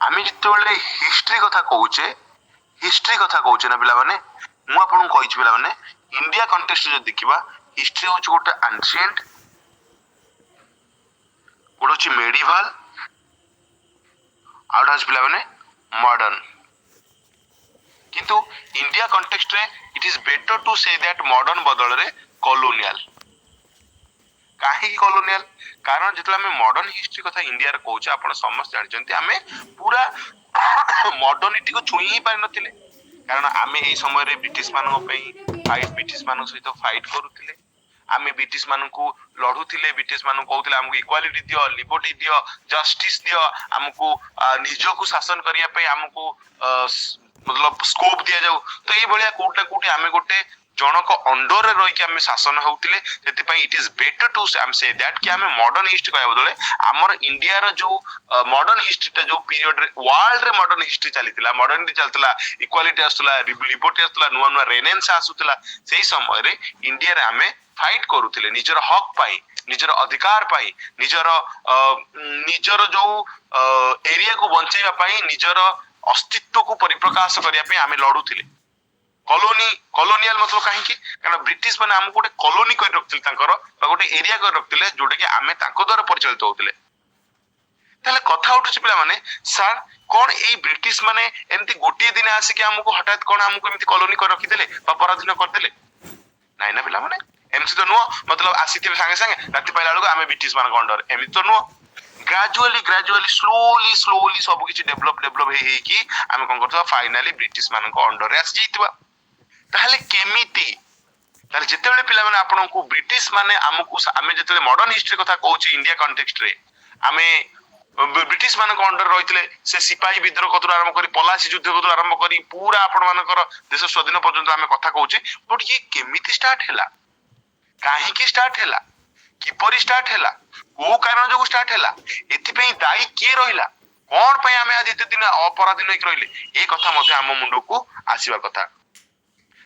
आमे जितेबाला हिस्ट्री कथा कौचे ना पिला माने मु आपन कहि पिला माने इंडिया कंटेक्स्ट जो देखिबा हिस्ट्री होच गोटे एंशिएंट गोटे होची मेडिवल आउट पिला माने मॉडर्न किंतु इंडिया कंटेक्स्ट रे it is better to say that modern बदल रे कॉलोनियल काहे कॉलोनियल कारण जेतला में मॉडर्न हिस्ट्री कथा इंडिया रे कहूचे आपण समस्त जानचंती आमे पूरा मॉडर्निटी को छुई ही पार नथिले कारण आमे एई समय रे ब्रिटिश मानको पई ब्रिटिश मानको सहित फाइट करूथिले आमे ब्रिटिश मानको लढुथिले ब्रिटिश मानको कहउथिले हमको इक्वालिटी दियो लिबर्टी दियो जस्टिस दियो हमको निजो को शासन करिया पई हमको मतलब स्कोप दिया जाऊ तो ये भलिया कोटा कोटी आमे गोटे जनक अंडर रे रही कि आमे शासन होउथिले सेति पई it is better to say that कि आमे मॉडर्न हिस्ट्री कहबा बदले हमर इंडिया रो जो मॉडर्न हिस्ट्री ता जो पीरियड रे वर्ल्ड रे मॉडर्न हिस्ट्री चलीतिला मॉडर्निटी चलतला इक्वालिटी आसुला लिबर्टी आसुला नुवा नुवा रेनेसांस आसुतला सेही समय रे इंडिया रे आमे फाइट करूथिले निजर हक पाई निजर अधिकार पाई निजर जो एरिया को बंचैबा पाई निजर अस्तित्व को परिप्रकाश करिया पे आमे लढुथिले कॉलोनियल मतलब काहे कि कारण ब्रिटिश माने हमको गोटे कॉलोनी कर रखथिले तांकर गोटे एरिया कर रखथिले जोटे कि आमे तांको द्वारा परिचालित होथिले ताले कथा उठुछि पिला माने सर कोन एई ब्रिटिश माने एमती गोटे दिन आसी कि हमको हठात कोन हमको एमती कॉलोनी कर रखिदेले बा पराधीन कर देले नाइ ना पिला माने एमसी तो नुओ मतलब आसीथिले संगे संगे राति पाइला लोग आमे ब्रिटिश मान अंडर एमती तो नुओ ग्रेजुअली स्लोली सब किछि डेवलप हे कि आमे कोन करथवा फाइनली ब्रिटिश मान अंडर रे आसी जइतबा ताहले केमिति ताहले जेतेबेले पिला माने आपन को ब्रिटिश माने हमकु आमे जेतेबेले मॉडर्न हिस्ट्री कथा कहउछि इंडिया कॉन्टेक्स्ट रे आमे ब्रिटिश मान अंडर रहितले से सिपाही विद्रोह कतुर आरंभ करी पलासी युद्ध कतुर आरंभ करी पूरा आपण मानकर देश स्वाधीन पर्यंत आमे कथा कहउछि बट ये केमिति स्टार्ट हैला काहे की स्टार्ट हैला किपरि स्टार्ट हैला को कारण जो स्टार्ट हैला एथि पे दाई के रहिला कोन पे आमे आज एते दिन अपराधीन होई रहिले ए कथा मध्ये हम मुंडो को आसीबा कथा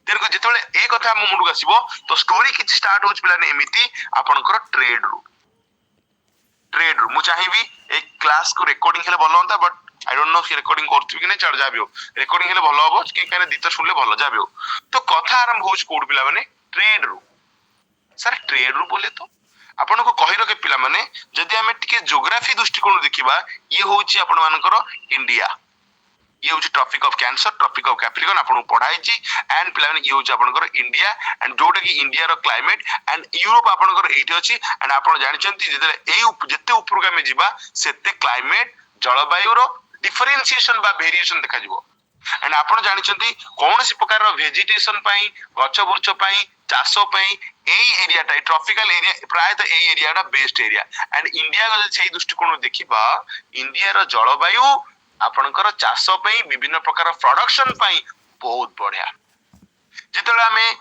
तेरको जेतेबेले ए कथा हम मुंडो आसीबो तो स्टोरी किछ स्टार्ट होछ पिलाने एमिति आपनकर ट्रेड रू मु चाहिबी एक क्लास को रिकॉर्डिंग हेले भलो होता बट आई डोंट नो कि रिकॉर्डिंग करथि कि नै चढ़ जाबियो रिकॉर्डिंग हेले भलो होबो कि काने दित सुनले भलो जाबियो तो कथा आरंभ होछ कोड पिला माने ट्रेड रू सर ट्रेड रू बोले तो आपण को कहि रखे पिला माने जदि हमें टिके ज्योग्राफी दृष्टिकोण देखिबा ये होची आपण मानकर इंडिया ये होची Tropic of Cancer Tropic of Capricorn आपण पढाई छी एंड पिला माने ये होची आपनकर इंडिया एंड जोटा कि इंडिया रो क्लाइमेट एंड यूरोप आपनकर एठी अछि एंड आपण जानि चंती जते ऊपर का में जिबा सेते क्लाइमेट जलवायु रो डिफरेंशिएशन बा वेरिएशन देखा जिवो एंड आपण जानि चंती कोनसी प्रकार रो वेजिटेशन पई गछ बुर्छ पई चाषो पई एई एरिया टा ट्रॉपिकल एरिया प्राय तो एई एरिया टा बेस्ट एरिया एंड इंडिया को सेही दृष्टिकोण देखिबा इंडिया रो जलवायु आपनकर चाषो पई विभिन्न प्रकार प्रोडक्शन पई बहुत बढ़िया जेतले हमें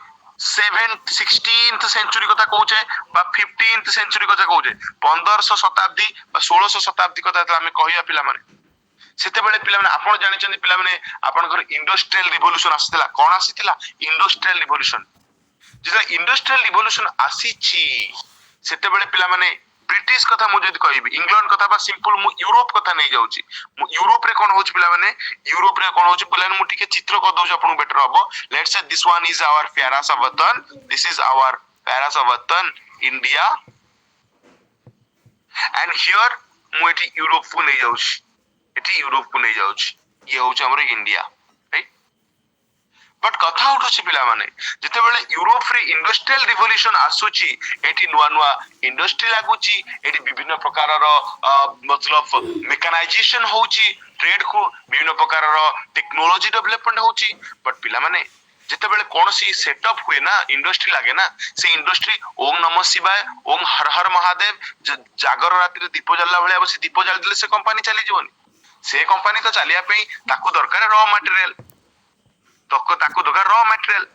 16th सेंचुरी कथा कहूचे बा 15th सेंचुरी कथा कहूचे 1500 शताब्दी बा 1600 शताब्दी कथा हमें कहिया पिला माने सेते बेले पिला माने आपण जानि चंदी पिला माने आपनकर इंडस्ट्रियल रिवोल्यूशन आसीतला कोन आसीतला इंडस्ट्रियल रिवोल्यूशन जेता इंडस्ट्रियल रिवोल्यूशन आसी छी सेते बेले पिला माने ब्रिटिश कथा मु जदी कहबी इंग्लैंड कथा बा सिंपल मु यूरोप कथा नै जाउची मु यूरोप रे कोन होची पिला माने यूरोप रे कोन होची पिला मु टिके चित्र क दउ आपन बेटर हबो let's say this one is our प्यारास वतन दिस इज आवर प्यारास वतन इंडिया एंड हियर मु एटी यूरोप को नै जाउची एटी यूरोप को नै जाउची ये होची हमर इंडिया बट कथा उठुछि पिला माने जते बेले यूरोप रे इंडस्ट्रियल रिवोल्यूशन आसुची एठी नुवा नुवा इंडस्ट्री लागुची एठी विभिन्न प्रकार रो मतलब मेकानाइजेशन होउची ट्रेड को विभिन्न प्रकार रो टेक्नोलॉजी डेवलपमेंट होउची बट पिला माने जते बेले कोनसी सेटअप हुए ना इंडस्ट्री लागे ना से इंडस्ट्री ओम नमः शिवाय ओम हर हर महादेव जागर राति रे दीप जल्ला भले बसी दीप जल दिले से कंपनी चली जीवनी से कंपनी तो चलिया पे ताकू दरकार रॉ मटेरियल ताकू दरकार रॉ मटेरियल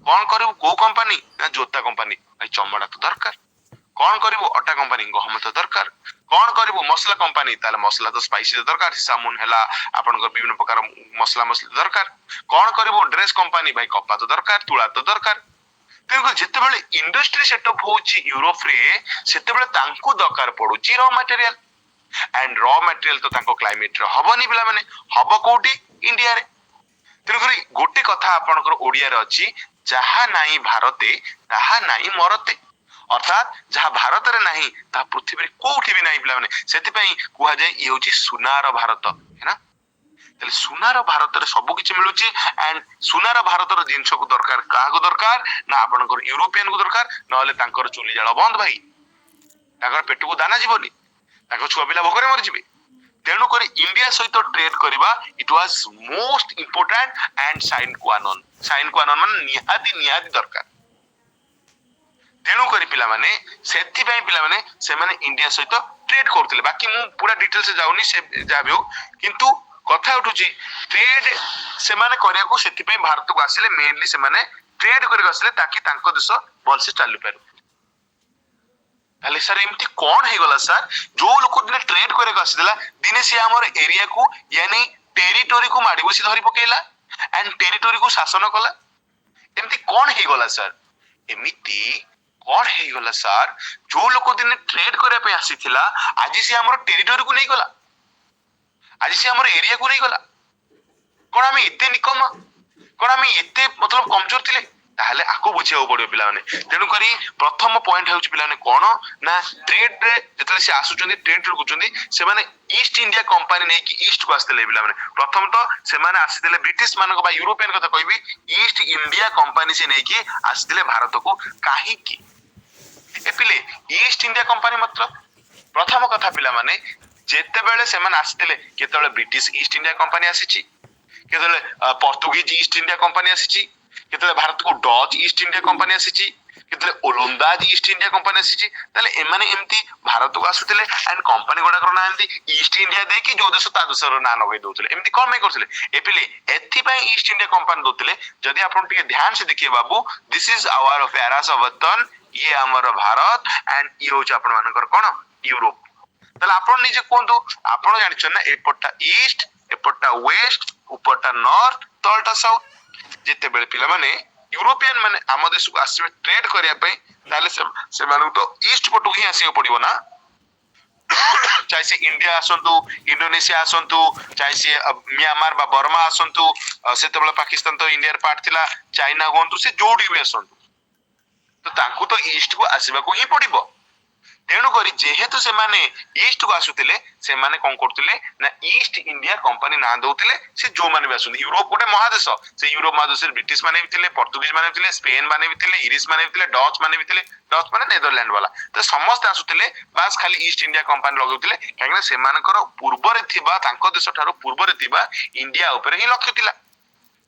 कौन करू को कंपनी ना जोता कंपनी भाई चमड़ा तो दरकार कौन करू अटा कंपनी गहम तो दरकार कौन करू मसला कंपनी ताले मसला तो स्पाइसी तो दरकार सामुन हैला आपन विभिन्न प्रकार मसला मसली दरकार कौन करू ड्रेस कंपनी भाई कपा तो दरकार तुला तो दरकार तेको जते बेले इंडस्ट्री सेटअप होची यूरोप रे सेते बेले तांको दरकार पडुची raw material and raw material तो तांको क्लाइमेट रे हबनी पिला माने हब कोठी इंडिया रे तेणुकरी गोटे कथा आपणकर ओडिया रे अछि जहा नाही भारते ताहा नाही मरते अर्थात जहाँ भारत रे नाही ता पृथ्वी रे कोठी भी नाही पिला माने सेति पई कुहा जाय ई होची सुनार भारत है ना तेल सुनार भारत रे सब किछि मिलुची एंड सुनार भारत रो जिंस को दरकार काहा को दरकार ना आपणकर यूरोपियन को दरकार नहले तांकर चुली जाळ बंद भाई तांकर पेट को दाना जीवनी तांकर छुआ पिला भोकरे मर जिवे तेणु करी इंडिया सहित ट्रेड करबा it was most important and साइन क्वानन मान निहाती दरकार तेणु करी पिला माने सेति पई पिला माने से माने इंडिया सहित ट्रेड करथिले बाकी मु पूरा डिटेल से जाउनी से जाबियो किंतु कथा उठुची ट्रेड से माने करिया को सेति पई भारत को आसिले मेनली से माने ट्रेड करिया आसिले ताकि तांको देश बलसे चालू पारु ताले सर एमती कोन हे गला सर जो लोक दिने ट्रेड करिया आसिला दिने से हमर एरिया को यानी टेरिटोरी को माडी बसी धरि पकेला एंड टेरिटोरी को शासन कला एमती कोन हे गला सर एमिति कौन है गला सर जो लोक दिन ट्रेड करे पे आसीथिला आज से हमर टेरिटोरी को नहीं गला आज से हमर एरिया को नहीं गला कोन हम एते निकम कोन हम एते मतलब कमजोर थिले ताहले आको बुझियाउ पड़ियो पिला माने तेनु करी प्रथम पॉइंट हेउच पिला माने कोन ना ट्रेड रे जतले से आसुचंदी ट्रेड रे कुचंदी से माने ईस्ट इंडिया कंपनी नै कि ईस्ट को आस्ते पिला माने प्रथम तो से माने आसीथिले ब्रिटिश मानको बा यूरोपियन कथा कहबी ईस्ट इंडिया कंपनी से नै कि आसीथिले भारत को काहे कि ए पिले ईस्ट इंडिया कंपनी मतलब प्रथम कथा पिला माने जेते बेले से माने आसीथिले केतले ब्रिटिश ईस्ट इंडिया कंपनी आसीची केतले पोर्तुगीज ईस्ट इंडिया कंपनी आसीची केतले भारत को डच ईस्ट इंडिया कंपनी आसीची केतले ओलंदाज ईस्ट इंडिया कंपनी आसीची तले एमाने एमती भारत को आसुथिले एंड कंपनी गोडा करना एमती ईस्ट इंडिया दे कि जो देश ता देशर ना नगै दोथिले एमती कोन मै करथिले ए पिले एथि पई ईस्ट इंडिया कंपनी दोथिले जदी आपण टिके ध्यान से देखिए बाबू दिस इज आवर फेरास अवतन ये हमर भारत एंड ये होच आपण मानकर कोन यूरोप तले आपण निजे कोंदु आपण जानि छ ना एपटा ईस्ट एपटा वेस्ट उपटा नॉर्थ तलटा साउथ जेते बेले पिला माने यूरोपियन माने आम देश को आसीबे ट्रेड करिया पई ताले से मानु तो ईस्ट पटु ही आसीयो पड़िबो ना चाहे से इंडिया आसंतु इंडोनेशिया आसंतु चाहे से म्यांमार बा बर्मा आसंतु सेते बेले पाकिस्तान तो इंडिया रे पार्ट थिला चाइना होंतु से जोडी भी आसंतु तो तांकु तो ईस्ट को आसीबा को ही पड़िबो तेणु करी जेहेतु से माने ईस्ट को आसुतिले से माने कोन करतिले ना ईस्ट इंडिया कंपनी ना दउतिले से जो माने भी आसुन यूरोप गोटे महादेश से यूरोप महादेश ब्रिटिश माने भी थिले पोर्तुगीज माने भी थिले स्पेन माने भी थिले इरिश माने भी थिले डच माने भी थिले डच माने नेदरलैंड वाला तो समस्त आसुतिले बास खाली ईस्ट इंडिया कंपनी लगउतिले काहे से मानकर पूर्व रे थिबा तांको देश थारो पूर्व रे थिबा इंडिया ऊपर ही लक्ष्य थिला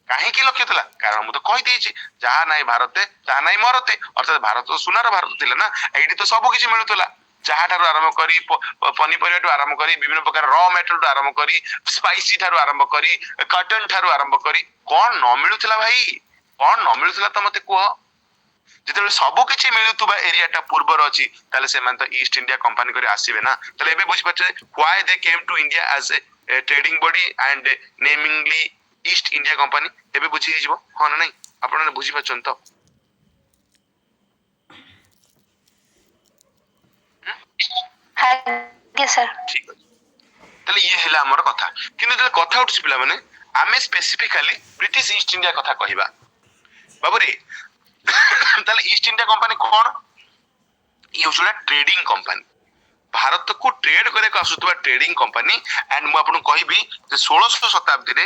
काहे की लक्ष्य थिला कारण मु तो कहि देछि जहा नाही भारते जहा नाही मरते अर्थात भारत तो सुनार भारत थिला ना एडी तो सब किछि मिलुतला जहा ठारो आरंभ करी पनीपरिया ठारो आरंभ करी विभिन्न प्रकार रॉ मटेरियल ठारो आरंभ करी स्पाइसी ठारो आरंभ करी कॉटन ठारो आरंभ करी कोन न मिलुतला भाई कोन न मिलुतला त मते को जेते सब किछि मिलुतबा एरिया टा पूर्व रो अछि ताले से मान तो ईस्ट इंडिया कंपनी करी आसीबे ना ताले एबे बुझि पछे why they came to India as a trading body and namingly East India Company एबे बुझि हिजबो हो ना नहीं आपण बुझि पछन तो हां सर ठीक तले ये हैला हमर कथा किंतु जे कथा उठछ पिला माने आमे स्पेसिफिकली ब्रिटिश ईस्ट इंडिया कथा कहिबा बाबू रे तले ईस्ट इंडिया कंपनी कोन ये होछला ट्रेडिंग कंपनी भारत को ट्रेड करे को आसुतबा ट्रेडिंग कंपनी एंड मु आपन कहिबी जे 1600 शताब्दी रे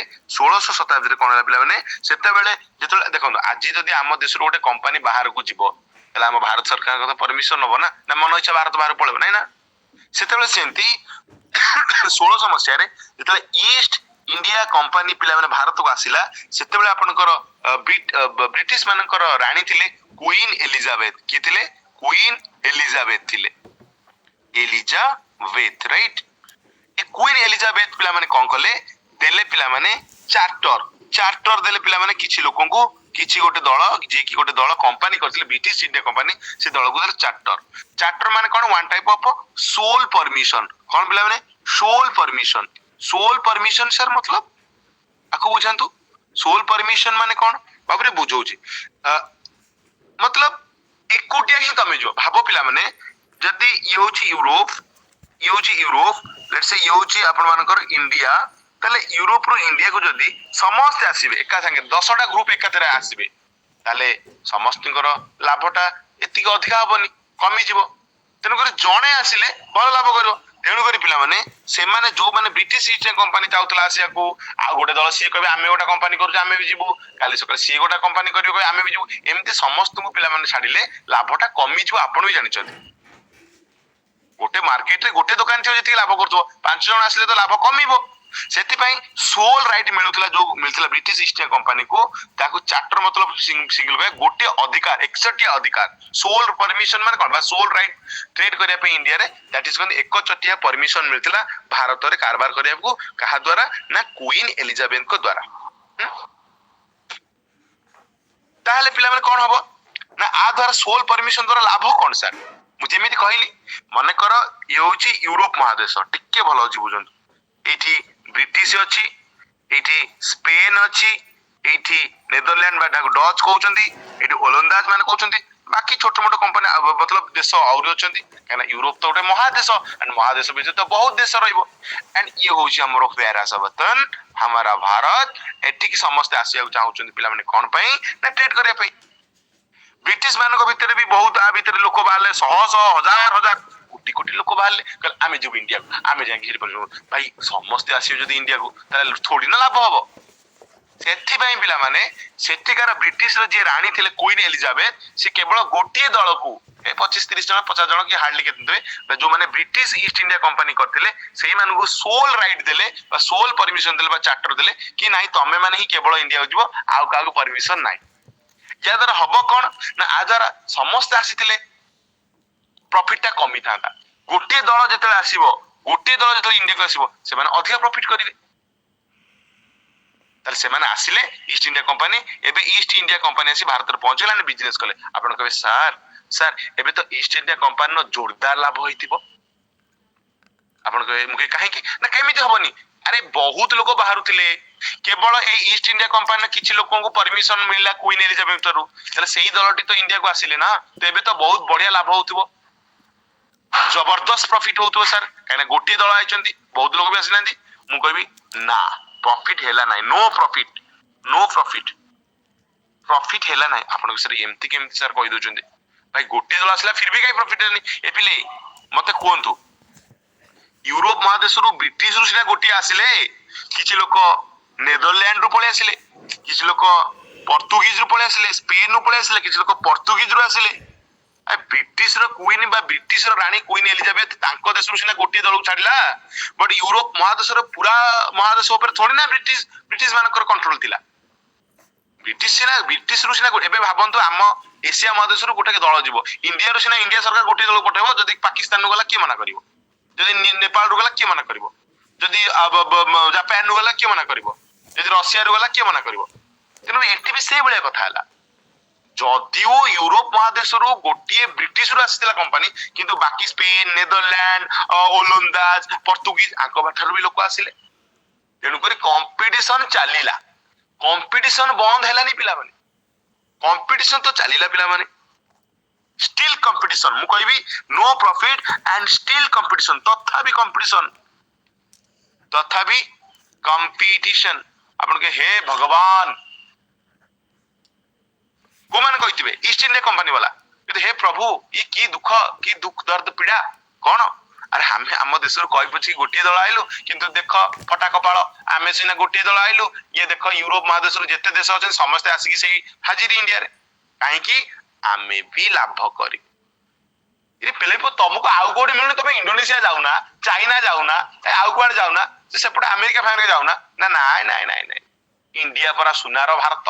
कोन पिला माने सेते बेले जेतले देखो आज जदी हम देश रो गोटे कंपनी बाहर को जीवो तला हम भारत सरकार का परमिशन नबो ना मन इच्छा भारत बाहर पळेबो नै ना सेते बेले सेंती 1600 मसिया रे जेतले ईस्ट इंडिया कंपनी पिला माने भारत को आसिला सेते बेले आपनकर ब्रिटिश मानकर रानी थिले क्वीन एलिजाबेथ की थिले क्वीन एलिजाबेथ थिले एलिजाबेथ राइट ए क्वीन एलिजाबेथ पिला माने कोन कले देले पिला माने चार्टर देले पिला माने किछि लोकन को किछि गोटे दल जे की गोटे दल कंपनी करथिले ब्रिटिश इंडिया कंपनी से दल को चार्टर माने कोन one type of sole permission कोन पिला माने सोल परमिशन सर मतलब आको बुझांतु सोल परमिशन माने कोन बाबरे बुझौची मतलब एकुटिया ही तमे जो भाबो पिला माने जदी ये होची यूरोप ଇଏ ହଉଛି ୟୁରୋପ, ଲେଟ୍ସ ସେ ଇଏ ହଉଛି ଆପଣ ମାନଙ୍କର ଇଣ୍ଡିଆ। ତାହେଲେ ୟୁରୋପ ରୁ ଇଣ୍ଡିଆକୁ ଯଦି ସମସ୍ତେ ଆସିବେ ଏକା ସାଙ୍ଗେ 10ଟା ଗ୍ରୁପ ଏକାଥରେ ଆସିବେ, ତାହେଲେ ସମସ୍ତଙ୍କର ଲାଭଟା ଏତିକି ଅଧିକା ହବନି, କମିଯିବ। ତେଣୁକରି ଜଣେ ଆସିଲେ ଭଲ ଲାଭ କରିବ। ତେଣୁକରି ପିଲାମାନେ ସେମାନେ ଯୋଉମାନେ ବ୍ରିଟିଶ ଇଷ୍ଟ ଇଣ୍ଡିଆ କମ୍ପାନୀ ଚାହୁଥିଲା ଆସିବାକୁ, ଆଉ ଗୋଟେ ଦଳ ସିଏ କହିବେ ଆମେ ଗୋଟେ କମ୍ପାନୀ କରୁଛୁ ଆମେ ବି ଯିବୁ, କାଲି ସକାଳେ ସିଏ ଗୋଟେ କମ୍ପାନୀ କରିବ କହିବେ ଆମେ ବି ଯିବୁ, ଏମିତି ସମସ୍ତଙ୍କୁ ପିଲାମାନେ ଛାଡିଲେ ଲାଭଟା କମିଯିବ, ଆପଣ ବି ଜାଣିଛନ୍ତି। ଗୋଟେ ମାର୍କେଟରେ ଗୋଟେ ଦୋକାନ ଥିବ ଯେତିକି ଲାଭ କରୁଥିବ, 5 ଜଣ ଆସିଲେ ତ ଲାଭ କମିବ। ସେଥିପାଇଁ ସୋଲ ରାଇଟ୍ ମିଳୁଥିଲା, ଯୋଉ ମିଳୁଥିଲା ବ୍ରିଟିଶ ଇଷ୍ଟ ଇଣ୍ଡିଆ କମ୍ପାନୀକୁ, ତାକୁ ଚାର୍ଟର ମତଲବ ସିଙ୍ଗଲ ଭାଇ ଗୋଟେ ଅଧିକାର, ଏକଚଟିଆ ଅଧିକାର। ସୋଲ ପରମିଶନ ମାନେ କଣ, ବା ସୋଲ ରାଇଟ୍ ଟ୍ରେଡ କରିବା ପାଇଁ ଇଣ୍ଡିଆରେ, ଦ୍ୟାଟ ଇଜ କଲ୍ଡ ଏକଚଟିଆ ପରମିଶନ ମିଳିଥିଲା ଭାରତରେ କାରବାର କରିବାକୁ। କାହା ଦ୍ୱାରା ନା କୁଇନ ଏଲିଜାବେଥଙ୍କ ଦ୍ୱାରା। ତାହେଲେ ପିଲାମାନେ କଣ ହବ ନା ଆ ଦ୍ୱାରା ସୋଲ ପରମିଶନ ଦ୍ୱାରା ଲାଭ କଣ ସାର୍? ମୁଁ ଯେମିତି କହିଲି, ମନେକର ଇଏ ହଉଛି ୟୁରୋପ ମହାଦେଶ, ଟିକେ ଭଲ ଅଛି ବୁଝନ୍ତୁ। ଏଇଠି ବ୍ରିଟିଶ ଅଛି, ଏଇଠି ସ୍ପେନ ଅଛି, ଏଇଠି ନେଦରଲ୍ୟାଣ୍ଡ ବା ଡଚ୍ କହୁଛନ୍ତି, ଏଇଠି ଓଲନ୍ଦାଜ ମାନେ କହୁଛନ୍ତି, ବାକି ଛୋଟ ମୋଟ କମ୍ପାନୀ ମତଲବ ଦେଶ ଆହୁରି ଅଛନ୍ତି। କାହିଁକିନା ୟୁରୋପ ତ ଗୋଟେ ମହାଦେଶ, ଆଣ୍ଡ ମହାଦେଶ ଭିତରେ ତ ବହୁତ ଦେଶ ରହିବ। ଆଣ୍ଡ ଇଏ ହଉଛି ଆମର ପ୍ୟାରା सा ବତନ ହମାରା ଭାରତ। ଏଠିକି ସମସ୍ତେ ଆସିବାକୁ ଚାହୁଁଛନ୍ତି ପିଲାମାନେ କଣ ପାଇଁ ନା ଟ୍ରେଡ କରିବା ପାଇଁ। ବ୍ରିଟିଶ ମାନଙ୍କ ଭିତରେ ବି ବହୁତ ଆ ଭିତରେ ଲୋକ ବାହାରିଲେ, ଶହ ଶହ ହଜାର ହଜାର କୋଟି କୋଟି ଲୋକ ବାହାରିଲେ, କହିଲେ ଆମେ ଯିବୁ ଇଣ୍ଡିଆକୁ, ଆମେ ଯାଇକି ସେଠି ପହଞ୍ଚିବୁ। ଭାଇ ସମସ୍ତେ ଆସିବେ ଯଦି ଇଣ୍ଡିଆକୁ, ତାହେଲେ ଥୋଡି ନା ଲାଭ ହବ। ସେଥିପାଇଁ ପିଲାମାନେ ସେଠିକାର ବ୍ରିଟିଶର ଯିଏ ରାଣୀ ଥିଲେ କୁଇନ ଏଲିଜାବେଥ, ସେ କେବଳ ଗୋଟିଏ ଦଳକୁ 25-30 ଜଣ 50 ଜଣ କି ହାର୍ଡଲି କେତେ ଦେବେ, ଯୋଉମାନେ ବ୍ରିଟିଶ ଇଷ୍ଟ ଇଣ୍ଡିଆ କମ୍ପାନୀ କରିଥିଲେ ସେଇମାନଙ୍କୁ ସୋଲ ରାଇଟ୍ ଦେଲେ ବା ସୋଲ ପରମିଶନ ଦେଲେ ବା ଚାର୍ଟର ଦେଲେ କି ନାଇଁ ତମେ ମାନେ ହିଁ କେବଳ ଇଣ୍ଡିଆକୁ ଯିବ, ଆଉ କାହାକୁ ପରମିଶନ ନାହିଁ। ୟା ଦ୍ୱାରା ହବ କଣ ନା ଆ ଦ୍ୱାରା ସମସ୍ତେ ଆସିଥିଲେ, ପ୍ରଫିଟ ଟା କମିଥାନ୍ତା। ଗୋଟିଏ ଦଳ ଯେତେବେଳେ ଆସିବ, ଗୋଟିଏ ଦଳ ଯେତେବେଳେ ଇଣ୍ଡିଆକୁ ଆସିବ, ସେମାନେ ଅଧିକ ପ୍ରଫିଟ କରିବେ। ତାହେଲେ ସେମାନେ ଆସିଲେ ଇଷ୍ଟ ଇଣ୍ଡିଆ କମ୍ପାନୀ, ଏବେ ଇଷ୍ଟ ଇଣ୍ଡିଆ କମ୍ପାନୀ ଆସି ଭାରତରେ ପହଞ୍ଚିଲା, ବିଜନେସ କଲେ। ଆପଣ କହିବେ ସାର୍ ଏବେ ତ ଇଷ୍ଟ ଇଣ୍ଡିଆ କମ୍ପାନୀର ଜୋରଦାର ଲାଭ ହେଇଥିବ। ଆପଣ କହିବେ, ମୁଁ କହିବି କାହିଁକି ନା କେମିତି ହବନି, ଆରେ ବହୁତ ଲୋକ ବାହାରୁଥିଲେ, କେବଳ ଏଇ ଇଷ୍ଟ ଇଣ୍ଡିଆ କମ୍ପାନୀର କିଛି ଲୋକଙ୍କୁ ପରମିଶନ ମିଳିଲା କୁଇନ ଏଲିଜାବେଥ ଠାରୁ, ତାହେଲେ ସେଇ ଦଳଟି ତ ଇଣ୍ଡିଆକୁ ଆସିଲେ ନା, ତ ଏବେ ତ ବହୁତ ବଢିଆ ଲାଭ ହଉଥିବ, ଜବରଦସ୍ତ ପ୍ରଫିଟ ହଉଥିବ ସାର୍। କାହିଁକିନା ଗୋଟିଏ ଦଳ ଆଇଛନ୍ତି, ବହୁତ ଲୋକ ବି ଆସିନାହାନ୍ତି। ମୁଁ କହିବି ନା, ପ୍ରଫିଟ ହେଲା ନାହିଁ, no profit, no profit, profit ହେଲା ନାହିଁ। ଆପଣଙ୍କ ସାର୍ ଏମିତି କେମିତି ସାର୍ କହିଦଉଛନ୍ତି? ଭାଇ ଗୋଟିଏ ଦଳ ଆସିଲା ଫିର ବି କାହିଁ ପ୍ରଫିଟ ହେଲାନି? ଏ ପିଲେ ମତେ କୁହନ୍ତୁ, ୟୁରୋପ ମହାଦେଶରୁ ବ୍ରିଟିଶରୁ ସିନା ଗୋଟିଏ ଆସିଲେ, କିଛି ଲୋକ ନେଦରଲ୍ୟାଣ୍ଡ ରୁ ପଳେଇ ଆସିଲେ, କିଛି ଲୋକ ପର୍ତ୍ତୁଗିଜ ରୁ ପଳେଇ ଆସିଲେ, ସ୍ପେନ ରୁ ପଳେଇ ଆସିଲେ, କିଛି ଲୋକ ପର୍ତ୍ତୁଗିଜ ରୁ ଆସିଲେ। ବ୍ରିଟିଶର କୁଇନ ବା ବ୍ରିଟିଶର ରାଣୀ କୁଇନ ଏଲିଜାବେଥ ତାଙ୍କ ଦେଶରୁ ସିନା ଗୋଟିଏ ଦଳକୁ ଛାଡିଲା, ବଟ ୟୁରୋପ ମହାଦେଶର ପୁରା ମହାଦେଶ ଉପରେ ଥୋଡି ନା ବ୍ରିଟିଶ ମାନଙ୍କର କଣ୍ଟ୍ରୋଲ ଥିଲା। ବ୍ରିଟିଶରୁ ସିନା ଏବେ ଭାବନ୍ତୁ, ଆମ ଏସିଆ ମହାଦେଶରୁ ଗୋଟେ ଦଳ ଯିବ, ଇଣ୍ଡିଆରୁ ସିନା ଇଣ୍ଡିଆ ସରକାର ଗୋଟିଏ ଦଳକୁ ପଠେଇବ, ଯଦି ପାକିସ୍ତାନରୁ ଗଲା କିଏ ମନା କରିବ, ଯଦି ନେପାଳରୁ ଗଲା କିଏ ମନା କରିବ, ଯଦି ଜାପାନରୁ ଗଲା କିଏ ମନା କରିବ, ଯଦି ରଷିଆରୁ ଗଲା କିଏ ମନା କରିବ। ତେଣୁ ଏଠି ବି ସେଇଭଳିଆ କଥା ହେଲା। ଯଦିଓ ୟୁରୋପ ମହାଦେଶରୁ ଗୋଟିଏ ବ୍ରିଟିଶରୁ ଆସିଥିଲା କମ୍ପାନୀ, କିନ୍ତୁ ବାକି ସ୍ପେନ, ନେଦରଲ୍ୟାଣ୍ଡ, ଓଲନ୍ଦାଜ, ପର୍ତ୍ତୁଗିଜ ଆଙ୍କ ଠାରୁ ବି ଲୋକ ଆସିଲେ। ତେଣୁକରି କମ୍ପିଟିସନ ଚାଲିଲା, କମ୍ପିଟିସନ ବନ୍ଦ ହେଲାନି ପିଲାମାନେ, କମ୍ପିଟିସନ ତ ଚାଲିଲା ପିଲାମାନେ। ଷ୍ଟିଲ କମ୍ପିଟିସନ, ମୁଁ କହିବି no profit and still competition, तथापि कॉम्पिटिशन, तथापि कॉम्पिटिशन। आपण के हे भगवान को मान कहिथिबे ईस्ट इंडिया कंपनी वाला, কিন্তু हे प्रभु ये की दुख दर्द पीड़ा कौन? अरे हमें आम देश कही पछि गोटे दल आइलु, किंतु देख फटा कपाल, आमे सिना गोटे दल आइलु, ये देख यूरोप महादेश जेते देश अच्छे समस्ते आसिकी से हाजिर इंडिया रे, कहीं आमे भी लाभ करी। पिले तुमको आउ कोडी मिलुनी, तुम इंडोनेशिया जाऊना, चाइना जाऊना, आउ कुआडे जाऊना, सेपटे अमेरिका फामेरिका जाऊना, ना नाइ नाइ नाइ नाइ, इंडिया परा सुनार भारत,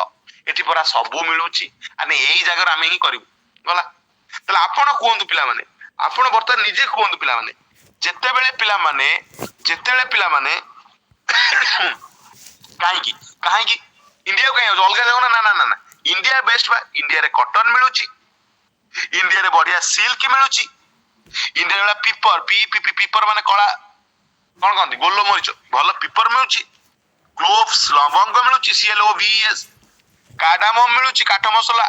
एठी परा सबु मिलुची, आने एई जगह आमे ही करिवु गला। तले आपण कोहंतु पिला माने, आपण वर्तमान निजे कोहंतु पिला माने, जेतेबेले पिला माने काहेकी इंडिया कहीं अलग जाऊना, ना ना ना ना, इंडिया बेस्ट बा। इंडिया रे कॉटन मिलुची, इंडिया रे बढ़िया सिल्क मिलुची, इंडिया रे पेपर पेपर माने कला कौन कहते गोल मरीच भल पेपर मिलुची, क्लोव्स लवंग मिलुची, CLOVES, कार्डामम मिलुची, काठ मसला,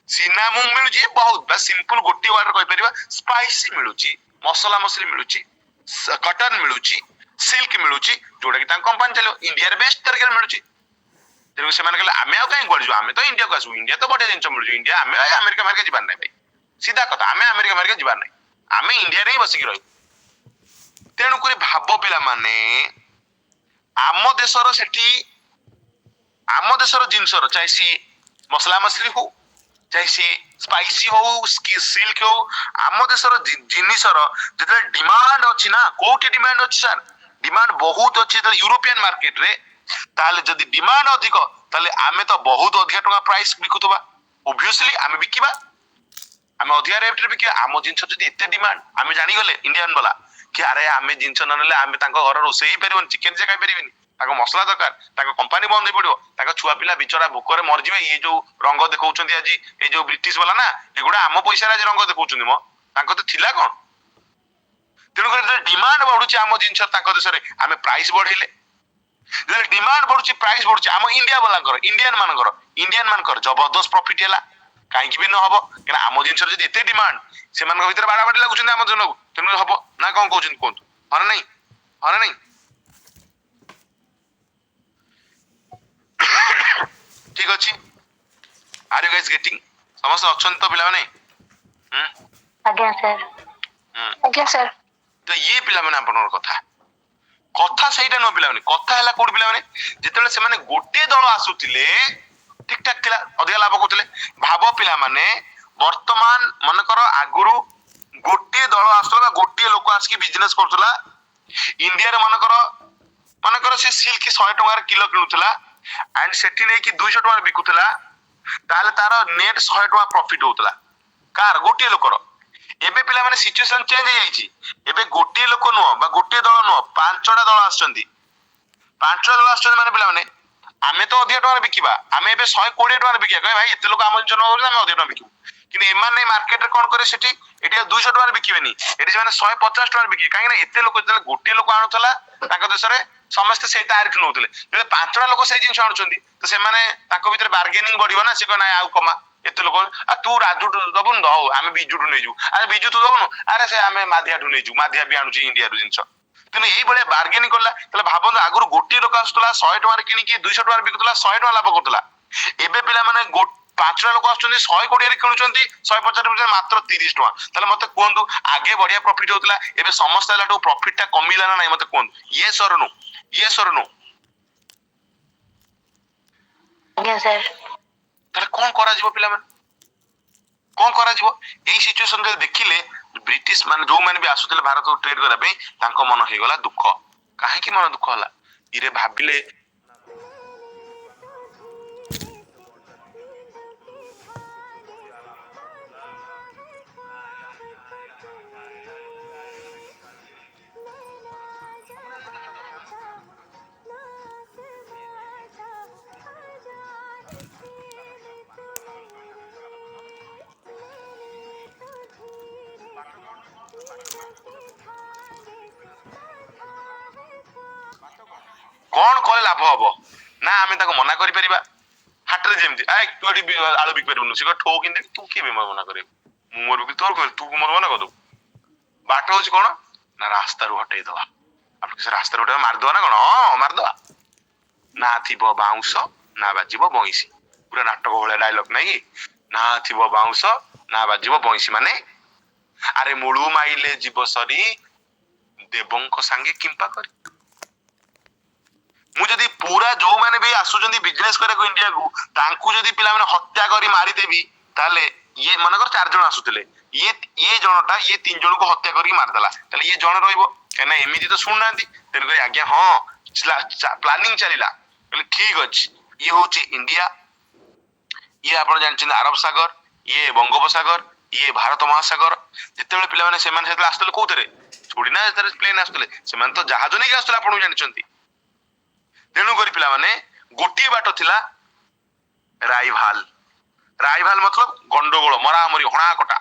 सिनामोम मिलुची, बहुत बस सिंपल गोटे वर्ड कहि परिबा, स्पाइसी मिलुची, मसला मसली मिलुची। कटन मिलुची सिल्क मिलुची जोटा कि कंपनी चलो इंडिया रे बेस्ट तरीके मिलुची तेणु से आमे आउ कहीं करूँ आमे तो इंडिया को आसू इंडिया तो बढ़िया जिन मिलूँ इंडिया आमे अमेरिका अमेरिका जीवार ना भाई सीधा कथा आमे अमेरिका अमेरिका जीवार ना आमे इंडिया रे बसिक रही तेणुक भाव पिला माने आम देशर सेठी आम देशर जिनसर चाहे सी मसला मसली हो चाहे सी स्पाइसी हो सिल्क हो आम देशर जिनिसर जो डिमांड अच्छी ना कोटी डिमांड अच्छी सर डिमांड बहुत अच्छी यूरोपियन मार्केट रे ताले जदि डिमांड अधिक ताले आमे तो बहुत अधिक टका प्राइस बिकुतबा ऑब्वियसली आमे बिकिबा आमे अधिक रेट रे बिकिबा आम जिंस जदि एते डिमांड आमे जानि गले इंडियन वाला कि अरे आमे जिंस न नेले आमे तांको घर रोसे ही परिबन चिकन जे खाइ परिबिनी ताको मसला दरकार ताको कंपनी बंद पड़ो ताको छुआ पिला बिचरा भूकरे मर जिवे ये जो रंग देखौचंदी आज ये जो ब्रिटिश वाला ना एगुडा आम पैसा आज रंग देखौचंदी म ताको तो थिला कोन तेणु कर डिमांड बढ़ुची आम जिंस ताको देश रे आमे प्राइस बढ़ेले जे डिमांड बढ़ुची प्राइस बढ़ुची आम इंडिया वाला इंडियन मानकर जबरदस्त प्रॉफिट हैला काहे कि भी न हबो कि आम जिंस जदि एते डिमांड से मान भीतर बाड़ा बाड़ी लागुचंदी आम जन तेणु हबो ना कोन कहउचंदी कोन हर नहीं ठीक अच्छी आर यू गाइस गेटिंग समस्त अछन तो पिला माने आज्ञा सर तो ये पिला माने आपनर कथा कथा सहीटा न पिला माने कथा हला कोड पिला माने जेतेले से माने गोटे दल आसुतिले ठीक ठाक थिला अधिक लाभ करथिले भाव पिला माने वर्तमान मन कर आगुरु गोटे दल आसला गोटे लोक आसकी बिजनेस करथला इंडिया रे मन कर से सिल्क 100 टका किलो किनुथला एंड सेठी नै कि 200 टका बिकुथला ताले तार नेट 100 टका प्रॉफिट होतला कार गोटे लोकर एबे पिला माने सिचुएशन चेंज हो जाईची एबे गोटे लोक नो बा गोटे दल नो पांचटा दल आछंती पांचटा दल आछंती माने पिला माने आमे तो अधिक टका बिकिबा आमे एबे 120 टका बिकिया कहे भाई एते लोक आम जन होबे आमे अधिक टका बिकिबो किने एमान नै मार्केट रे कोन करे सेठी एटी 200 टका बिकिबेनी एटी से माने 150 टका बिकिबे काहे ना एते लोक जले गोटे लोक आनुथला ताको देश रे समस्त से तारिख नउतले जे पांचटा लोक से जिंस आनुचंदी तो से माने ताको भीतर बार्गेनिंग बढ़िबो ना से को ना आउ कमा एते लोक आ तू राजू दबुन दो आमे बिजू टु नेजू अरे बिजू तू दबुन अरे से आमे माधिया टु नेजू माधिया भी आनुची इंडिया रु जिंस तेने एई भले बार्गेनिंग करला तले भाबन आगुर गोटी लोक आसुतला 100 टका किनि कि 200 टका बिकुतला 100 टका लाभ करतला एबे पिला माने पांचटा लोक आछुचंदी 120 रे किनुचंदी 150 मात्र 30 टका तले मते कोंदु आगे बढ़िया प्रॉफिट होतला एबे समस्त लाटो प्रॉफिट टा कमिला ना नाही मते कोंदु ये सर नो आज्ञा सर ताले कोन करा जिवो पिला माने कोन करा जिवो एई सिचुएशन रे देखिले ब्रिटिश मान जो माने भी आसुतले भारत को ट्रेड करा पे तांको मन हे गला दुख काहे कि मन दुख होला इरे भाबिले कौन कले लाभ हबो ना आमे ताको मना करि परिबा हाटरे जेमति आय तू एठी आलू बिक परिबनु से ठो किन तू के बे मना करे मु मोर भी तोर कर तू मोर मना कर दो बाट होची कोन ना रास्ता रु हटै दवा आप से रास्ता रु मार दवा ना कोन हां मार दवा ना थिबो बाउंस ना बाजिबो बंसी पूरा नाटक होले डायलॉग नाही ना थिबो बाउंस ना बाजिबो बंसी माने अरे मुळू माइले जीव सरी देवंक संगे किंपा करी मु जदी पूरा जो माने भी आसुचंदी बिजनेस करे को इंडिया को तांकू जदी पिला माने हत्या करी मारी देबी ताले ये मनकर 4 जण आसुतले ये जनटा ये 3 जण को हत्या करी मार देला ताले ये जण रहइबो केना एमिति तो सुन नांती तेन करी आज्ञा हां प्लानिंग चलीला कहले ठीक अछि ये होची इंडिया ये आपण जानछन अरब सागर ये बंगोपसागर ये भारत महासागर जेतेबेले पिला माने सेमान हेतले आस्तले कोथरे छोड़ी ना तेरे प्लेन आस्तले सेमान तो जहाज नै के आस्तले आपण जानछंती तेणु करी पिला माने गोटी बाट थिला राइवाल मतलब गंडगोल मरामरी हणा कटा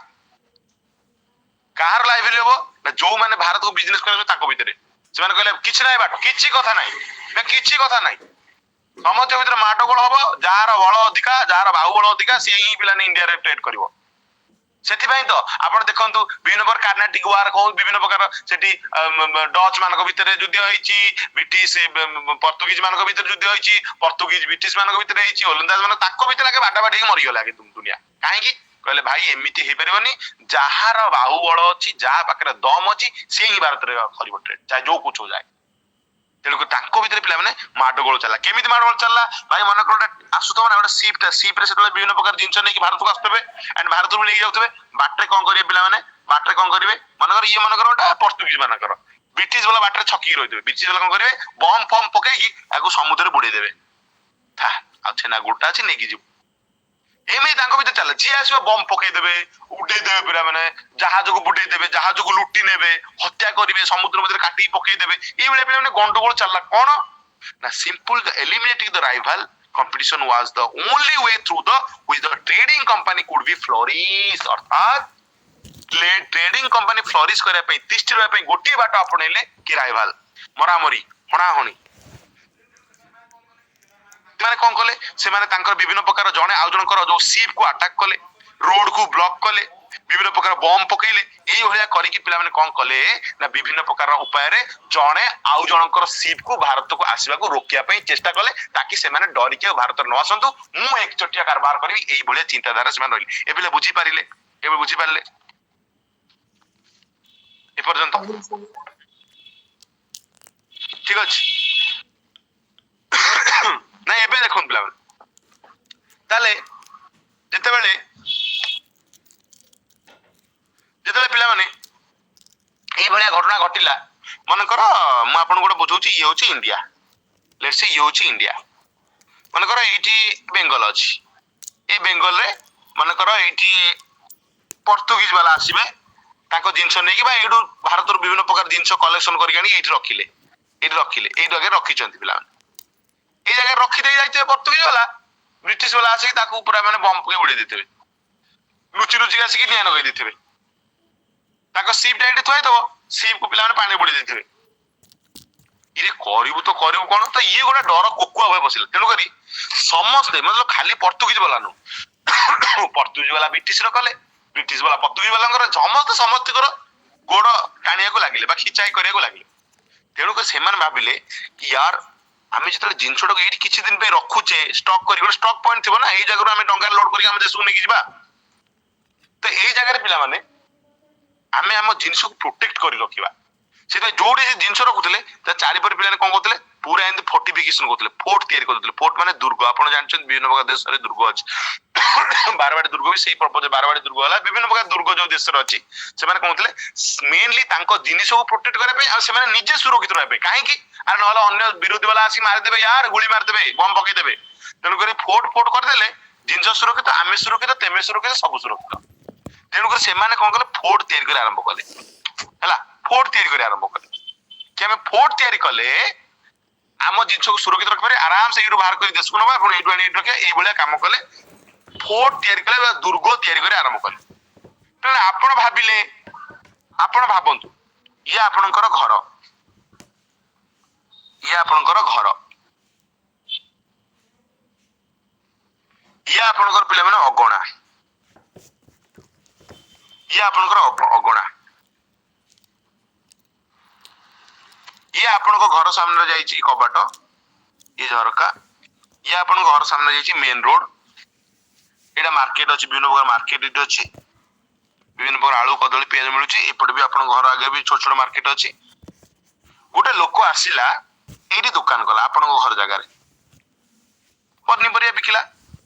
कार लाइव लेबो ना जो माने भारत को बिजनेस करे ताको भीतर से माने कहले किछ नाही बाट किछि कथा नाही समझ भीतर माटगोल हबो जार बळ अधिका जार बाहु बळ अधिका से ही पिला ने इंडिया रे ट्रेड करबो ସେଥିପାଇଁ ତ ଆପଣ ଦେଖନ୍ତୁ ବିଭିନ୍ନ ପ୍ରକାର କାର୍ନାଟିକ ୱାର କହୁ ବିଭିନ୍ନ ପ୍ରକାର ସେଠି ଡଚ୍ ମାନଙ୍କ ଭିତରେ ଯୁଦ୍ଧ ହେଇଛି, ବ୍ରିଟିଶ ପର୍ତ୍ତୁଗିଜ ମାନଙ୍କ ଭିତରେ ଯୁଦ୍ଧ ହେଇଛି, ପର୍ତ୍ତୁଗିଜ ବ୍ରିଟିଶ ମାନଙ୍କ ଭିତରେ ହେଇଛି, ଓଲନ୍ଦାଜ ମାନ ତାଙ୍କ ଭିତରେ ଆଗେ ବାଡା ବାଡି ହେଇକି ମରିଗଲା ଆଗେ ଦୁନିଆ। କାହିଁକି କହିଲେ ଭାଇ ଏମିତି ହେଇପାରିବନି, ଯାହାର ବାହୁବଳ ଅଛି ଯାହା ପାଖରେ ଦମ ଅଛି ସିଏ ହିଁ ଭାରତରେ କରିବ ଟ୍ରେଡ୍, ଚାहे ଯୋଉ କୁଛ ଯାଏ। ତେଣୁକରି ତାଙ୍କ ଭିତରେ ପିଲାମାନେ ମାଡଗୋଳ ଚାଲିଲା। କେମିତି ମାଡଗୋଳ ଚାଲିଲା ଭାଇ, ମନେକର ଗୋଟେ ଆସୁଥିବ ନା ଗୋଟେ ସିପ୍ରେ ସେତେବେଳେ ବିଭିନ୍ନ ପ୍ରକାର ଜିନିଷ ନେଇକି ଭାରତକୁ ଆସୁଥିବେ ଆଣ୍ଡ ଭାରତକୁ ନେଇକି ଯାଉଥିବେ। ବାଟରେ କଣ କରିବେ ପିଲାମାନେ, ବାଟରେ କଣ କରିବେ, ମନେକର ଗୋଟେ ପର୍ତ୍ତୁଗିଜ ମାନଙ୍କର ବ୍ରିଟିଶ ବାଲା ବାଟରେ ଛକିକି ରହିଥିବେ, ବ୍ରିଟିଶ ବାଲା କଣ କରିବେ ବମ୍ ଫମ୍ ପକେଇକି ଆକୁ ସମୁଦ୍ରରେ ବୁଡେଇ ଦେବେ। ଆଉ ଛେନା ଗୁଡଟା ଅଛି ନେଇକି ଯିବୁ। ଏମିତି ତାଙ୍କ ଭିତରେ ଚାଲେ, ଯିଏ ଆସିବ ବମ୍ ପକେଇଦେବେ, ଉଡେଇଦେବେ ପିଲାମାନେ, ଜାହାଜକୁ ବୁଡେଇଦେବେ, ଜାହାଜକୁ ଲୁଟି ନେବେ, ହତ୍ୟା କରିବେ, ସମୁଦ୍ର ମଧ୍ୟରେ କାଟିକି ପକେଇଦେବେ। ଏଇଭଳିଆ ପିଲାମାନେ ଗଣ୍ଡଗୋଳ ଚାଲିଲା। କଣ ନା simple the eliminating the rival competition was the only way through the which the trading company could be flourish। ଅର୍ଥାତ୍ ट्रेडिंग कंपनी फ्लोरिश କରିବା ପାଇଁ ତିଷ୍ଠି ରହିବା ପାଇଁ ଗୋଟିଏ ବାଟ ଆପଣେଇଲେ କି ରାଇଭାଲ, ମରାମରି, ହଣାହଣି। ସେମାନେ କଣ କଲେ, ସେମାନେ ତାଙ୍କର ବିଭିନ୍ନ ପ୍ରକାର ଜଣେ ଆଉ ଜଣଙ୍କର ଯୋଉ ସିପ୍ କୁ ଆଟାକ କଲେ, ରୋଡ କୁ ବ୍ଲକ କଲେ, ବିଭିନ୍ନ ପ୍ରକାର ବମ୍ ପକେଇଲେ। ଏଇଭଳିଆ କରିକି ପିଲାମାନେ କଣ କଲେ ନା ବିଭିନ୍ନ ପ୍ରକାର ଉପାୟରେ ଜଣେ ଆଉ ଜଣଙ୍କର ସିପ୍ କୁ ଭାରତକୁ ଆସିବାକୁ ରୋକିବା ପାଇଁ ଚେଷ୍ଟା କଲେ, ତାକି ସେମାନେ ଡରିକି ଭାରତରେ ନ ଆସନ୍ତୁ, ମୁଁ ଏକଚଟିଆ କାରବାର କରିବି, ଏଇଭଳିଆ ଚିନ୍ତାଧାରା ସେମାନେ ରହିଲେ। ଏବେ ବୁଝିପାରିଲେ, ଏବେ ବୁଝିପାରିଲେ ଏପର୍ଯ୍ୟନ୍ତ? ଠିକ ଅଛି ନାଇଁ ଏବେ ଦେଖନ୍ତୁ ପିଲାମାନେ, ତାହେଲେ ଯେତେବେଳେ ପିଲାମାନେ ଏଇଭଳିଆ ଘଟଣା ଘଟିଲା, ମନେକର ମୁଁ ଆପଣଙ୍କୁ ଗୋଟେ ବୁଝଉଛି, ଇଏ ହଉଛି ଇଣ୍ଡିଆ, ଲେଟ୍ସ ସେ ଇଏ ହଉଛି ଇଣ୍ଡିଆ। ମନେକର ଏଇଠି ବେଙ୍ଗଲ ଅଛି, ଏଇ ବେଙ୍ଗଲରେ ମନେକର ଏଇଠି ପର୍ତ୍ତୁଗିଜ ବାଲା ଆସିବେ, ତାଙ୍କ ଜିନିଷ ନେଇକି ବା ଏଇଠୁ ଭାରତର ବିଭିନ୍ନ ପ୍ରକାର ଜିନିଷ କଲେକ୍ସନ କରିକି ଆଣି ଏଇଠି ରଖିଲେ, ଏଇ ଜାଗାରେ ରଖିଛନ୍ତି ପିଲାମାନେ। ଏଇ ଜାଗାରେ ରଖିଦେଇ ଯାଇଥିବେ ପର୍ତ୍ତୁଗିଜ ବାଲା, ବ୍ରିଟିଶ ବାଲା ଆସିକି ତାକୁ ପୁରା ମାନେ ବମ୍ ପକେଇ ଉଡେଇ ଦେଇଥିବେ, ଲୁଚି ଲୁଚିକି ଆସିକି ନିଆଁ ଲଗେଇ ଦେଇଥିବେ। ତାଙ୍କ ସିପ୍ ଟା ଏଠି ଥୁଆଇଥିବ, ସିପ୍ କୁ ପିଲାମାନେ ପାଣି ବୁଡେଇ ଦେଇଥିବେ। ଇଏ କରିବୁ ତ କରିବୁ କଣ, ତ ଇଏ ଗୋଟେ ଡର କୋକୁଆ ଭୟ ବସିଲା। ତେଣୁକରି ସମସ୍ତେ ମାନେ ଖାଲି ପର୍ତ୍ତୁଗିଜ ବାଲା ନୁହଁ, ପର୍ତ୍ତୁଗିଜ ବାଲା ବ୍ରିଟିଶର କଲେ, ବ୍ରିଟିଶ ବାଲା ପର୍ତ୍ତୁଗିଜ ବାଲାଙ୍କର ସମସ୍ତଙ୍କର ଗୋଡ ଟାଣିବାକୁ ଲାଗିଲେ ବା ଖିଚାଇ କରିବାକୁ ଲାଗିଲେ। ତେଣୁକରି ସେମାନେ ଭାବିଲେ କି ୟାର ଆମେ ଯେତେବେଳେ ଜିନିଷଟାକୁ ଏଇଠି କିଛି ଦିନ ପାଇଁ ରଖୁଛେ, ଷ୍ଟକ୍ କରି ଗୋଟେ ଷ୍ଟକ୍ ପଏଣ୍ଟ ଥିବ ନା, ଏଇ ଜାଗାରୁ ଆମେ ଡଙ୍ଗାରେ ଲୋଡ କରିକି ଆମ ଦେଶକୁ ନେଇକି ଯିବା। ତ ଏଇ ଜାଗାରେ ପିଲାମାନେ ଆମେ ଆମ ଜିନିଷକୁ ପ୍ରୋଟେକ୍ଟ କରି ରଖିବା। ସେଥିପାଇଁ ଯୋଉଠି ସେ ଜିନିଷ ରଖୁଥିଲେ ତା ଚାରିପଟେ ପିଲାମାନେ କଣ କରୁଥିଲେ, ପୁରା ଏମିତି ଫୋର୍ଟିଫିକେସନ କରୁଥିଲେ, ଫୋର୍ଟ ତିଆରି କରୁଥିଲେ। ଫୋର୍ଟ ମାନେ ଦୁର୍ଗ, ଆପଣ ଜାଣିଛନ୍ତି ବିଭିନ୍ନ ପ୍ରକାର ଦେଶରେ ଦୁର୍ଗ ଅଛି। ବାରବାଟୀ ଦୁର୍ଗ ବି ସେଇ ପର୍ପୋଜ, ବାରବାଟୀ ଦୁର୍ଗ ହେଲା, ବିଭିନ୍ନ ପ୍ରକାର ଦୁର୍ଗ ଯୋଉ ଦେଶରେ ଅଛି, ସେମାନେ କଣ କରୁଥିଲେ ମେନଲି ତାଙ୍କ ଜିନିଷକୁ ପ୍ରୋଟେକ୍ଟ କରିବା ପାଇଁ, ଆଉ ସେମାନେ ନିଜେ ସୁରକ୍ଷିତ ରହିବା ପାଇଁ। କାହିଁକି, ଆଉ ନହେଲେ ଅନ୍ୟ ବିରୋଧୀ ବାଲା ଆସିକି ମାରିଦେବେ, ୟାର ଗୁଳି ମାରିଦେବେ, ବମ୍ ପକେଇଦେବେ। ତେଣୁକରି ଫୋର୍ଟ କରିଦେଲେ ଜିନିଷ ସୁରକ୍ଷିତ, ଆମେ ସୁରକ୍ଷିତ, ତେମେ ସୁରକ୍ଷିତ, ସବୁ ସୁରକ୍ଷିତ। ତେଣୁକରି ସେମାନେ କଣ କଲେ, ଫୋର୍ଟ ତିଆରି କରି ଆରମ୍ଭ କଲେ। ହେଲା, ଫୋର୍ଟ ତିଆରି କରି ଆରମ୍ଭ କଲେ କି ଆମେ ଫୋର୍ଟ ତିଆରି କଲେ ଆମ ଜିନିଷକୁ ସୁରକ୍ଷିତ ରଖିପାରିବା, ଆରାମସେ ଏଇଠୁ ବାହାର କରି ଦେଶକୁ ନବା, ଆପଣ ଏଇଠୁ ଆଣି ଏଇଠି ରଖିବା। ଏଇଭଳିଆ କାମ କଲେ, ଫୋର୍ଟ ତିଆରି କଲେ ବା ଦୁର୍ଗ ତିଆରି କରି ଆରମ୍ଭ କଲେ। ତେଣୁ ଆପଣ ଭାବିଲେ, ଆପଣ ଭାବନ୍ତୁ ଇଏ ଆପଣଙ୍କର ଘର, ଇଏ ଆପଣଙ୍କର ଘର, ଇଏ ଆପଣଙ୍କର ପିଲାମାନେ ଅଗଣା, ଇଏ ଆପଣଙ୍କର ଅଗଣା, ଇଏ ଆପଣଙ୍କ ଘର ସାମ୍ନାରେ ଯାଇଛି କବାଟ, ଇଏ ଝରକା, ଇଏ ଆପଣଙ୍କ ଘର ସାମ୍ନାରେ ଯାଇଛି ମେନ୍ ରୋଡ। ଏଇଟା ମାର୍କେଟ ଅଛି, ବିଭିନ୍ନ ପ୍ରକାର ମାର୍କେଟ ଏଠି ଅଛି, ବିଭିନ୍ନ ପ୍ରକାର ଆଳୁ କଦଳୀ ପିଆଜ ମିଳୁଛି। ଏପଟେ ବି ଆପଣଙ୍କ ଘର ଆଗେ ବି ଛୋଟ ଛୋଟ ମାର୍କେଟ ଅଛି। ଗୋଟେ ଲୋକ ଆସିଲା, ଏଇଠି ଦୋକାନ କଲା ଆପଣଙ୍କ ଘର ଜାଗାରେ, ପନିପରିବା ବିକିଲା।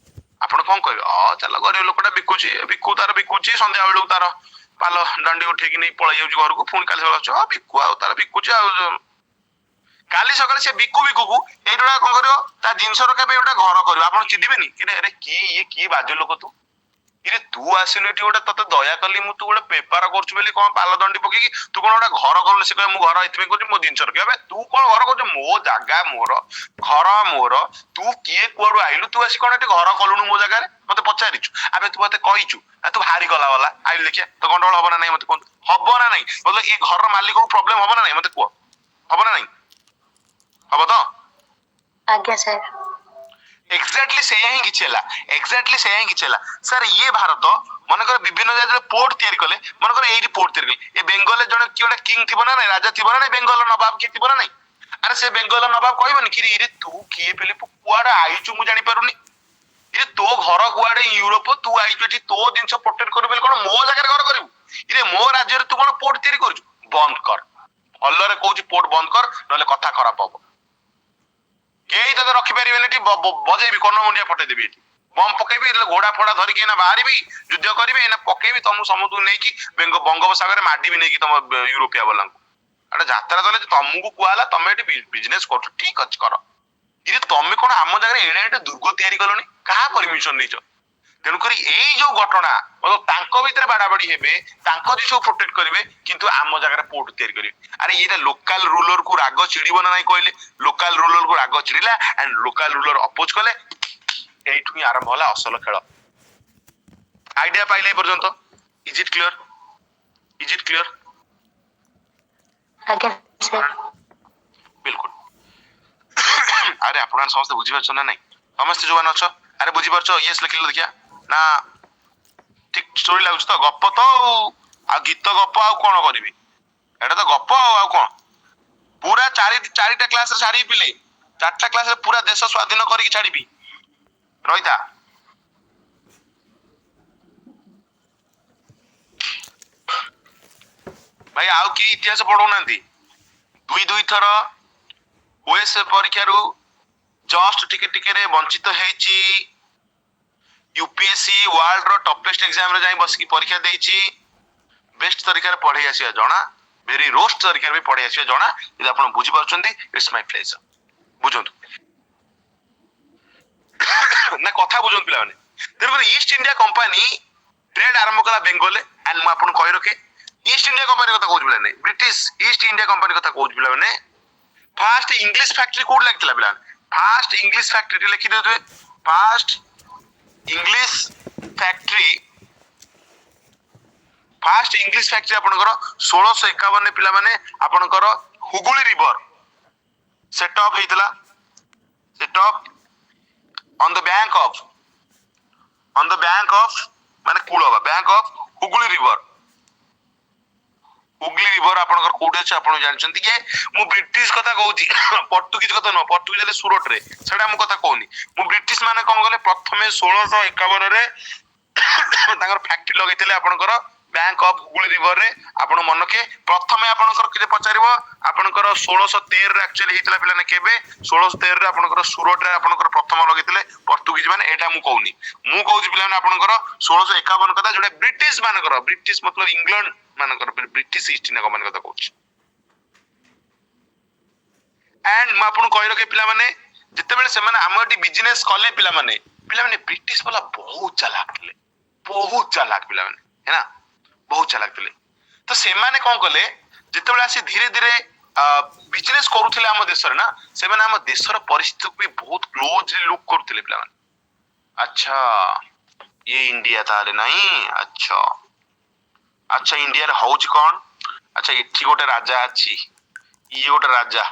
ଆପଣ କଣ କହିବେ, ଚାଲ ଗରିବ ଲୋକଟା ବିକୁଛି, ତାର ବିକୁଛି, ସନ୍ଧ୍ୟା ବେଳକୁ ତାର ପାଲ ଦାଣ୍ଡି ଉଠେଇକି ନେଇ ପଳେଇ ଯାଉଛି ଘରକୁ, ପୁଣି କାଲି ସକାଳେ ବିକୁ, ଆଉ ତାର ବିକୁଛି, ଆଉ କାଲି ସକାଳେ ସେ ବିକୁ ଏଇଟା କଣ କରିବ, ତା ଜିନିଷ ରଖିବା ପାଇଁ ଗୋଟେ ଘର କରିବ। ଆପଣ ଚିଡିବେନି, ଇଏ କି ବାଜେ ଲୋକ ତୁ, ଇରେ ତୁ ଆସିଲୁ ଏଠି, ଗୋଟେ ତତେ ଦୟା କଲି ମୁଁ, ତୁ ଗୋଟେ ବେପାର କରୁଛୁ ବୋଲି କଣ ପାଲ ଦଣ୍ଡି ପକେଇକି ତୁ କଣ ଗୋଟେ ଘର କରୁନୁ? ସେ କହିବ ମୁଁ ଘର ଏଥିପାଇଁ କରୁଛି ମୋ ଜିନିଷ ରଖିବା। ତୁ କଣ ଘର କରୁଛୁ, ମୋ ଜାଗା ମୋର, ଘର ମୋର, ତୁ କିଏ କୁଆଡୁ ଆଇଲୁ, ତୁ ଆସି କଣ ଏଠି ଘର କଲୁଣୁ ମୋ ଜାଗାରେ, ମତେ ପଚାରିଛୁ? ଆବେ ତୁ ମତେ କହିଛୁ, ତୁ ଭାରି ଗଲା ବାଲା ଆଇଲୁ, ଦେଖିଆ ତ ଗଣ୍ଡଗୋଳ ହବ ନା ନାଇଁ, ମତେ କୁହନ୍ତୁ, ହବ ନା ନାଇଁ? ବୋଲେ ଏ ଘରର ମାଲିକକୁ ପ୍ରୋବ୍ଲେମ ହବ ନା ନାଇଁ, ମତେ କୁହ, ହବ ନା ନାଇଁ? ହବ ତ? ଆଜ୍ଞା ସାର୍। ଏକ୍ସାକ୍ଟଲି ସେଇଆ ହିଁ କିଛି ହେଲା, ଏକ୍ସାକ୍ଟଲି ସେଇଆ ହିଁ କିଛି ହେଲା। ସାର୍ ଇଏ ଭାରତ ମନେକର ବିଭିନ୍ନ ଜାଗାରେ ପୋର୍ଟ ତିଆରି କଲେ, ମନେକର ଏଇଠି ପୋର୍ଟ ତିଆରି କଲେ, ଏ ବେଙ୍ଗଲରେ ଜଣେ କିଏ ଗୋଟେ କିଙ୍ଗ ଥିବ ନା ନାଇଁ, ରାଜା ଥିବ ନା ନାଇଁ, ବେଙ୍ଗଲର ନବାବ କିଏ ଥିବ ନା ନାଇଁ। ଆରେ ସେ ବେଙ୍ଗଲର ନବାବ କହିବନି କି ଇରେ ତୁ କିଏ ଫିଲିପ, କୁଆଡେ ଆଇଛୁ ମୁଁ ଜାଣିପାରୁନି, ଇରେ ତୋ ଘର କୁଆଡେ ୟୁରୋପ, ତୁ ଆଇଛୁ ଏଠି ତୋ ଜିନିଷ ପ୍ରୋଟେକ୍ଟ କରିବୁ ବୋଲି କଣ ମୋ ଜାଗାରେ ଘର କରିବୁ, ଇରେ ମୋ ରାଜ୍ୟରେ ତୁ କଣ ପୋର୍ଟ ତିଆରି କରୁଛୁ, ବନ୍ଦ କର। ଭଲରେ କହୁଛି ପୋର୍ଟ ବନ୍ଦ କର, ନହେଲେ କଥା ଖରାପ ହବ। କେହି ତତେ ରଖିପାରିବେନି, ଏଠି ବଜେଇବି କର୍ଣ୍ଣ ମୁଣ୍ଡିଆ ପଠେଇଦେବି, ଏଠି ବମ୍ ପକେଇବି, ଘୋଡା ଫୋଡା ଧରିକି ଏଇନା ବାହାରିବି, ଯୁଦ୍ଧ କରିବି, ଏଇନା ପକେଇବି, ତମକୁ ସମସ୍ତଙ୍କୁ ନେଇକି ବଙ୍ଗୋପସାଗରରେ ମାଡିବି ନେଇକି ତମ ୟୁରୋପିଆ ବାଲାଙ୍କୁ। ଆରେ ଯାତ୍ରା କଲେ ତମକୁ କୁହାହେଲା ତମେ ଏଠି ବିଜନେସ କରୁଛ, ଠିକ ଅଛି କର। ଇରେ ତମେ କଣ ଆମ ଜାଗାରେ ଏଡେ ଏଡେ ଦୁର୍ଗ ତିଆରି କଲଣି, କାହା ପରମିଶନ ନେଇଛ? ତେଣୁକରି ଏଇ ଯୋଉ ଘଟଣା ତାଙ୍କ ଭିତରେ ବାଡାବାଡି ହେବେ, ତାଙ୍କ ଜିନିଷକୁ ପ୍ରୋଟେକ୍ଟ କରିବେ, କିନ୍ତୁ ଆମ ଜାଗାରେ ପୋର୍ଟ ତିଆରି କରିବେ। ଆରେ ଏଇଟା ଲୋକାଲ ରୁଲର କୁ ରାଗ ଚିଡିବ ନା ନାଇଁ କହିଲେ? ଲୋକାଲ ରୁଲର କୁ ରାଗ ଚିଡିଲା ଆଣ୍ଡ ଲୋକାଲ ରୁଲର ଅପୋଜ କଲେ, এইଠୁ ହିଁ ଆରମ୍ଭ ହେଲା ଅସଲ ଖେଳ। ଆଇଡିଆ ପାଇଲେ ଏ ପର୍ଯ୍ୟନ୍ତ? Is it clear? Is it clear? ଆଜ୍ଞା ସାର୍। ବିଲକୁଲ। ଆରେ ଆପଣ ସମସ୍ତେ ବୁଝିପାରୁଛ ନା ନାଇଁ? ସମସ୍ତେ ଯୋଉମାନେ ଅଛ, ଆରେ ବୁଝିପାରୁଛ? ଇଏସ୍ ଲେଖିଲେ ଦେଖିଆ ନା ଠିକ ଷ୍ଟୋରି ଲାଗୁଛି ତ? ଗପ ତ ଆଉ ଗୀତ ଗପ ଆଉ କଣ କରିବି, ଏଟା ତ ଗପ ଆଉ କଣ। ପୁରା ଚାରିଟା କ୍ଲାସରେ ଛାଡିବି ପିଲେ, 4ଟା କ୍ଲାସରେ ପୁରା ଦେଶ ସ୍ୱାଧୀନ କରିକି ଛାଡିବି, ରହିଥା। ଭାଇ ଆଉ କି ଇତିହାସ ପଢଉନାହାନ୍ତି? ଦୁଇ ଥର ଓଏସ୍ ପରୀକ୍ଷାରୁ ଜଷ୍ଟ ଟିକେ ଟିକେରେ ବଞ୍ଚିତ ହେଇଛି। ୟୁପିଏସସି ୱାର୍ଲଡ ର ଟପେଷ୍ଟ ଏକ୍ସାମ ରେ ଯାଇ ବସିକି ପରୀକ୍ଷା ଦେଇଛି। ବେଷ୍ଟ ତରିକାରେ ପଢେଇ ଆସିବା ଜଣା, ଭେରି ରୋଷ୍ଟ ତରିକାରେ ବି ପଢେଇ ଆସିବା ଜଣା। ଯଦି ଆପଣ ବୁଝିପାରୁଛନ୍ତି, ଇଟ୍ସ ମାଇ ପ୍ଲେଜର। ବୁଝନ୍ତୁ ନା, କଥା ବୁଝନ୍ତୁ ପିଲାମାନେ। ତେଣୁକରି ଇଷ୍ଟ ଇଣ୍ଡିଆ କମ୍ପାନୀ ଟ୍ରେଡ୍ ଆରମ୍ଭ କଲା ବେଙ୍ଗଲରେ। ଆଣ୍ଡ ମୁଁ ଆପଣଙ୍କୁ କହି ରଖେ, ଇଷ୍ଟ ଇଣ୍ଡିଆ କମ୍ପାନୀ କଥା କହୁଛି ପିଲାମାନେ, ବ୍ରିଟିଶ ଇଷ୍ଟ ଇଣ୍ଡିଆ କମ୍ପାନୀ କଥା କହୁଛି ପିଲାମାନେ। ଫାଷ୍ଟ ଇଂଲିଶ ଫ୍ୟାକ୍ଟ୍ରି କୋଉଠି ଲାଗିଥିଲା ପିଲାମାନେ? ଫାଷ୍ଟ ଇଂଲିଶ ଫ୍ୟାକ୍ଟ୍ରି ଲେଖି ଦେଉଥିବେ, first English factory, first English factory ଆପଣଙ୍କର 1651 ପିଲାମାନେ ଆପଣଙ୍କର ହୁଗୁଳି ରିଭର ସେଟ ଅପ୍ ହେଇଥିଲା। Set up on the bank of ମାନେ କୂଳ bank of Hooghly river. Hooghly river ଆପଣଙ୍କର କୋଉଠି ଅଛି ଆପଣ ଜାଣିଛନ୍ତି କି? ମୁଁ ବ୍ରିଟିଶ କଥା କହୁଛି, ପର୍ତ୍ତୁଗିଜ କଥା ନୁହଁ। ପର୍ତ୍ତୁଗିଜ ହେଲେ ସୁରଟରେ, ସେଟା ମୁଁ କଥା କହୁନି। ମୁଁ ବ୍ରିଟିଶ ମାନେ କଣ କଲେ, ପ୍ରଥମେ 1651ରେ ତାଙ୍କର ଫ୍ୟାକ୍ଟ୍ରି ଲଗେଇଥିଲେ ଆପଣଙ୍କର ବ୍ୟାଙ୍କ ଅଫ ହୁଗୁଳି ରିଭରରେ। ଆପଣ ମନକେ ପ୍ରଥମେ ଆପଣଙ୍କର କିଏ ପଚାରିବ, ଆପଣଙ୍କର 1613ରେ ଆକ୍ଚୁଆଲି ହେଇଥିଲା ପିଲାମାନେ। କେବେ? 1613ରେ ଆପଣଙ୍କର ସୁରଟରେ ଆପଣଙ୍କର ପ୍ରଥମ ଲଗେଇଥିଲେ ପର୍ତ୍ତୁଗିଜ ମାନେ। ଏଇଟା ମୁଁ କହୁନି, ମୁଁ କହୁଛି ପିଲାମାନେ ଆପଣଙ୍କର 1651 କଥା, ଯୋଉଟା ବ୍ରିଟିଶ ମାନଙ୍କର, ବ୍ରିଟିଶ ମତଲବ ଇଂଲଣ୍ଡ ମାନଙ୍କର, ବ୍ରିଟିଶ ଇଷ୍ଟ ଇଣ୍ଡିଆ କମ୍ପାନୀ କଥା କହୁଛି। ଆଣ୍ଡ ମୁଁ ଆପଣଙ୍କୁ କହି ରଖେ ପିଲାମାନେ, ଯେତେବେଳେ ସେମାନେ ଆମ ଏଠି ବିଜନେସ କଲେ ପିଲାମାନେ, ବ୍ରିଟିଶ ବାଲା ବହୁତ ଚାଲାକ ଥିଲେ, ବହୁତ ଚାଲାକ ପିଲାମାନେ, ହେଲା ବହୁତ ଚାଲାକ ଥିଲେ। ତ ସେମାନେ କଣ କଲେ, ଯେତେବେଳେ ଆସି ଧୀରେ ଧୀରେ ବିଜନେସ କରୁଥିଲେ ଆମ ଦେଶରେ ନା, ସେମାନେ ଆମ ଦେଶର ପରିସ୍ଥିତିକୁ ବି ବହୁତ କ୍ଲୋଜଲି ଲୁକ୍ କରୁଥିଲେ ପିଲାମାନେ। ଆଚ୍ଛା ଇଏ ଇଣ୍ଡିଆ ତାହେଲେ ନାହିଁ, ଆଚ୍ଛା ଆଚ୍ଛା ଇଣ୍ଡିଆରେ ହଉଛି କଣ? ଆଚ୍ଛା ଏଠି ଗୋଟେ ରାଜା ଅଛି, ଇଏ ଗୋଟେ ରାଜା,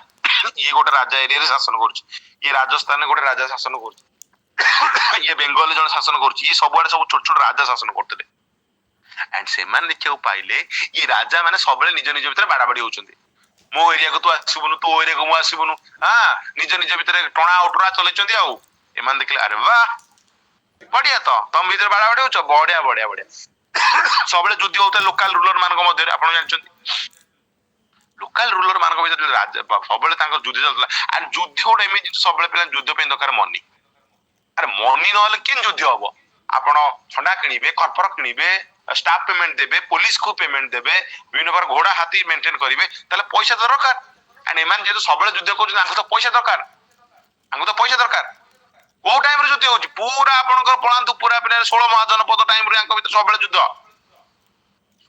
ଇଏ ଗୋଟେ ରାଜା ଏରିଆରେ ଶାସନ କରୁଛି, ଇଏ ରାଜସ୍ଥାନରେ ଗୋଟେ ରାଜା ଶାସନ କରୁଛି, ଇଏ ବେଙ୍ଗଲରେ ଜଣେ ଶାସନ କରୁଛି, ଇଏ ସବୁଆଡେ ସବୁ ଛୋଟ ଛୋଟ ରାଜା ଶାସନ କରୁଥିଲେ। ଆଣ୍ଡ ସେମାନେ ଦେଖିବାକୁ ପାଇଲେ ଇଏ ରାଜା ମାନେ ସବୁବେଳେ ନିଜ ନିଜ ଭିତରେ ବାଡାବାଡି ହଉଛନ୍ତି। ମୋ ଏରିଆକୁ ତୁ ଆସିବୁନୁ, ତୋ ଏରିଆକୁ ମୁଁ ଆସିବୁନୁ, ନିଜ ନିଜ ଭିତରେ ଟଣା ଉଟଣା ଚଲେଇଛନ୍ତି। ଆଉ ଏମାନେ ଦେଖିଲେ, ଆରେ ବା ବଢିଆ, ତ ତମ ଭିତରେ ବାଡାବାଡି ହଉଛ, ବଢିଆ ବଢିଆ ବଢିଆ। ସବୁବେଳେ ଯୁଦ୍ଧ ହଉଥାଏ ଲୋକାଲ ରୁଲର ମାନଙ୍କ ମଧ୍ୟରେ, ଆପଣ ଜାଣିଛନ୍ତି। ଲୋକାଲ ରୁଲର ମାନଙ୍କ ଭିତରେ ସବୁବେଳେ ତାଙ୍କର ଯୁଦ୍ଧ ଚାଲୁଥିଲା। ଆଉ ଯୁଦ୍ଧ ଗୋଟେ ଏମିତି ଜିନିଷ, ସବୁବେଳେ ପିଲା ଯୁଦ୍ଧ ପାଇଁ ଦରକାର ମନି। ଆରେ ମନି ନହେଲେ କେମିତି ଯୁଦ୍ଧ ହବ? ଆପଣ ଥଣ୍ଡା କିଣିବେ, ଖରଫର କିଣିବେ, ଷ୍ଟାଫ ପେମେଣ୍ଟ ଦେବେ, ପୋଲିସ କୁ ପେମେଣ୍ଟ ଦେବେ, ବିଭିନ୍ନ ପ୍ରକାର ଘୋଡା ହାତୀ ମେଣ୍ଟେନ କରିବେ, ତାହେଲେ ପଇସା ତ ଦରକାର। ଆଣ୍ଡ ଏମାନେ ଯେହେତୁ ସବୁବେଳେ ଯୁଦ୍ଧ କରୁଛନ୍ତି, ତାଙ୍କୁ ତ ପଇସା ଦରକାର, ତାଙ୍କୁ ତ ପଇସା ଦରକାର। କୋଉ ଟାଇମରେ ଯୁଦ୍ଧ ହଉଛି? ପୁରା ଆପଣଙ୍କର ପଳାନ୍ତୁ ପୁରା 16 ମହାଜନପଦ ଟାଇମରେ ଆଙ୍କ ଭିତରେ ସବୁବେଳେ ଯୁଦ୍ଧ।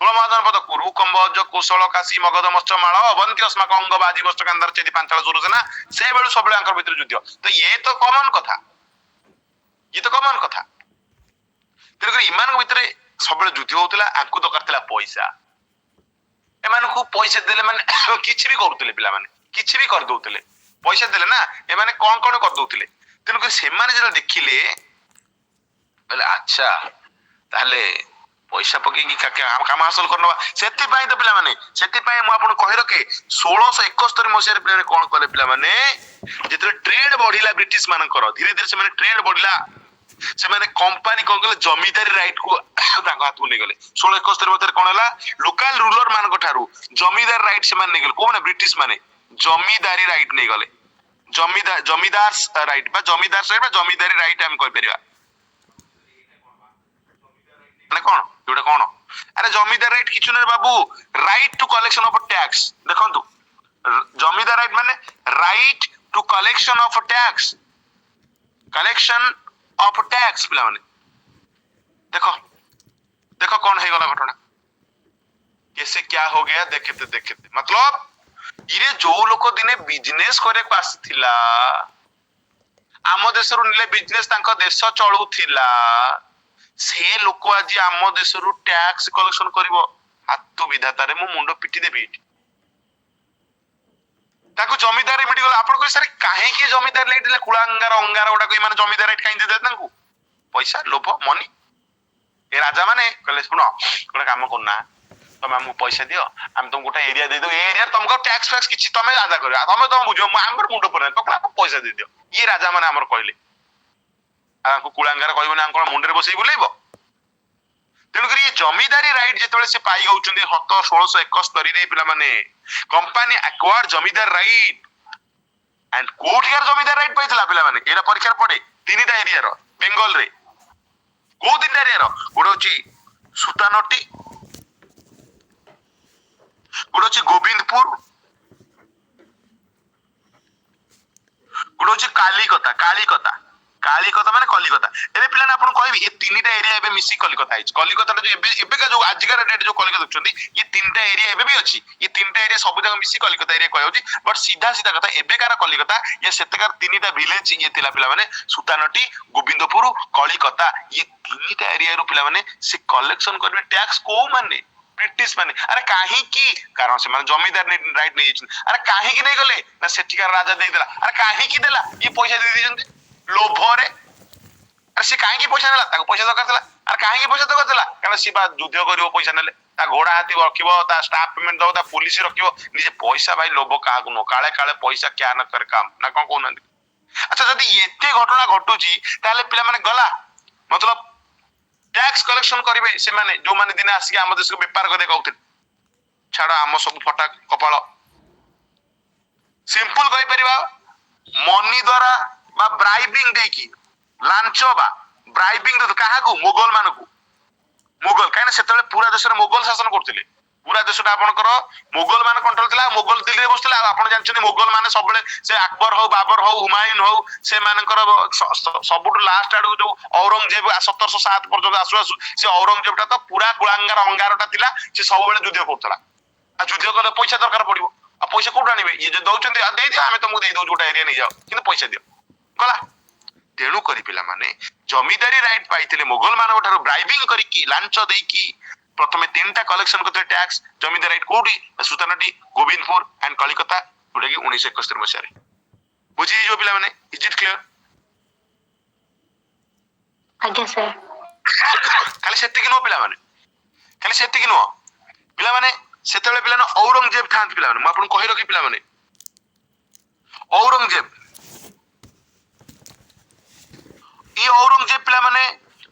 16 ମହାଜନପଦ କୁରୁ କମ୍ବୋଜ କୁଶଳ କାଶୀ ମଗଧ ମତ୍ସ୍ୟ ମାଳ ଅବନ୍ତୀ ଅସ୍ମାକ ଅଙ୍ଗ ବାଜି ବସ୍ତ୍ର କାନ୍ଦାର ଚେଦି ପାଞ୍ଚାଳ ସୁରସେନା, ସେ ବେଳୁ ସବୁବେଳେ ଆଙ୍କ ଭିତରେ ଯୁଦ୍ଧ। ତ ଇଏ ତ କମନ କଥା, ଇଏ ତ କମନ କଥା। ତେଣୁକରି ଏମାନଙ୍କ ଭିତରେ ସବୁବେଳେ ଯୁଦ୍ଧ ହଉଥିଲା। ଆଙ୍କୁ ଦରକାର ଥିଲା ପଇସା। ଏମାନଙ୍କୁ ପଇସା ଦେଲେ ମାନେ କିଛି ବି କରୁଥିଲେ ପିଲାମାନେ, କିଛି ବି କରିଦଉଥିଲେ। ପଇସା ଦେଲେ ନା, ଏମାନେ କଣ କଣ କରିଦଉଥିଲେ। ତେଣୁକରି ସେମାନେ ଯେତେବେଳେ ଦେଖିଲେ, କହିଲେ ଆଚ୍ଛା ତାହେଲେ पैसा पकेगी काम हासिल करनवा सेति तो पिला माने सेति मु आपन कहि रखे 1671 मसिया पिला कोन कले पिला माने जेतले ट्रेड बढ़िला ब्रिटिश मानकर धीरे धीरे से माने ट्रेड बढ़िला से माने कंपनी कोन कले जमीदारी राइट को ताको हाथ नै गले 1671 मते कोन हला लोकल रूलर मान को ठारू जमीदार राइट से मान नै गले कोन ब्रिटिश माने जमीदारी राइट नै गले जमीदार राइट बा जमीदारी राइट हम कहि परिबा माने कोन जोटा कोन अरे जमीदार राइट किछु नै बाबू right to collection of tax देखंतु जमीदार राइट माने right to collection of tax पिला माने देखो देखो कौन है गला घटना कैसे क्या हो गया देखते मतलब इरे जो लोक दिने बिजनेस करे को आसीथिला आम देश रु निले बिजनेस तांको देश चलुथिला से लोक आज आम देश रु टैक्स कलेक्शन करिवो हातु विधाता रे मु मुंडो पिटी देबी ताको जमीदारी मिडी गला आपण को सर काहे की जमीदार लाइट ले कुळांगार अंगार ओडा कोइ माने जमीदार राइट काहे दे तांको पैसा लोभ मनी ए राजा माने कहले सुनो गोटे काम करना तुम हमको पैसा दियो हम तुम गोटे एरिया दे दो एरिया तुमको टैक्स फैक्स किछि तमे आदा करियो तमे तुम बुझो हमर मुंडो पर तो पैसा दे दियो ये राजा माने हमर कहले आको कुळांगार कहबो ना कोन मुंडरे बसई बुलेइबो तेणु करी ये जमीदारी राइट जेतबेले से पाई गउचंदी हत 1671 रे पिला माने company acquire zamindar right and कोठियार जमीदार राइट पाइतला पिला माने एरा परीक्षा पड़े तीनटा एरिया रो बेंगल रे को दिन एरिया रो गोडो छि सुतानटी गोडो छि गोविंदपुर गोडो छि कालीकता माने कलिकता एबे पिला ने आपन कहबी ये तीनटा एरिया एबे मिसी कलिकता आइछ कलिकता जो एबे का जो आजकार डेट जो कलिकता दउचंदी ये तीनटा एरिया एबे भी अछि ये तीनटा एरिया सब जगह मिसी कलिकता एरिया कहउची बट सीधा सीधा कथा एबे कार कलिकता ये सेतकार तीनटा विलेज ये तिला पिला माने सुतानटी गोविंदपुर कलिकता ये तीनटा एरिया रो पिला माने से कलेक्शन करबे टैक्स को माने ब्रिटिश माने अरे काहे की कारण से माने जमीदार राइट नै अछि अरे काहे की नै गले ना सेटिकार राजा दे देला अरे काहे की देला ये पैसा दे दिजंते लोभ रे अरे से काहे की पैसा नेला ताको पैसा दरकार देला अरे काहे की पैसा दरकार देला कारण से बा युद्ध करिवो पैसा नेले ता घोड़ा हाथी रखिवो ता स्टाफ पेमेंट दो ता पुलिस रखिवो निजे पैसा भाई लोभ का को नो काळे काळे पैसा क्या न कर काम ना कोन कोन अच्छा जदी एते घटना घटुची ताले पिला माने गला मतलब टैक्स कलेक्शन करिवे से माने जो माने दिन आसी हम देश को व्यापार करे कहउथिल छाड़ आम सब फटा कपाल सिंपल कहि परिबा मनी द्वारा बा ब्राइबिंग देकी लांचो बा ब्राइबिंग दे काहा को मुगल मान को मुगल काहे सेतले पूरा देश रे मुगल शासन करथिले पूरा देशटा आपनकर मुगल मान कंट्रोल थिला मुगल दिल्ली रे बसथिला आपन जानछनी मुगल माने सबले से अकबर हो बाबर हो हुमायूं हो से मानकर सबुट लास्ट आडू जो औरंगजेब 1707 पर्यंत आसु आसु से औरंगजेबटा तो पूरा कुळांगार अंगारटा थिला से सबले युद्ध करथला आ युद्ध करले पैसा दरकार पड़िबो आ पैसा कोड आनिबे ये जे दउचंदी आ देई दियो हमें तुमको देई दउ जोटा एरिया नै जाओ किंतु पैसा दियो गला तेणु करी पिला माने जमीदारी राइट पाइथिले मुगल मानक ठारो ब्राइबिंग करी की लांच देई की प्रथमे तीनटा कलेक्शन करते टैक्स जमीदार राइट कोडी सुतानटी गोविंदपुर एंड कलिकता जोटा की 1971 मसिया रे बुझी जो पिला माने इज इट क्लियर आज्ञा सर खाली सेति कि नो पिला माने खाली सेति कि नो पिला माने सेतेले पिला न औरंगजेब थांत पिला माने म आपन कहि रखि पिला माने औरंगजेब ई औरंगजेब पिला माने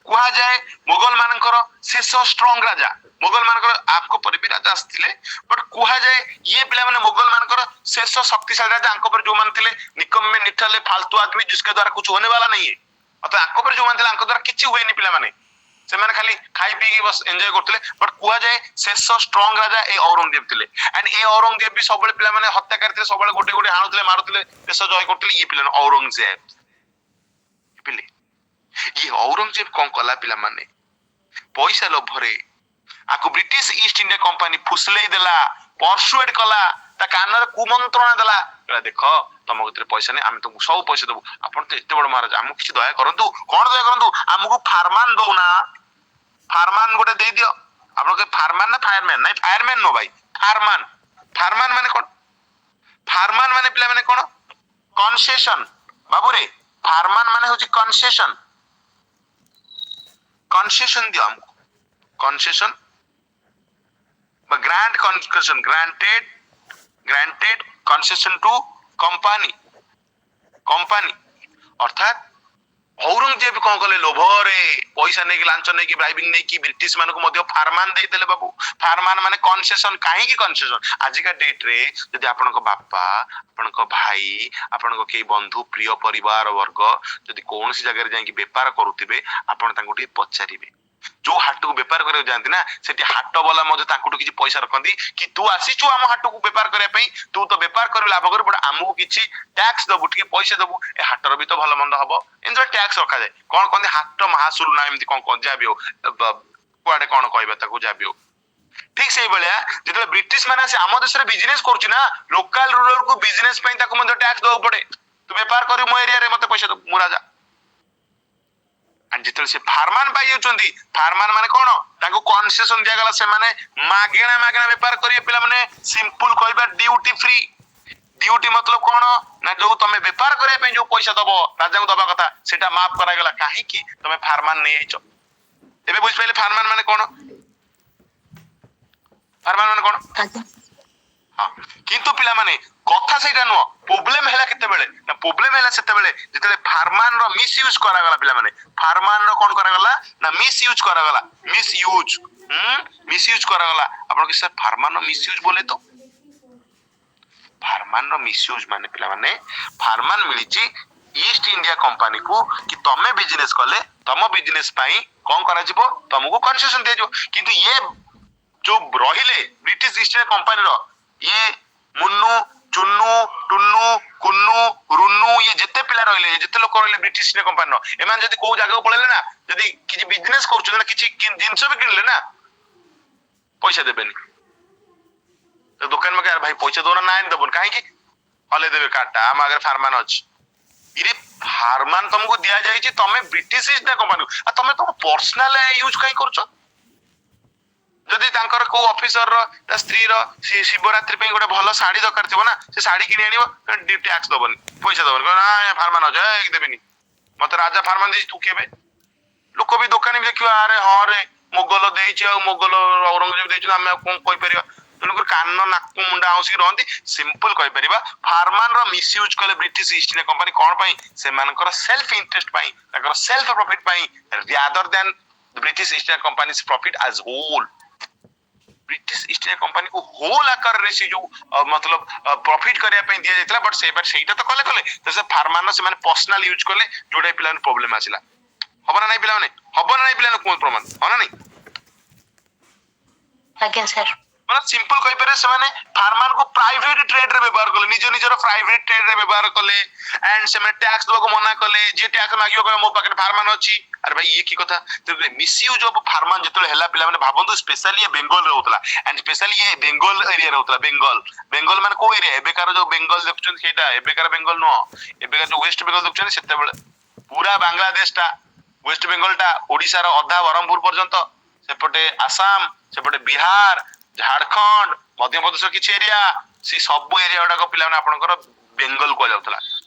कुहा जाए मुगल मानकर शेष स्ट्रांग राजा मुगल मानकर आपको पर भी राजा आस्थिले बट कुहा जाए ये पिला माने मुगल मानकर शेष शक्तिशाली राजा आंको पर जो मान थिले निकम्मे निठले फालतू आदमी जिसके द्वारा कुछ होने वाला नहीं है अतः आंको पर जो मान थिले आंको द्वारा किछि हुए नहीं पिला माने से माने खाली खाई पी के बस एंजॉय करथिले बट कुहा जाए शेष स्ट्रांग राजा ए औरंगजेब थिले एंड ए औरंगजेब भी सबले पिला माने हत्या करथिले सबले गोटे गोटे हाणुथिले मारुथिले देश जय करथिले ये पिला औरंगजेब पिले ये औरंगजेब कौन कला पिला माने पैसा लोभरे आको ब्रिटिश ईस्ट इंडिया कंपनी फुसलेई देला परसुएट कला ता कानर कुमंत्रणा देला देखो तुम गतरे पैसा नै हम तुमको सब पैसा देबो आपण तो एते बड़ महाराज हम किछ दया करंतु कोन दया करंतु हमको फारमान दो ना फारमान गोटे दे दियो आपण के फारमान ना फायरमैन नै फायरमैन नो भाई फारमान फारमान माने कोन फारमान माने पिला माने कोन कंसेशन बाबू रे फारमान माने होची कंसेशन कंसेशन दियो हमको concession বা grant concession granted concession to company অর্থাৎ ଔରଙ୍ଗଜେବ କଣ କଲେ ଲୋଭରେ ପଇସା ନେଇକି ଲାଞ୍ଚ ନେଇକି ବ୍ରାଇବିଂ ନେଇକି ବ୍ରିଟିଶ ମାନଙ୍କୁ ମଧ୍ୟ ଫାରମାନ ଦେଇଦେଲେ ବାବୁ। ଫାରମାନ ମାନେ କନସେସନ। କାହିଁକି କନସେସନ? ଆଜିକା ଡେଟରେ ଯଦି ଆପଣଙ୍କ ବାପା, ଆପଣଙ୍କ ଭାଇ, ଆପଣଙ୍କ କେହି ବନ୍ଧୁ, ପ୍ରିୟ ପରିବାର ବର୍ଗ ଯଦି କୌଣସି ଜାଗାରେ ଯାଇକି ବେପାର କରୁଥିବେ, ଆପଣ ତାଙ୍କୁ ଟିକେ ପଚାରିବେ। ଯୋଉ ହାଟକୁ ବେପାର କରିବାକୁ ଯାଆନ୍ତି ନା, ସେଠି ହାଟ ବାଲା ମଧ୍ୟ ତାଙ୍କଠୁ କିଛି ପଇସା ରଖନ୍ତି କି ତୁ ଆସିଛୁ ଆମ ହାଟକୁ ବେପାର କରିବା ପାଇଁ, ତୁ ତ ବେପାର କରି ଲାଭ କରିବୁ, ବଟ ଆମକୁ କିଛି ଟ୍ୟାକ୍ସ ଦବୁ, ଟିକେ ପଇସା ଦବୁ, ଏ ହାଟର ବି ତ ଭଲ ମନ୍ଦ ହବ, ଏମିତି ଟ୍ୟାକ୍ସ ରଖାଯାଏ। କଣ କହନ୍ତି ହାଟ ମାହାସୁର ନା ଏମିତି କଣ ଯାହା ବି ହଉ, କୁଆଡେ କଣ କହିବା ତାକୁ ଯାହା ବି ହଉ। ଠିକ ସେଇଭଳିଆ ଯେତେବେଳେ ବ୍ରିଟିଶ ମାନେ ଆସି ଆମ ଦେଶରେ ବିଜନେସ କରୁଛି ନା, ଲୋକାଲ ରୁରାଲ କୁ ବିଜନେସ ପାଇଁ ତାକୁ ମଧ୍ୟ ଟ୍ୟାକ୍ସ ଦବାକୁ ପଡେ। ତୁ ବେପାର କରିବୁ ମୋ ଏରିଆରେ, ମତେ ପଇସା ଦବୁ, ମୁଁ ରାଜା। ଯେତେବେଳେ ସେ ଫାରମାନ ପାଇଯାଉଛନ୍ତି, ଫାରମାନ ମାନେ କଣ, ତାଙ୍କୁ କନସେସନ ଦିଆଗଲା, ସେମାନେ ମାଗଣା ବେପାର କରିବେ। ପିଲାମାନେ ସିମ୍ପଲ କହିବା ଡ୍ୟୁଟି ଫ୍ରି। ଡ୍ୟୁଟି ମତଲବ କଣ ନା, ଯୋଉ ତମେ ବେପାର କରିବା ପାଇଁ ଯୋଉ ପଇସା ଦବ ରାଜାଙ୍କୁ ଦବା କଥା, ସେଟା ମାଫ କରାଗଲା। କାହିଁକି? ତମେ ଫାରମାନ ନେଇଯାଇଛ। ଏବେ ବୁଝିପାରିଲେ ଫାରମାନ ମାନେ କଣ? ଫାରମାନ ମାନେ କଣ? ହଁ, କିନ୍ତୁ ପିଲାମାନେ କଥା ସେଇଟା ନୁହଁ। ପ୍ରୋବ୍ଲେମ ହେଲା କେତେବେଳେ ନା, ପ୍ରୋବ୍ଲେମ ହେଲା ସେତେବେଳେ ଯେତେବେଳେ ଫାରମାନ ର ମିସ ୟୁଜ କରାଗଲା। ପିଲାମାନେ ଫାରମାନ ର କଣ କରାଗଲା ନା, ମିସ ୟୁଜ କରାଗଲା। ମିସ ୟୁଜ କରାଗଲା। ଆପଣ କି ସାର୍ ଫାରମାନ ର ମିସ ୟୁଜ ବୋଲେ ତ? ଫାରମାନ ର ମିସ ୟୁଜ ମାନେ ପିଲାମାନେ, ଫାରମାନ ମିଳିଛି ଇଷ୍ଟ ଇଣ୍ଡିଆ କମ୍ପାନୀ କୁ କି ତମେ ବିଜନେସ କଲେ ତମ ବିଜନେସ ପାଇଁ କଣ କରାଯିବ, ତମକୁ କନସେସନ ଦିଆଯିବ। କିନ୍ତୁ ଇଏ ଯୋଉ ରହିଲେ ବ୍ରିଟିଶ ଇଷ୍ଟ ଇଣ୍ଡିଆ କମ୍ପାନୀର, ଇଏ ମୁନ୍ନୁ, ଚୁନ୍ନୁ, ଟୁନ୍ନୁ, କୁନ୍ନୁ, ରୁନ୍ନୁ, ଇଏ ଯେତେ ପିଲା ରହିଲେ, ଯେତେ ଲୋକ ରହିଲେ ବ୍ରିଟିଶ ଇଷ୍ଟ ଇଣ୍ଡିଆ କମ୍ପାନୀର, ଏମାନେ ଯଦି କୋଉ ଜାଗାକୁ ପଳେଇଲେ ନା, ଯଦି କିଛି ବିଜନେସ କରୁଛନ୍ତି ନା, କିଛି ଜିନିଷ ବି କିଣିଲେ ନା, ପଇସା ଦେବେନି। ଦୋକାନ ମକେ ଭାଇ ପଇସା ଦଉନା, ନା ଦେବନି। କାହିଁକି? ହଲେଇ ଦେବେ କାର୍ଡଟା, ଆମ ଆଗରେ ଫାରମାନ ଅଛି। ଇରେ ଫାରମାନ ତମକୁ ଦିଆଯାଇଛି, ତମେ ବ୍ରିଟିଶ ଇଷ୍ଟ ଇଣ୍ଡିଆ କମ୍ପାନୀ, ଆଉ ତମେ ତମ ପର୍ସନାଲ ୟୁଜ କାହିଁ କରୁଛ? ଯଦି ତାଙ୍କର କୋଉ ଅଫିସର ର ତା ସ୍ତ୍ରୀର ଶିବରାତ୍ରି ପାଇଁ ଗୋଟେ ଭଲ ଶାଢୀ ଦରକାର ଥିବ ନା, ସେ ଶାଢୀ କିଣି ଆଣିବ, ଟ୍ୟାକ୍ସ ଦବନି, ପଇସା ଦବନି, ନା ଫାରମାନ ଅଛି ଦେବେନି, ମତେ ରାଜା ଫାରମାନ ଦେଇଛି, ତୁ କେବେ? ଲୋକ ବି ଦୋକାନୀ ବି ଦେଖିବ, ଆରେ ହଁ ରେ ମୋଗଲ ଦେଇଛି, ଆଉ ମୋଗଲ ଔରଙ୍ଗଜେବ ଦେଇଛନ୍ତି, ଆମେ ଆଉ କଣ କହିପାରିବା? ତେଣୁକରି କାନ ନାକ ମୁଣ୍ଡା ହଉସିକି ରହନ୍ତି। ସିମ୍ପଲ କହିପାରିବା, ଫାରମାନ ର ମିସ ୟୁଜ କଲେ ବ୍ରିଟିଶ ଇଷ୍ଟ ଇଣ୍ଡିଆ କମ୍ପାନୀ। କଣ ପାଇଁ? ସେମାନଙ୍କର ସେଲ୍ଫ ଇଣ୍ଟରେଷ୍ଟ ପାଇଁ, ତାଙ୍କର ସେଲ୍ଫ ପ୍ରଫିଟ ପାଇଁ, rather than British East India Company profit as whole. British East India Company କୁ ହୋଲ ଆକାରରେ ସେ ଯୋଉ ମତଲବ ପ୍ରଫିଟ କରିବା ପାଇଁ ଦିଆଯାଇଥିଲା, ବଟ ସେଇଟା ତ କଲେ ତ ସେ ଫାରମାନ ସେମାନେ ପର୍ସନାଲ ୟୁଜ କଲେ, ଯୋଉଟା ପିଲାମାନେ ପ୍ରୋବ୍ଲେମ ଆସିଲା। ହବ ନା ନାଇଁ ପିଲାମାନେ? ହବ ନା ନାଇଁ ପିଲାମାନେ କୁହନ୍ତୁ ପ୍ରମାଣ, ହଁ ନା ନାଇଁ? ଆଜ୍ଞା ସାର୍। ସିମ୍ପଲ କହିପାରିବେ, ସେମାନେ ଫାରମାନ କୁ ପ୍ରାଇଭେଟ ଟ୍ରେଡ ରେ ବ୍ୟବହାର କଲେ, ନିଜର ପ୍ରାଇଭେଟ ଟ୍ରେଡ ରେ ବ୍ୟବହାର କଲେ, ଏଣ୍ଡ ସେମାନେ ଟ୍ୟାକ୍ସ ଦବାକୁ ମନା କଲେ। ଯିଏ ଟ୍ୟାକ୍ସ ମାଗିବ କହିବ ମୋ ପାଖରେ ଫାରମାନ ଅଛି। ଆରେ ଭାଇ ଇଏ କି କଥା? ମିସ ୟୁଜ ଅଫ ଫାରମାନ ଯେତେବେଳେ ହେଲା, ପିଲାମାନେ ଭାବନ୍ତୁ, ସ୍ପେଶାଲି ଇଏ ବେଙ୍ଗଲରେ ହଉଥିଲା, ଏଣ୍ଡ ସ୍ପେଶାଲି ଇଏ ବେଙ୍ଗଲ ଏରିଆରେ ହଉଥିଲା। ବେଙ୍ଗଲ ମାନେ କୋଉ ଏରିଆ? ଏବେକାର ଯୋଉ ବେଙ୍ଗଲ ଦେଖୁଛନ୍ତି ସେଇଟା ଏବେକାର ବେଙ୍ଗଲ ନୁହଁ, ଏବେକାର ଯୋଉ ୱେଷ୍ଟ ବେଙ୍ଗଲ ଦେଖୁଛନ୍ତି ସେତେବେଳେ ପୁରା ବାଂଲାଦେଶ ଟା, ୱେଷ୍ଟ ବେଙ୍ଗଲ ଟା ଓଡିଶାର ଅଧା ବ୍ରହ୍ମପୁର ପର୍ଯ୍ୟନ୍ତ, ସେପଟେ ଆସାମ, ସେପଟେ ବିହାର, ଝାଡଖଣ୍ଡ, ମଧ୍ୟପ୍ରଦେଶର କିଛି ଏରିଆ, ସେ ସବୁ ଏରିଆ ଗୁଡାକ ପିଲାମାନେ ଆପଣଙ୍କର ବେଙ୍ଗଲ କୁହାଯାଉଥିଲା।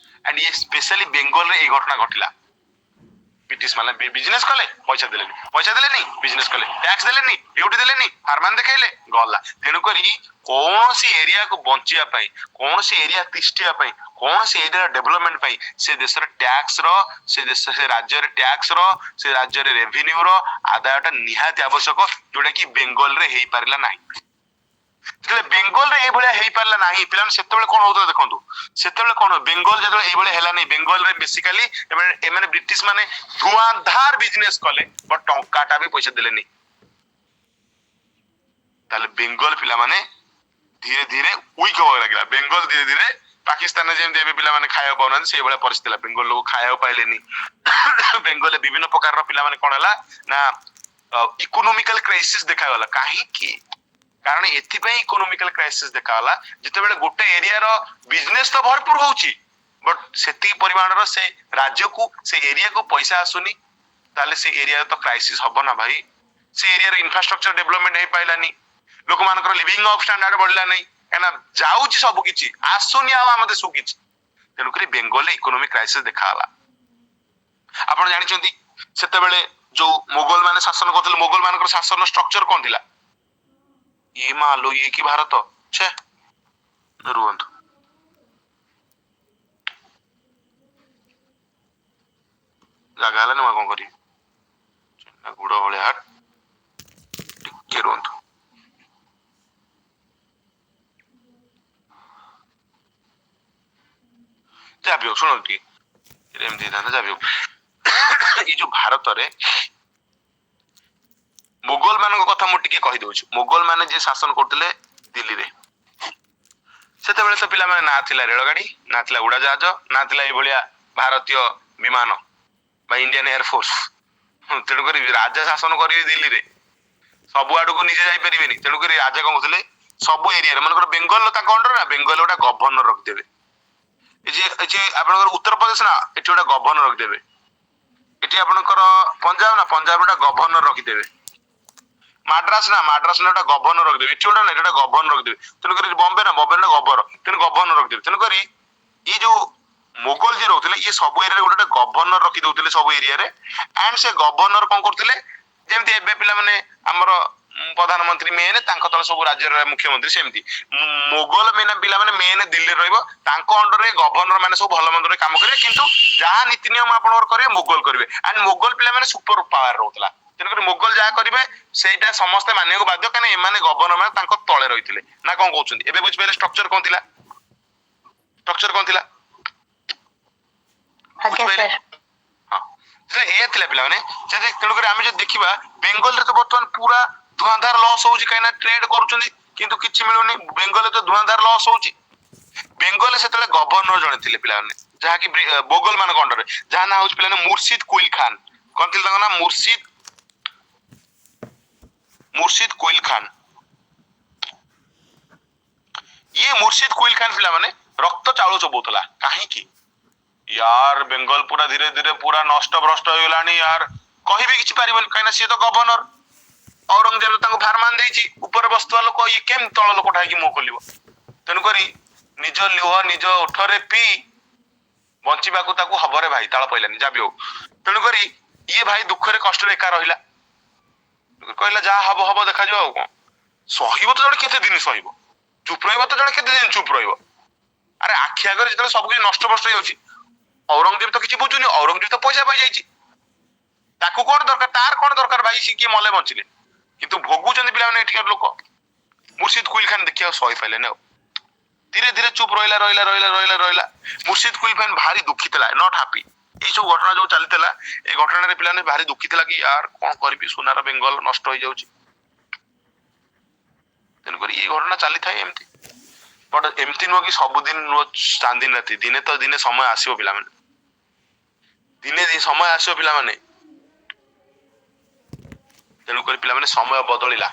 ଆଣ୍ଡ ଇଏ ସ୍ପେଶାଲି ବେଙ୍ଗଲରେ ଏଇ ଘଟଣା ଘଟିଲା। ବ୍ରିଟିଶ ମାନେ ବିଜନେସ କଲେ, ପଇସା ଦେଲେନି, ବିଜନେସ କଲେ, ଟ୍ୟାକ୍ସ ଦେଲେନି, ଡ୍ୟୁଟି ଦେଲେନି, ଫାରମାନ ଦେଖେଇଲେ, ଗଲା। ତେଣୁକରି କୌଣସି ଏରିଆକୁ ବଞ୍ଚିବା ପାଇଁ, କୌଣସି ଏରିଆ ତିଷ୍ଠିବା ପାଇଁ, କୌଣସି ଏରିଆର ଡେଭଲପମେଣ୍ଟ ପାଇଁ ସେ ଦେଶର ଟ୍ୟାକ୍ସ ର, ସେ ରାଜ୍ୟରେ ଟ୍ୟାକ୍ସ ର, ସେ ରାଜ୍ୟରେ ରେଭିନ୍ୟୁ ର ଆଦାୟଟା ନିହାତି ଆବଶ୍ୟକ, ଯୋଉଟା କି ବେଙ୍ଗଲରେ ହେଇପାରିଲା ନାହିଁ। ଯେତେବେଳେ ବେଙ୍ଗଲରେ ଏଇଭଳିଆ ହେଇପାରିଲା ନାହିଁ, ପିଲାମାନେ ସେତେବେଳେ କଣ ହଉଥିଲା ଦେଖନ୍ତୁ। ସେତେବେଳେ କଣ, ବେଙ୍ଗଲ ଯେତେବେଳେ ଏଇଭଳିଆ ହେଲାନି, ବେଙ୍ଗଲରେ ବେସିକାଲି ଏମାନେ ବ୍ରିଟିଶ ମାନେ ଧୂଆଁଧାର ବିଜନେସ କଲେ, ବଟ ଟଙ୍କାଟା ବି ପଇସା ଦେଲେନି। ତାହେଲେ ବେଙ୍ଗଲ ପିଲାମାନେ ଧୀରେ ଧୀରେ ୱିକ ହବାକୁ ଲାଗିଲା। ବେଙ୍ଗଲ ଧୀରେ ଧୀରେ ପାକିସ୍ତାନରେ ଯେମିତି ଏବେ ପିଲାମାନେ ଖାଇବାକୁ ପାଉନାହାନ୍ତି, ସେଇଭଳିଆ ପରିସ୍ଥିତି ହେଲା। ବେଙ୍ଗଲ ଲୋକ ଖାଇବାକୁ ପାଇଲେନି। ବେଙ୍ଗଲରେ ବିଭିନ୍ନ ପ୍ରକାରର ପିଲାମାନେ କଣ ହେଲା ନା, ଇକୋନୋମିକାଲ କ୍ରାଇସିସ ଦେଖାଗଲା। କାହିଁକି? କାରଣ ଏଥିପାଇଁ ଇକୋନୋମିକାଲ କ୍ରାଇସିସ ଦେଖାଗଲା, ଯେତେବେଳେ ଗୋଟେ ଏରିଆର ବିଜନେସ ତ ଭରପୁର ହଉଛି, ବଟ ସେତିକି ପରିମାଣର ସେ ରାଜ୍ୟକୁ, ସେ ଏରିଆକୁ ପଇସା ଆସୁନି, ତାହେଲେ ସେ ଏରିଆରେ ତ କ୍ରାଇସିସ ହବ ନା ଭାଇ। ସେ ଏରିଆର ଇନଫ୍ରାଷ୍ଟ୍ରକ୍ଚର ଡେଭଲପମେଣ୍ଟ ହେଇପାରିଲାନି, ଲୋକମାନଙ୍କର ଲିଭିଂ ଅଫ ଷ୍ଟାଣ୍ଡାର୍ଡ ବଢିଲା ନାହିଁ, କାହିଁକିନା ଯାଉଛି ସବୁ କିଛି, ଆସୁନି ଆଉ ଆମ ଦେଶକୁ କିଛି। ତେଣୁକରି ବେଙ୍ଗଲରେ ଇକୋନୋମିକ କ୍ରାଇସିସ ଦେଖାଗଲା। ଆପଣ ଜାଣିଛନ୍ତି ସେତେବେଳେ जो मोगल माने शासन करथिले मोगल मानकर शासन स्ट्रक्चर कोन थिला ये मालो ये की भारत छे रुवंतु जागा हला न कोन करी गुड़ भलिया हाट टिके रुवंतु जाबी हो सुनो टी एमती था जाबी हो ये जो भारत रे मुगल मान कथा मु टिके कहि दउछु मुगल माने जे शासन करथिले दिल्ली रे सेते बेले तो पिला माने ना थिला रेल गाड़ी ना थिला उड़ा जहाज ना थिला ए भलिया भारतीय विमान बा इंडियन एयर फोर्स तेणु करी राजा शासन करिवे दिल्ली रे सब आडू को निजे जाई परिबेनी तेणु करी राजा कोन कहथिले सब एरिया रे मानकर बेंगल ताका अंडर ना बेंगल गोटा गवर्नर रख देबे ए जे आपनकर उत्तर प्रदेश ना एठी गोटा गवर्नर रख देबे एठी आपनकर पंजाब ना पंजाब गोटा गवर्नर रख देबे माड्रास ना गोटा गवर्नर रख देबे एठी गोटा ना एटा गवर्नर रख देबे तेणु करी बॉम्बे ना गवर्नर तेणु गवर्नर रख देबे तेणु करी ये जो मुगल जे रहउथिले ये सब एरिया रे गोटे गवर्नर रखि दउथिले सब एरिया रे एंड से गवर्नर कोन करथिले जेमति एबे पिला माने हमर प्रधानमंत्री मेन तांको तले सब राज्य रे मुख्यमंत्री सेमति मुगल मेन पिला माने मेन दिल्ली रहइबो तांको अंडर रे गवर्नर माने सब भलो मंद रे काम करिवे किंतु जहा नीति नियम आपनकर करिवे मुगल करिवे एंड मुगल पिला माने सुपर पावर रहउतला तेन करी मुगल जहा करिवे सेटा समस्त मानिया को बाध्य काने एमाने गवर्नर माने तांको तळे रहिथिले ना कोन कहउछन्ती एबे बुझ पहिले स्ट्रक्चर कोन थिला आज्ञा सर हां ए थिला पिला माने जे तेन करी आमे जे देखिबा बेंगल रे तो वर्तमान पूरा धुआंधार लॉस होउची काइना ट्रेड करूछन्ती किंतु किछि मिलुनी बेंगल तो धुआंधार लॉस होउची बेंगल सेतले गवर्नर जणे थिले पिला माने जहा कि बोगल मान अंडर जहा ना होउची पिला ने मुर्शिद कुइल खान कोन थिल ना मुर्शिद कुइल खान ये मुर्शिद कुइल खान पिला माने रक्त चाउल चबोतला काहे की यार बेंगल पूरा धीरे धीरे पूरा नष्ट भ्रष्ट हो गलानी यार कहि भी किछि पारिबन काइना से तो गवर्नर औरंगजेब तांको फरमान देछि ऊपर बस्तुवा लोक ये केम तळ लोक ठाकी मो खोलिबो तेनु करी निज लिह निज उठरे पी बंचिबा को ताकू हबरे भाई ताळ पइलानी जाबी हो तेनु करी ये भाई दुख रे कष्ट रे एका रहिला कहला जा हबो हबो देखा जो कोन सहिबो तो जण केते दिन सहिबो चुप रहिबो तो जण केते दिन चुप रहिबो अरे आखि आगर जतले सब कि नष्ट भ्रष्ट हो जाउची औरंगजेब तो किछि बुझुनी औरंगजेब तो पैसा पाई जाइछि ताकू कोन दरकार तार कोन दरकार भाई सी के मले बंचिले किंतु भोगु जंदी पिला ने एठिकार लोक मुर्शिद कुइल खान देखिया सही पाइले ने धीरे धीरे चुप रहिला मुर्शिद कुइल खान भारी दुखित ला नॉट हैप्पी ए सब घटना जो चलतेला ए घटना रे पिला ने भारी दुखित ला कि यार कोन करबी सोनार बेंगल नष्ट हो जाउची तेन करी ए घटना चली थाए एमती बट एमती नो कि सब दिन नो चांदी नथि दिने तो दिने समय आसीबो पिला माने दिने दिन समय आसीबो पिला माने तेणु कर पिला माने समय बदलिला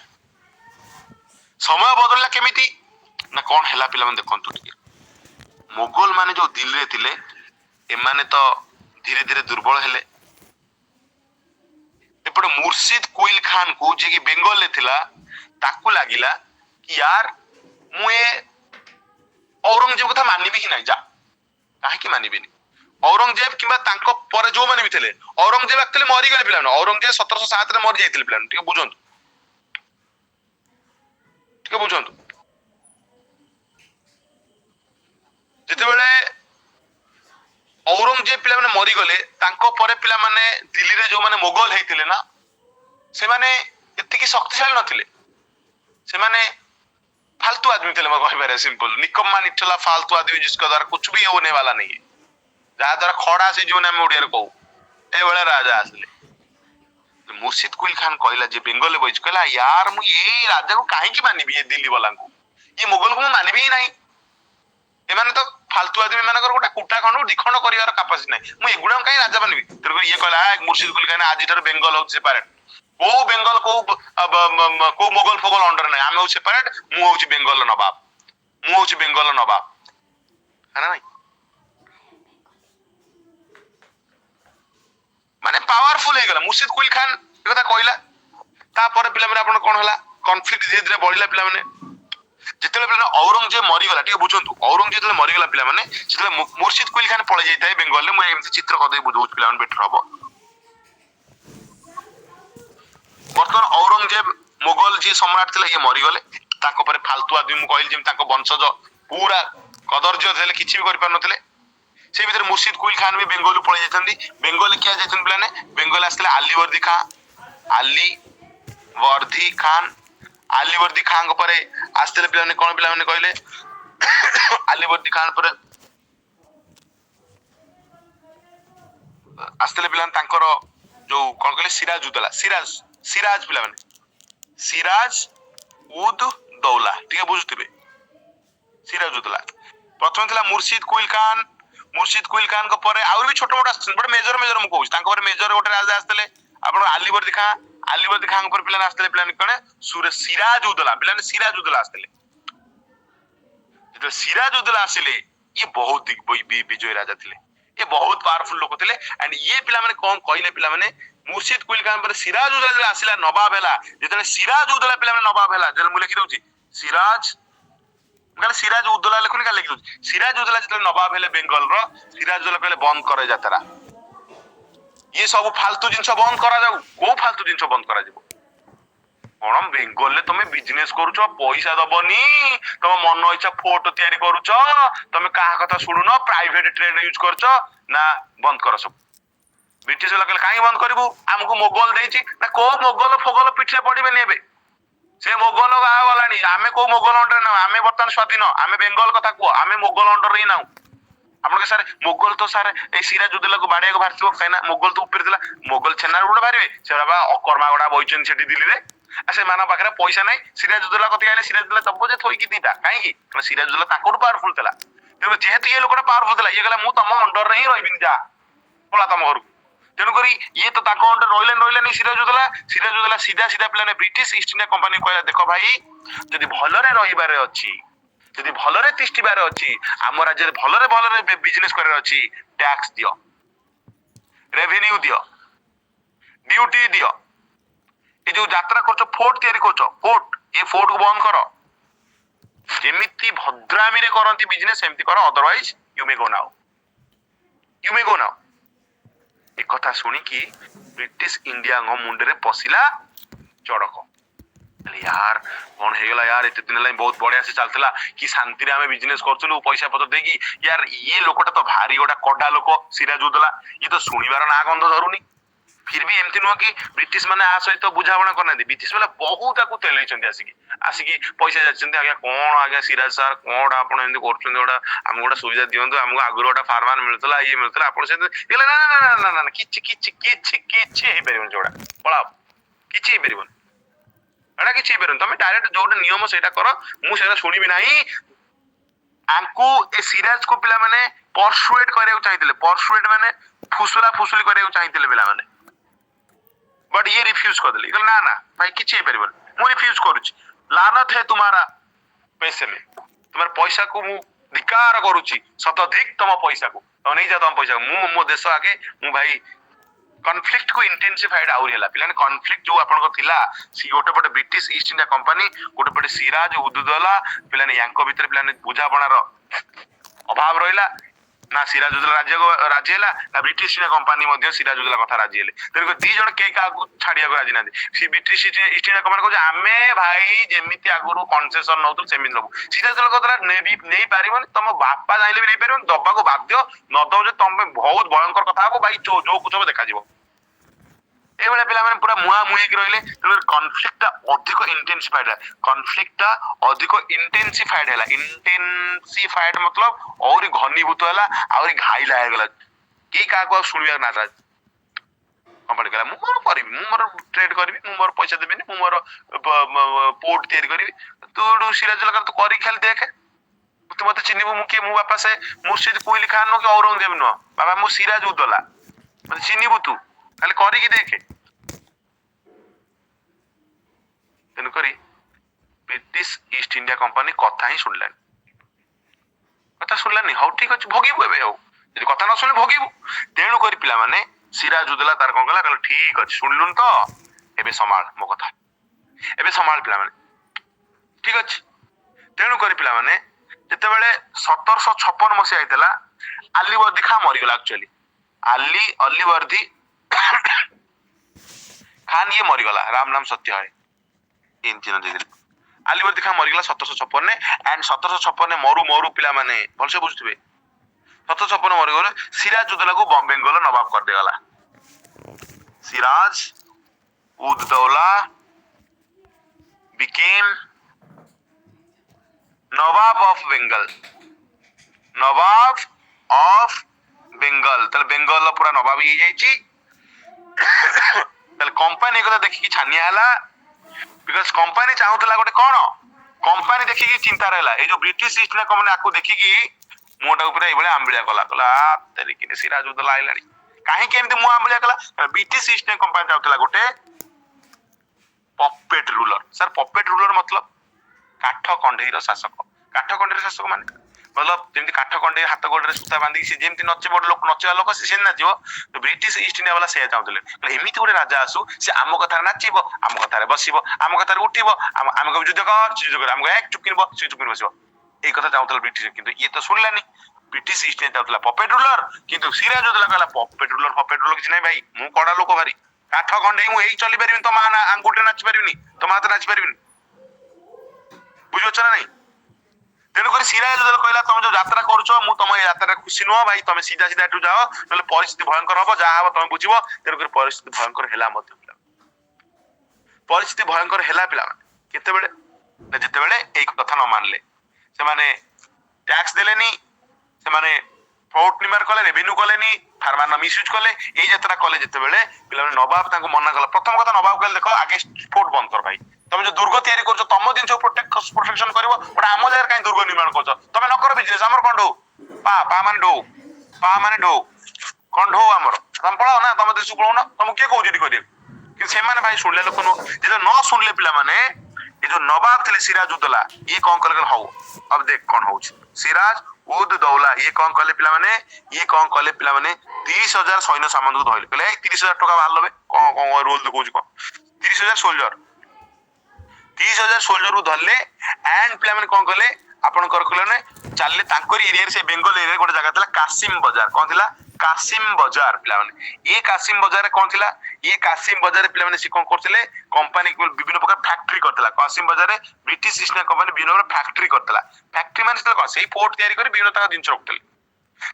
केमिति ना कौन हैला पिला माने देखंतु टिके मुगल माने जो दिल्ली रे थिले एमाने तो धीरे धीरे दुर्बल हेले एपटे मुर्शिद कुइल खान को जे कि बेंगल रे थिला ताकू लागिला कि यार मु ए औरंगजेब कथा मानिबी कि नै जा काहे कि मानिबेनी औरंगजेब किबा तांको परे जो माने भी थिले औरंगजेब एक्चुअली मरि गेले पिलान औरंगजेब 1707 रे मरि जाइतिले पिलान ठीक बुझंतु जते बेले औरंगजेब पिला माने मरि गले तांको परे पिला माने दिल्ली रे जो माने मुगल हेतिले ना से माने एतिकी शक्तिशाली नथिले से माने फालतू आदमी थे मैं कह सिंपल निकम्मा निठला फालतू आदमी जिसका द्वारा कुछ भी होने वाला नहीं है जहाँ द्वारा खड़ा से जो नाम ओडिया कहू ए बड़ा राजा आसले मुर्शिद कुइल खान कहला जे बेंगल ले बइच कहला यार मु ये राजा को काहे की मानिबी ये दिल्ली वाला को ये मुगल को मानिबी ही नहीं ए माने तो फालतू आदमी मानकर गोटा कुटा खंड दिखंड करिवार कैपेसिटी नहीं मु एगुडा काहे राजा मानिबी तेरे ये कहला मुर्शिद कुइल खान आज इधर बेंगल हो सेपरेट को बेंगल को मुगल फोगल अंडर नहीं आमे हो सेपरेट मु होची बेंगल नवाब है ना नहीं माने पावरफुल हे गला मुर्शिद कुइल खान ए कथा कहला ता पर पिला माने आपण कोन हला कॉन्फ्लिक्ट धीरे धीरे बढ़िला पिला माने जेतेले पिला औरंगजेब मरि गला ठीक बुझंतु औरंगजेब जेतेले मरि गला पिला माने सेतेले मुर्शिद कुइल खान पळे जाइताय बेंगल ले मु एमति चित्र कदे बुझौ पिला माने बेटर हबो ବର୍ତ୍ତମାନ ଔରଙ୍ଗଜେବ ମୋଗଲ ଯିଏ ସମ୍ରାଟ ଥିଲେ ଇଏ ମରିଗଲେ ତାଙ୍କ ପରେ ଫାଲତୁ ଆଦମୀ ମୁଁ କହିଲି ଯେମିତି ତାଙ୍କ ବଂଶଜ ପୁରା କଦର୍ଯ୍ୟ ଥିଲେ କିଛି ବି କରିପାରୁନଥିଲେ ସେ ଭିତରେ ମୁର୍ଶିଦ କୁଇଲ ଖାନ ବି ବେଙ୍ଗଲରୁ ପଳେଇ ଯାଇଛନ୍ତି ବେଙ୍ଗଲ କିଏ ଯାଇଛନ୍ତି ପିଲାମାନେ ବେଙ୍ଗଲ ଆସିଥିଲେ ଆଲିବର୍ଦୀ ଖାଁ ଆଲିବର୍ଦୀ ଖାଁଙ୍କ ପରେ ଆସିଥିଲେ ପିଲାମାନେ କଣ ପିଲାମାନେ କହିଲେ ଆଲିବର୍ଦୀ ଖାଁ ପରେ ଆସିଥିଲେ ପିଲାମାନେ ତାଙ୍କର ଯୋଉ କଣ କହିଲେ ସିରାଜ ପିଲାମାନେ ସିରାଜ ଉଦ ଦୌଲା ଟିକେ ବୁଝୁଥିବେ ସିରାଜ ଉଦ୍ଦୌଲା ପ୍ରଥମେ ଥିଲା ମୁର୍ଶିଦ କୁଇଲ ଖାନଙ୍କ ପରେ ଆହୁରି ବି ଛୋଟ ମୋଟ ଆସିଛନ୍ତି ବଟ ମେଜର ମୁଁ କହୁଛି ତାଙ୍କ ପରେ ମେଜର ଗୋଟେ ରାଜା ଆସିଥିଲେ ଆପଣ ଆଲିବର୍ଦୀ ଖାଁଙ୍କ ପରେ ପିଲାମାନେ ଆସିଥିଲେ ପିଲାମାନେ କଣ ସିରାଜ ଉଦ୍ଦୌଲା ପିଲାମାନେ ସିରାଜ ଉଦ୍ଦୌଲା ଆସିଥିଲେ ଯେତେବେଳେ ସିରାଜ ଉଦ୍ଦୌଲା ଆସିଲେ ଇଏ ବହୁତ ବିଜୟୀ ରାଜା ଥିଲେ ये बहुत पावरफुल लोक थे एंड ये पिला माने कौन कहले पिला माने मुर्शिद कुइल खान पर सिराज उद्दौला आसिला नवाब हैला जेतले सिराज उद्दौला पिला माने नवाब हैला जे मु लिखि दउची सिराज उद्दौला लिखुनी का लिखि दउची सिराज उद्दौला जेतले नवाब हैले बेंगल रो सिराज उद्दौला कहले बंद करे जातरा ये सब फालतू जिंस बंद करा जाऊ को फालतू जिंस बंद करा जाऊ कौन बेंगल ले तुम बिजनेस करुच पैसा दबनी तुम मन इच्छा फोटो तैयारी करुच तुम क्या कथा शुणुन प्राइवेट ट्रेन यूज करछ ना बंद कर सब ब्रिटिश वाला कहले काहे बंद करिवु हमको मोगल देछि ना को मोगल फोगल पिठरे पड़िबे नेबे से मोगल गाय गलानी आमे को मोगल अंडर ना आमे बर्तमान स्वाधीन आमे बेंगल कथा को आमे मोगल अंडर ही नाउ आपन के सर मोगल तो सर ए सिराज उद्दौला को बाड़िया को भारथिबो काइना मोगल तो ऊपर दिला मोगल छेनार उडा बारिबे से बा अकर्मा गडा बइचन सेठी दिल्ली रे से माना पाखरे पैसा नहीं सिराज उद्दौला कति आइले सिराज उद्दौला तब जे थोई की दीटा काहे की सिराज उद्दौला ताकोर पावरफुल थला तेबे जेहेतु ये लोकटा पावरफुल थला ये गला मु तम अंडर रे ही रहिबिन जा पला तम घर तेनु करी ये तो ताको अंडर रोइले नहीं सिराज उद्दौला सीधा plan British East India company कहला देखो भाई जदि भलरे रहिबारे अछि जदि भलरे तिष्टिबारे अछि आम राज्य भलरे बिजनेस करे अछि टैक्स दियो रेवेन्यू दियो ड्यूटी दियो ये जो यात्रा करछो फोर्ट तयारी करछो फोर्ट ये फोर्ट को बंद करो जेमिति भद्रामी रे करंती बिजनेस सेमति करो otherwise you may go now एक कथा सुनी कि ब्रिटिश इंडिया मुंडे रे पसिला चड़क यार कौन हेगला यार एते दिन लाई बहुत बढ़िया से चलतला कि शांति रे हमें बिजनेस करचलु पैसा पत्र देगी यार ये लोकटा तो भारी गोटा कड्डा लोक सिराज उद्दौला ये तो सुनिबार ना गंध धरुनी फिर भी एमती नुह कि ब्रिटिश माने आ सहित बुझावणा करना ब्रिटिश वाला बहुत आकु तेलैछंती आसिकी पैसा जाचंती आज्ञा कोन आज्ञा सिराज सर कोन आपण एमती करछंती ओडा हम गोटा सुविधा दियंतु हमको आगु गोटा फार्मर मिलतला ये मिलतला आपण से गेला ना किछि हे परिबन जोडा पळा किछि हे परिबन एडा किछि हे परिबन तमे डायरेक्ट जोडा नियम सेटा करो मु सेटा सुनिबि नाही आंकु ए सिराज को पिला माने परसुएट करियो चाहितिले परसुएट माने फुसुली करियो चाहितिले पिला माने बट ये रिफ्यूज कर दिली ना ना भाई किछि हे परिबन मु रिफ्यूज करूची लानत है तुम्हारा पैसे में तुम्हारे पैसा को मु धिकार करूची शताधिक तम पैसा को तो नहीं जा तम पैसा मु मो देश आगे मु भाई कॉन्फ्लिक्ट को इंटेंसिफाइड आउरी हला पिलाने कॉन्फ्लिक्ट जो आपन को थिला सी गोटे पटे ब्रिटिश ईस्ट इंडिया कंपनी गोटे पटे सिराज उद्दौला पिलाने यांको भीतर पिलाने बुझापणार अभाव रहिला ना सिराज उद्दौला राज्य हैला ना ब्रिटिश इंडिया कंपनी मध्ये सिराज उद्दौला कथा राज्य हेले तेरे दी जण के का छाडिया को राजी नांदी सी ब्रिटिश ईस्ट इंडिया कंपनी को आमे भाई जेमिति आगुरु कंसेशन नउतु सेमिति नबु सिराज उद्दौला कथा नहीं पारिबन तम बापा जाइले भी नहीं पारिबन दबा को बाध्य न दो जे तम बहुत भयंकर कथा हो भाई जो कुछ देखा जीवो ए बेला पिला माने पूरा मुआ मुई के रहिले कॉन्फ्लिक्ट अधिक इंटेंसिफाइड हैला इंटेंसिफाइड मतलब और घनीभूत हैला और घाइला हे गेला के का को सुनिया ना राज कंपनी कहला मु मोर करबी मु मोर ट्रेड करबी मु मोर पैसा देबी मु मोर पोर्ट तयारी करबी तू सिराज उद्दौला तू करी खेल देख तू मते चिन्हबू मु के मु बापा से मुर्शिद कुइल खान नो के औरंगजेब नो बाबा मु सिराज उद्दौला मते चिन्हबू तू खाली करी की देखे तेनु करी ब्रिटिश ईस्ट इंडिया कंपनी कथा ही सुनलानी हाउ ठीक अछि भोगिबु एबे हो यदि कथा न सुने भोगिबु तेनु करी पिला माने सिराज उद्दौला तार कोन कहला ठीक अछि सुनलुन तो एबे संभाल मो कथा एबे संभाल पिला माने ठीक अछि तेनु करी पिला माने जते बेले 1756 मसिया आइतला अलीवर्दी खां मरि गेला एक्चुअली अलीवर्दी खान ये मरीगला राम नाम सत्य है इन तीन दे अली वर्दी खान मरीगला 1756 ने एंड 1756 ने मरु मरु पिला माने भलसे बुझुथिबे 1756 मरीगले सिराज उदौला को बेंगल नवाब कर देगला Siraj ud Daula became Nawab of Bengal Nawab of Bengal तले बेंगल पूरा नवाब ही जाइची तले कंपनी को देखि कि छानिया हला बिकॉज़ कंपनी चाहुतला गोटे कोन कंपनी देखि कि चिंता रहला ए जो ब्रिटिश ईस्ट इंडिया कंपनी आकु देखि कि मोटा ऊपर ए बळे आंबलिया कला कला तरी कि सिराजुद्दौला आइलानी काहे के एमती मु आंबलिया कला ब्रिटिश ईस्ट इंडिया कंपनी चाहुतला गोटे puppet ruler sir puppet ruler मतलब काठ कंढेईर शासक काठ कंढेईर शासक माने मतलब जेमती काठ कंढेई हाथ गोडरे सुता बांधी से जेमती नचे बड़ लोक नचवा लोक से नाचिबो तो ब्रिटिश ईस्ट इंडिया वाला से चाहुतले एमिति गोटे राजा आसु से आम कथा नाचिबो आम कथा बसिबो आम कथा उठिबो आम को युद्ध कर आम एक चुकिनबो से चुकिन बसिबो ए कथा चाहुतले ब्रिटिश किंतु ये तो सुनलानी ब्रिटिश ईस्ट इंडिया चाहुतला पपेट रूलर किंतु सिराजुद्दौला कहला पपेट रूलर किछ नै भाई मु कड़ा लोक भारी काठ कंढेई मु एई चली परिबिन तो मान आंगुठे नाचि परिबिनी तो हाथ नाचि परिबिनी बुझिछ ना नहीं तेणु कर सिराजुद्दौला कहला तुम जो यात्रा करूछ मु तुम यात्रा खुशी नुह भाई तुम सीधा सीधा एटू जाओ नले परिस्थिति भयंकर हबो जहा हबो तुम बुझिबो तेणु कर परिस्थिति भयंकर हैला मत परिस्थिति भयंकर हैला पिला केते बेले न जेते बेले एई कथा न मानले से माने टैक्स देलेनी से माने फोर्ट निमार कले रेवेन्यू कलेनी फार्मर न मिसयूज कले एई यात्रा कले जेते बेले पिला नवाब ताको मना कला प्रथम कथा नवाब कहले देखो आगे फोर्ट बंद कर भाई तुम जो दुर्ग तैयारी करछो तम दिन प्रोटेक्शन करबो बट आम जगह काई दुर्ग निर्माण करछो तमे न कर बिजनेस हमर कोन ढो पा माने ढो कोन ढो हमर तम पळाओ ना तम देश पळाओ ना तम के कहू जेडी करियो कि से माने भाई सुनले लोक न जे न सुनले पिला माने ये जो नवाब थे सिराजुद्दौला ये कौन कले हो अब देख कौन हो सिराज उद दौला ये कौन कले पिला माने ये कौन कले पिला माने 30,000 सैन्य सामंत को धइले कहले 30,000 टका बाहर लबे कौन कौन रोल देखौ छी 30,000 सोल्जर 30,000 सोल्जर को धरले एंड पिला माने कौन कले आपन कर कले चलले तांकर एरिया से बेंगल एरिया गोटे जगह थिला कासिम बाजार कौन थिला कासिम बाजार पिला माने ये कासिम बाजार रे कौन थिला ये कासिम बाजार रे पिला माने सी कौन करथिले कंपनी विभिन्न प्रकार फैक्ट्री करथिला कासिम बाजार रे ब्रिटिश ईस्ट इंडिया कंपनी विभिन्न प्रकार फैक्ट्री करथिला फैक्ट्री माने कौन से फोर्ट तैयारी करी विभिन्न प्रकार जिंस रखथिले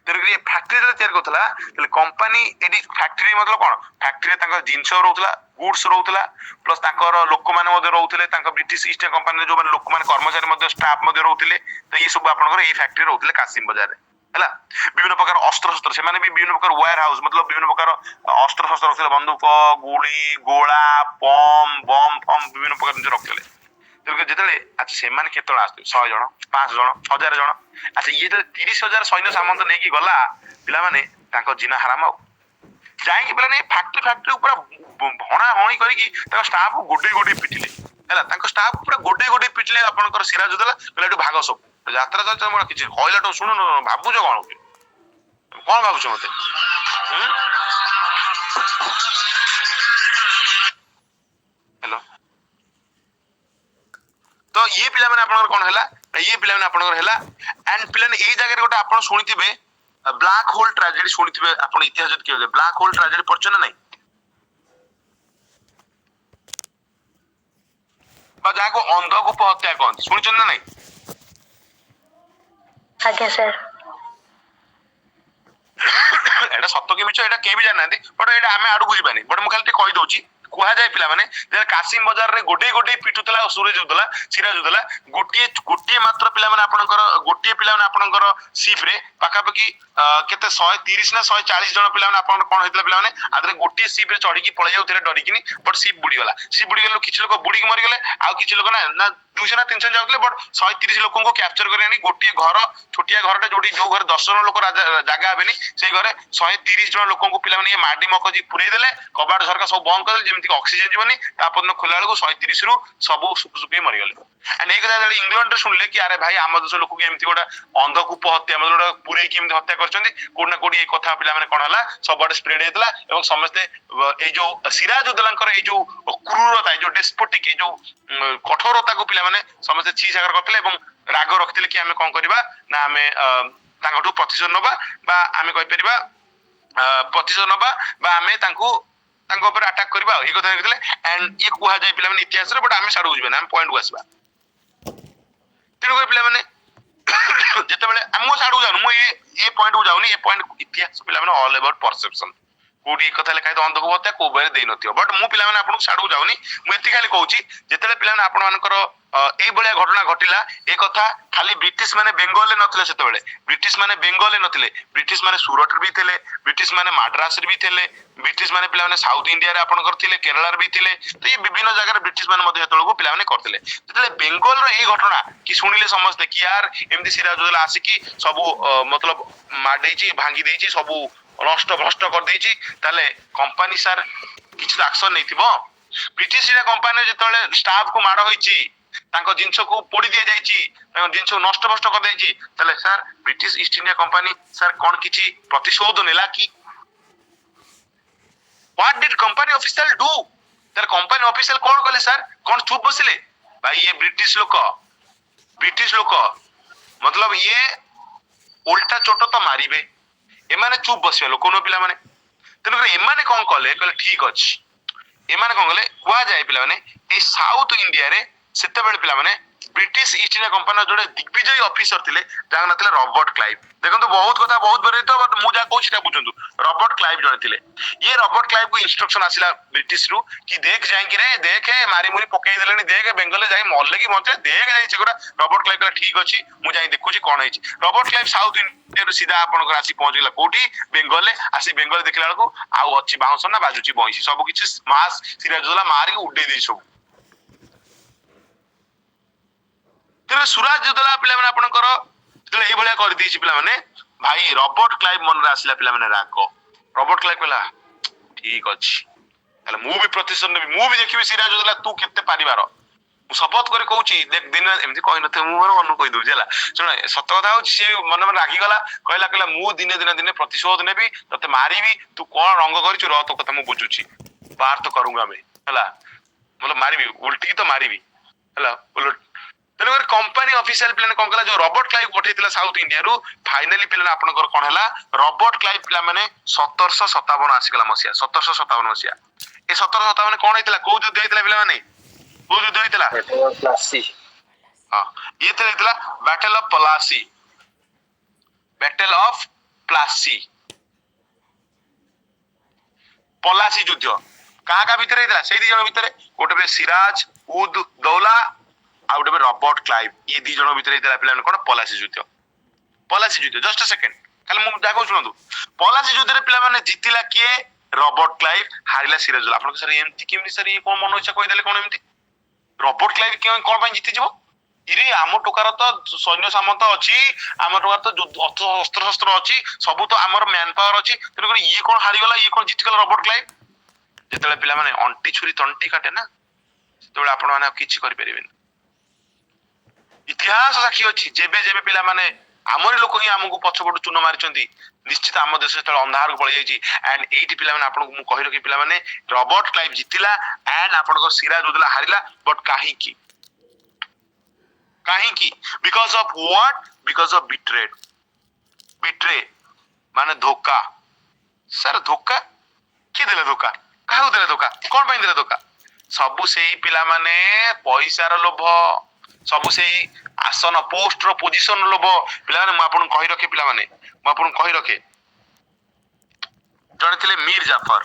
तेरे ये फैक्ट्री रे तैयारी करथिला तले कंपनी एडी फैक्ट्री मतलब कोन फैक्ट्री रे तांका जिंस रहउतला गुड्स रहउतला प्लस तांकर लोक माने मध्ये रहउतले तांका ब्रिटिश ईस्ट इंडिया कंपनी जो माने लोक माने कर्मचारी मध्ये स्टाफ मध्ये रहउतले तो ये सब आपनकर ये फैक्ट्री रहउतले कासिम बाजार रे हला विभिन्न प्रकार अस्त्र शस्त्र से माने भी विभिन्न प्रकार वेयर हाउस मतलब विभिन्न प्रकार अस्त्र शस्त्र रखले बंदूक गुली गोला बम फम विभिन्न प्रकार जिंस रखले तेरे जेतले अच्छा से माने केतळ आस्ते 100 जण 5 जण 1000 जण अच्छा ये जो 30,000 सैन्य सामंत नहीं कि गला पिला माने तांको जिना हराम जाई पिला ने फैक्ट्री ऊपर भणा हणी करी कि ताको स्टाफ को गोडे पिटिले हला ताको स्टाफ पूरा गोडे पिटिले आपनकर सिराजुद्दौला कहला एटू भाग सब यात्रा चल मोर किछि कहला तो सुनु भाबु जो कोन भाबु मते हेलो तो ये पिला माने आपनकर कोन हैला ये पिला माने आपनकर हैला एंड पिला ने एई जगह गोटे आपन सुनिथिबे ब्लैक होल ट्रेजेडी सुनिथिबे आपन इतिहास जत के ब्लैक होल ट्रेजेडी पढ़छ ना नहीं बा जाको अंधकूप हत्या कोन सुनिछ ना नहीं आज्ञा सर एटा सत्य के मिछ एटा के भी जाना बट एटा हमें आडू बुझिबानी बट मु खाली कहि दउची कुहा जाय पिला माने जे कासिम बाजार रे गोटे पिटुतला सूर्यजुद्दौला सिराजुद्दौला गोटे मात्र पिला माने आपनकर गोटे पिला माने आपनकर शिप रे पाखापकी केते 130 ना 140 जण पिला माने आपन कोन हेतला पिला माने आदरे गोटे शिप रे चढ़ी की पळे जाउथरे डरी किनी बट शिप बुडी गेलो किछ लोक बुडी के मरि गेले आ किछ लोक ना 200 ना 300 जाउतले बट 130 लोकन को कैप्चर करे आनी गोटे घर छोटिया घरटा जोडी जो घर 10 जण लोक जागा आबेनी से घरे 130 जण लोकन को पिला माने ये माडी मकजी पुरै देले कबाड़ झरका सब बंद कर जेमति ऑक्सीजन जीवनी तापन खोला बेलू 130 रु सब सुखी मरी गले एंड एक कथा इंग्लैंड रे सुनले कि अरे भाई आम देश लोक एमती गोटा अंधकूप हत्या मतलब गोटा पुरै कि एमती हत्या करछन्ती कोड ना कोडी ए कथा पिला माने कोन हला सबडे स्प्रेड हेतला एवं समस्त ए जो सिराजुद्दौलांकर ए जो क्रूरता ए जो डेस्पोटिक ए जो कठोरता को पिला माने समस्त छी सागर करथले एवं राग रखथिले कि हमें कोन करबा ना हमें तांगठु प्रतिशोध नबा बा हमें कहि परिबा प्रतिशोध नबा बा हमें तांकु ତାଙ୍କ ଉପରେ ଆଟାକ୍ କରିବା ଆଉ ଏଇ କଥା କହିଥିଲେ ଏଣ୍ଡ ଇଏ କୁହାଯାଏ ପିଲାମାନେ ଇତିହାସରେ ବଟ୍ ଆମେ ସାଡକୁ ଯିବାନି ଆମେ ପଏଣ୍ଟକୁ ଆସିବା ତେଣୁକରି ପିଲାମାନେ ଯେତେବେଳେ ମୁଁ ସାଡକୁ ଯାଉନି ମୁଁ ଏ ପଏଣ୍ଟକୁ ଯାଉନି ଏ ପଏଣ୍ଟ ଇତିହାସ ପିଲାମାନେ ଅଲ୍ ଏବାଉଟ୍ ପରସେପ୍ସନ କୋଉଠି କଥା ଲେଖା ହେଇଥିବ ଅନ୍ଧକୁ ହତ୍ୟା କୋଉ ବହିରେ ଦେଇନଥିବ ବଟ୍ ମୁଁ ପିଲାମାନେ ଆପଣଙ୍କୁ ସାଡକୁ ଯାଉନି ମୁଁ ଏତିକି ଖାଲି କହୁଛି ଯେତେବେଳେ ପିଲାମାନେ ଆପଣମାନଙ୍କର ଏଇଭଳିଆ ଘଟଣା ଘଟିଲା ଏ କଥା ଖାଲି ବ୍ରିଟିଶ ମାନେ ବେଙ୍ଗଲରେ ନଥିଲେ ସେତେବେଳେ ବ୍ରିଟିଶ ମାନେ ବେଙ୍ଗଲରେ ନଥିଲେ ବ୍ରିଟିଶ ମାନେ ସୁରଟରେ ବି ଥିଲେ ବ୍ରିଟିଶ ମାନେ ମାଡ୍ରାସରେ ବି ଥିଲେ ବ୍ରିଟିଶ ମାନେ ପିଲାମାନେ ସାଉଥ ଇଣ୍ଡିଆରେ ଆପଣଙ୍କର ଥିଲେ କେରଳାରେ ବି ଥିଲେ ତ ଏଇ ବିଭିନ୍ନ ଜାଗାରେ ବ୍ରିଟିଶ ମାନେ ମଧ୍ୟ ସେତେବେଳକୁ ପିଲାମାନେ କରିଥିଲେ ଯେତେବେଳେ ବେଙ୍ଗଲର ଏଇ ଘଟଣା କି ଶୁଣିଲେ ସମସ୍ତେ କି ୟାର ଏମିତି ସିରାଜଉଦ୍ଦୌଲା ଆସିକି ସବୁ ମତଲବ ମାଡେଇଛି ଭାଙ୍ଗି ଦେଇଛି ସବୁ ନଷ୍ଟ ଭ୍ରଷ୍ଟ କରିଦେଇଛି ତାହେଲେ କମ୍ପାନୀ ସାର୍ କିଛି ଆକ୍ସନ ନେଇଥିବ ବ୍ରିଟିଶ କମ୍ପାନୀର ଯେତେବେଳେ ଷ୍ଟାଫ କୁ ମାଡ ହେଇଛି ତାଙ୍କ ଜିନିଷକୁ ପୋଡି ଦିଆଯାଇଛି ତାଙ୍କ ଜିନିଷକୁ ନଷ୍ଟ ଭଷ୍ଟ କରିଦେଇଛି ତାହେଲେ sir British East India company sir କଣ କିଛି ପ୍ରତିଶୋଧ ନେଲା କି What did company official do? ତାର କମ୍ପାନୀ ଅଫିସିଆଲ କଣ କଲେ ସାର୍ କଣ ଚୁପ୍ ବସିଲେ ଭାଇ ଇଏ ବ୍ରିଟିଶ ଲୋକ ମତଲବ ଇଏ ଓଲଟା ଚୋଟ ତ ମାରିବେ ଏମାନେ ଚୁପ୍ ବସିବେ ଲୋକ ନୁହଁ ପିଲାମାନେ ତେଣୁକରି ଏମାନେ କଣ କଲେ କହିଲେ ଠିକ ଅଛି ଏମାନେ କଣ କଲେ କୁହାଯାଏ ପିଲାମାନେ ଏଇ ସାଉଥ ଇଣ୍ଡିଆରେ ସେତେବେଳେ ପିଲାମାନେ ବ୍ରିଟିଶ ଇଷ୍ଟ ଇଣ୍ଡିଆ କମ୍ପାନୀର ଯୋଉଟେ ଦିଗ୍ବିଜୟୀ ଅଫିସର ଥିଲେ ଯାହା ନାଁ ଥିଲା ରବର୍ଟ କ୍ଲାଇଭ୍ ଦେଖନ୍ତୁ ବହୁତ କଥା ବହୁତ ବେରିତ ବଟ୍ ମୁଁ ଯାହା କହୁଛି ସେଟା ବୁଝନ୍ତୁ ରବର୍ଟ କ୍ଲାଇଭ୍ ଜଣେ ଥିଲେ ଇଏ ରବର୍ଟ କ୍ଲାଇଭ୍ କୁ ଇନଷ୍ଟ୍ରକ୍ସନ ଆସିଲା ବ୍ରିଟିଶ ରୁ କି ଦେଖ ଯାଇକି ରେ ଦେଖେ ମାରି ମୁରି ପକେଇ ଦେଲେଣି ଦେଖେ ବେଙ୍ଗଲରେ ଯାଇ ମରଲେ କି ବଞ୍ଚେ ଦେଖ ଯାଇ ସେଗୁଡା ରବର୍ଟ କ୍ଲାଇଭ୍ କହିଲା ଠିକ ଅଛି ମୁଁ ଯାଇ ଦେଖୁଛି କଣ ହେଇଛି ରବର୍ଟ କ୍ଲାଇଭ୍ ସାଉଥ ଇଣ୍ଡିଆରୁ ସିଧା ଆପଣଙ୍କର ଆସି ପହଞ୍ଚିଲା କୋଉଠି ବେଙ୍ଗଲରେ ଆସି ବେଙ୍ଗଲ ଦେଖିଲା ବେଳକୁ ଆଉ ଅଛି ବାଉଁଶ ନା ବାଜୁଛି ବଇଁଶୀ ସବୁ କିଛି ମାସ ସିରାଜଉଦ୍ଦୌଲା ମାରିକି ଉଡେଇ ଦେଇଛି ସବୁ ତେବେ ସୁରାଜଉଦ୍ଦୌଲା ପିଲାମାନେ ଆପଣଙ୍କର ଯେତେବେଳେ ଏଇଭଳିଆ କରିଦେଇଛି ପିଲାମାନେ ଭାଇ ରବର୍ଟ କ୍ଲାଇଭ୍ ମନରେ ଆସିଲା ପିଲାମାନେ ରାଗ ରବର୍ଟ କ୍ଲାଇଭ୍ କହିଲା ଠିକ ଅଛି ତାହେଲେ ମୁଁ ବି ପ୍ରତିଶୋଧ ନେବି ମୁଁ ବି ଦେଖିବି ସିରାଜଉଦ୍ଦୌଲା ତୁ କେତେ ପାରିବାର ମୁଁ ଶପଥ କରି କହୁଛି ଦିନ ଏମିତି କହିନଥିବ ମୁଁ ମୋର ମନକୁ କହିଦଉଛି ହେଲା ଶୁଣ ସତ କଥା ହଉଛି ସିଏ ମନେ ମନେ ରାଗିଗଲା କହିଲା ମୁଁ ଦିନେ ପ୍ରତିଶୋଧ ନେବି ତତେ ମାରିବି ତୁ କଣ ରଙ୍ଗ କରିଛୁ ରହ ତୋ କଥା ମୁଁ ବୁଝୁଛି ବାହାର ତ କରୁଙ୍ଗା ଆମେ ହେଲା मतलब मारिबी उल्टी तो मारिबी ହେଲା ତେଣୁକରି କମ୍ପାନୀ ଅଫିସିଆଲ ପିଲାମାନେ କଣ କଲା ଯୋଉ ରବର୍ଟ କ୍ଲାଇଭ୍ ପଠେଇଥିଲା ସାଉଥ ଇଣ୍ଡିଆରୁ ଫାଇନାଲି ପିଲାମାନେ ଆପଣଙ୍କର କଣ ହେଲା ରବର୍ଟ କ୍ଲାଇଭ୍ ପିଲାମାନେ 1757 ଆସିଗଲା ମସିହା 1757 ମସିହା ଏ 1757 କଣ ହେଇଥିଲା କୋଉ ଯୁଦ୍ଧ ହେଇଥିଲା ପିଲାମାନେ କୋଉ ଯୁଦ୍ଧ ହେଇଥିଲା ପ୍ଲାସି ହଁ ଇଏ ହେଇଥିଲା ବ୍ୟାଟଲ ଅଫ ପ୍ଲାସି ପଲାସି ଯୁଦ୍ଧ କାହା କାହା ଭିତରେ ହେଇଥିଲା ସେଇ ଦି ଜଣ ଭିତରେ ଗୋଟେ ସିରାଜ ଉଦ୍ ଦୌଲା ଆଉ ଗୋଟେ ରବର୍ଟ କ୍ଲାଇଭ୍ ଏ ଦି ଜଣ ଭିତରେ ହେଇଥିଲା ପିଲାମାନେ କଣ ପଲାସି ଯୁଦ୍ଧ ଜଷ୍ଟ ଅ ସେକେଣ୍ଡ ଖାଲି ମୁଁ ଯାହା କହୁଛି ଶୁଣନ୍ତୁ ପଲାସି ଯୁଦ୍ଧରେ ପିଲାମାନେ ଜିତିଲା କିଏ ରବର୍ଟ କ୍ଲାଇଭ୍ ହାରିଲା ସିରାଜଉଦ୍ଦୌଲା ଆପଣଙ୍କ ସାର୍ ଏମିତି କେମିତି ସାର୍ ଇଏ କଣ ମନ ଇଚ୍ଛା କହିଦେଲେ କଣ ଏମିତି ରବର୍ଟ କ୍ଲାଇଭ୍ କଣ ପାଇଁ ଜିତିଯିବ ଇରେ ଆମ ଟୋକାର ତ ସୈନ୍ୟ ସାମନ୍ତ ଅଛି ଆମ ଟୋକାର ତ ଅସ୍ତ୍ର ଶସ୍ତ୍ର ଅଛି ସବୁ ତ ଆମର ମ୍ୟାନ ପାୱାର ଅଛି ତେଣୁକରି ଇଏ କଣ ହାରିଗଲା ଇଏ କଣ ଜିତିଗଲା ରବର୍ଟ କ୍ଲାଇଭ୍ ଯେତେବେଳେ ପିଲାମାନେ ଅଣ୍ଟି ଛୁରୀ ତଣ୍ଟି କାଟେ ନା ସେତେବେଳେ ଆପଣ ମାନେ କିଛି କରିପାରିବେନି ଇତିହାସ ସାକ୍ଷୀ ଅଛି ଯେବେ ଯେବେ ପିଲାମାନେ ଆମରି ଲୋକ ହିଁ ଆମକୁ ପଛପଟୁ ଚୂନ ମାରିଛନ୍ତି ନିଶ୍ଚିତ ଆମ ଦେଶ ଯେତେବେଳେ ଅନ୍ଧାରକୁ ପଳେଇ ଯାଇଛି ଆଣ୍ଡ ଏଇଠି ପିଲାମାନେ ଆପଣଙ୍କୁ ମୁଁ କହି ରଖି ପିଲାମାନେ ରବର୍ଟ କ୍ଲାଇଭ୍ ଜିତିଲା ଆଣ୍ଡ ଆପଣଙ୍କ ସିରାଜଉଦ୍ଦୌଲା ହାରିଲା ବଟ୍ କାହିଁକି because of what because of betray ମାନେ ଧୋକା ସାର୍ ଧୋକା କିଏ ଦେଲେ ଧୋକା କାହାକୁ ଦେଲେ ଧୋକା କଣ ପାଇଁ ଦେଲେ ଧୋକା ସବୁ ସେଇ ପିଲାମାନେ ପଇସାର ଲୋଭ ସବୁ ସେଇ ଆସନ ପୋଷ୍ଟର ପୋଜିସନ ଲୋଭ ପିଲାମାନେ ମୁଁ ଆପଣଙ୍କୁ କହି ରଖେ ପିଲାମାନେ ମୁଁ ଆପଣଙ୍କୁ କହି ରଖେ ଜଣେ ଥିଲେ ମୀର ଜାଫର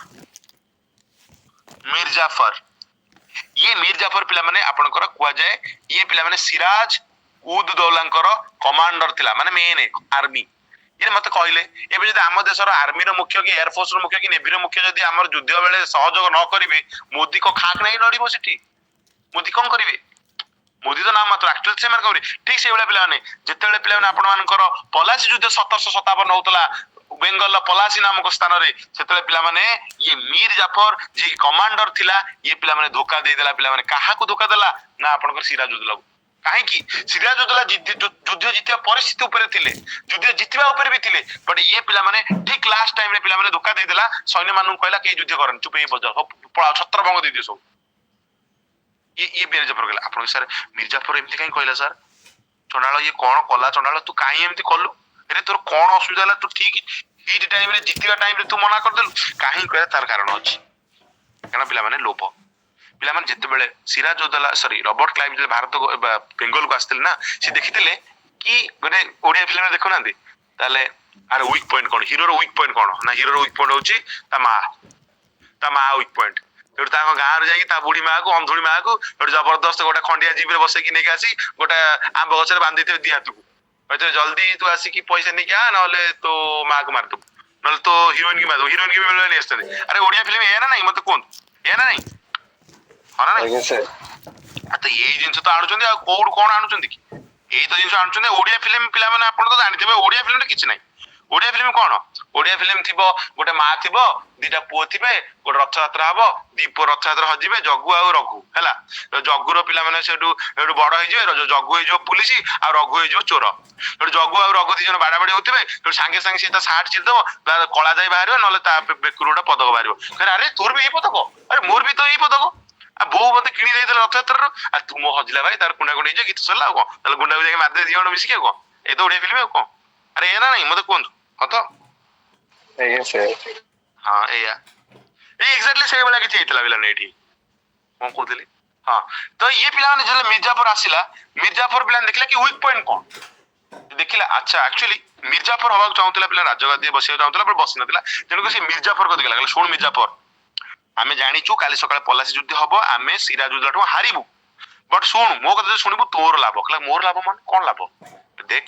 ଇଏ ମୀର ଜାଫର ପିଲାମାନେ ଆପଣଙ୍କର କୁହାଯାଏ ଇଏ ପିଲାମାନେ ସିରାଜ ଉଦ୍ ଦୌଲାଙ୍କର କମାଣ୍ଡର ଥିଲା ମାନେ ମେନ୍ ଆର୍ମି ଇଏ ମତେ କହିଲେ ଏବେ ଯଦି ଆମ ଦେଶର ଆର୍ମିର ମୁଖ୍ୟ କି ଏୟାରଫୋର୍ସର ମୁଖ୍ୟ କି ନେଭିର ମୁଖ୍ୟ ଯଦି ଆମର ଯୁଦ୍ଧ ବେଳେ ସହଯୋଗ ନ କରିବେ ମୋଦି କଣ ଖାକ ନାହିଁ ଲଢିବ ସେଠି ମୋଦି କଣ କରିବେ ମୋଦି ତ ନା ମାତ୍ର ଆକ୍ଚୁଆଲି ସେମାନେ କରିବେ ଠିକ ସେଇଭଳିଆ ପିଲାମାନେ ଯେତେବେଳେ ପିଲାମାନେ ଆପଣମାନଙ୍କର ପଲାସି ଯୁଦ୍ଧ 1757 ହଉଥିଲା ବେଙ୍ଗଲର ପଲାସି ନାମକ ସ୍ଥାନରେ ସେତେବେଳେ ପିଲାମାନେ ଇଏ ମୀର ଜାଫର ଯିଏ କମାଣ୍ଡର ଥିଲା ଇଏ ପିଲାମାନେ ଧୋକା ଦେଇଦେଲା ପିଲାମାନେ କାହାକୁ ଧୋକା ଦେଲା ନା ଆପଣଙ୍କର ସିରାଜଉଦ୍ଦୌଲାକୁ କାହିଁକି ସିରାଜଉଦ୍ଦୌଲା ଯୁଦ୍ଧ ଜିତିବା ପରିସ୍ଥିତି ଉପରେ ଥିଲେ ଯୁଦ୍ଧ ଜିତିବା ଉପରେ ବି ଥିଲେ ବଟ୍ ଇଏ ପିଲାମାନେ ଠିକ ଲାଷ୍ଟ ଟାଇମରେ ପିଲାମାନେ ଧୋକା ଦେଇଦେଲା ସୈନ୍ୟମାନଙ୍କୁ କହିଲା କେହି ଯୁଦ୍ଧ କରନି ଚୁପ ହେଇ ବଜାଅ ପଳାଅ ଛତ୍ରଭଙ୍ଗ ଦେଇଦିଅ ସବୁ ଇଏ ମୀର ଜାଫର କହିଲା ଆପଣଙ୍କ ସାର୍ ମୀର ଜାଫର ଏମିତି କାହିଁ କହିଲା ସାର୍ ଚଣ୍ଡାଳ ଇଏ କଣ କଲା ଚଣ୍ଡାଳ ତୁ କାହିଁ ଏମିତି କଲୁ ଏରେ ତୋର କଣ ଅସୁବିଧା ହେଲା ତୁ ଠିକ ଏଇ ଟାଇମରେ ଜିତିବା ଟାଇମରେ ତୁ ମନା କରିଦେଲୁ କାହିଁ କହିଲା ତାର କାରଣ ଅଛି କାରଣ ପିଲାମାନେ ଲୋଭ ପିଲାମାନେ ଯେତେବେଳେ ସିରାଜଉଦ୍ଦୌଲା ସରି ରବର୍ଟ କ୍ଲାଇଭ୍ ଯେତେବେଳେ ଭାରତ ବେଙ୍ଗଲ କୁ ଆସିଥିଲେ ନା ସେ ଦେଖିଥିଲେ କି ଗୋଟେ ଓଡିଆ ଫିଲ୍ମ ଦେଖୁନାହାନ୍ତି ତାହେଲେ ଆର ୱିକ୍ ପଏଣ୍ଟ କଣ ହିରୋର ୱିକ୍ ପଏଣ୍ଟ କଣ ନା ହିରୋର ୱିକ୍ ପଏଣ୍ଟ ହଉଛି ତା ମା ୱିକ୍ ପଏଣ୍ଟ ସେଠୁ ତାଙ୍କ ଗାଁରେ ଯାଇକି ତା ବୁଢୀ ମାକୁ ଅନ୍ଧୁଣୀ ମାକୁ ସେଠୁ ଜବରଦସ୍ତ ଗୋଟେ ଖଣ୍ଡିଆ ଜିପରେ ବସେଇକି ନେଇକି ଆସି ଗୋଟେ ଆମ୍ବ ଗଛରେ ବାନ୍ଧିଥିବେ ଦି ହାତକୁ କହିଥିବେ ଜଲ୍ଦି ତୁ ଆସିକି ପଇସା ନେଇକି ଆ ନହେଲେ ତୋ ମାକୁ ମାରିଦବୁ ନହେଲେ ତୋ ହିରୋଇନ କି ମାରିଦବୁ ହିରୋଇନ କି ବେଳେ ନେଇ ଆସିଛନ୍ତି ଆରେ ଓଡିଆ ଫିଲ୍ମ ଏଇଆ ନା ନାଇଁ ମତେ କୁହନ୍ତୁ ଏଇଆ ନା ନାଇଁ ହଁ ନା ନାଇଁ ତ ଏଇ ଜିନିଷ ତ ଆଣୁଛନ୍ତି ଆଉ କୋଉଠୁ କଣ ଆଣୁଛନ୍ତି କି ଏଇ ତ ଜିନିଷ ଆଣୁଛନ୍ତି ଓଡିଆ ଫିଲ୍ମ ପିଲାମାନେ ଆପଣ ତ ଜାଣିଥିବେ ଓଡିଆ ଫିଲ୍ମରେ କିଛି ନାହିଁ ଓଡିଆ ଫିଲ୍ମ କଣ ଓଡିଆ ଫିଲ୍ମ ଥିବ ଗୋଟେ ମା ଥିବ ଦିଟା ପୁଅ ଥିବେ ଗୋଟେ ରଥଯାତ୍ରା ହବ ଦି ପୁଅ ରଥଯାତ୍ରା ହଜିବେ ଜଗୁ ଆଉ ରଘୁ ହେଲା ଜଗୁର ପିଲାମାନେ ସେଠୁ ବଡ ହେଇଯିବେ ଜଗୁ ହେଇଯିବ ପୁଲିସ ଆଉ ରଘୁ ହେଇଯିବ ଚୋର ସେଠୁ ଜଗୁ ଆଉ ରଘୁ ଦି ଜଣ ବାଡାବାଡି ହଉଥିବେ ସେଠୁ ସାଙ୍ଗେ ସାଙ୍ଗେ ସେ ତା ସାର୍ଟ ଚିରିଦବ ତା କଳା ଯାଇ ବାହାରିବ ନହେଲେ ତା ବେକରୁ ଗୋଟେ ପଦକ ବାହାରିବ ଆରେ ତୋର ବି ଏଇ ପଦକ ଆରେ ମୋର ବି ତ ଏଇ ପଦକ ଆଉ ବୋଉ ମତେ କିଣି ଦେଇଥିଲେ ରଥଯାତ୍ରାରୁ ଆଉ ତୁ ମୋ ହଜିଲା ଭାଇ ତାର କୁଣ୍ଡା କୁଣ୍ଡି ହେଇଯିବ ଗୀତ ସରିଲା ଆଉ କଣ ତାହେଲେ ଗୁଣ୍ଡାକୁ ଯାଇକି ମାରିଦେ ଦି ଜଣ ମିଶିକି ଆଉ କଣ ଏ ତ ଓଡିଆ ଫିଲ୍ମ ଆଉ କଣ ଆରେ ଏଇଆ ନା ନାଇଁ ମତେ କୁହନ୍ତୁ ହଁ ତ ହଁ ଏଇଆ ଏଇ ଏକ୍ସାକ୍ଟଲି ସେଇଭଳିଆ କିଛି ହେଇଥିଲା ପିଲାମାନେ ଏଇଠି କଣ କହୁଥିଲି ହଁ ତ ଇଏ ପିଲାମାନେ ଯେତେବେଳେ ମିର୍ଜାଫର ଆସିଲା ମିର୍ଜାଫର ପିଲାମାନେ ଦେଖିଲା କି ୱିକ୍ ପଏଣ୍ଟ କଣ ଦେଖିଲା ଆଚ୍ଛା ଆକ୍ଚୁଆଲି ମିର୍ଜାଫର ହବାକୁ ଚାହୁଁଥିଲା ପିଲା ରାଜଗାଦିରେ ବସିବାକୁ ଚାହୁଁଥିଲା ବଟ୍ ବସି ନଥିଲା ତେଣୁକରି ସେ ମିର୍ଜାଫର ଦେଖିଲା କହିଲା ଶୁଣ ମିର୍ଜାଫର ଆମେ ଜାଣିଛୁ କାଲି ସକାଳେ ପଲାସି ଯୁଦ୍ଧ ହବ ଆମେ ସିରାଜଉଦ୍ଦୌଲାଠୁ ହାରିବୁ ବଟ୍ ଶୁଣୁ ମୋ କଥା ଯଦି ଶୁଣିବୁ ତୋର ଲାଭ କହିଲା ମୋର ଲାଭ ମାନେ କଣ ଲାଭ ଦେଖ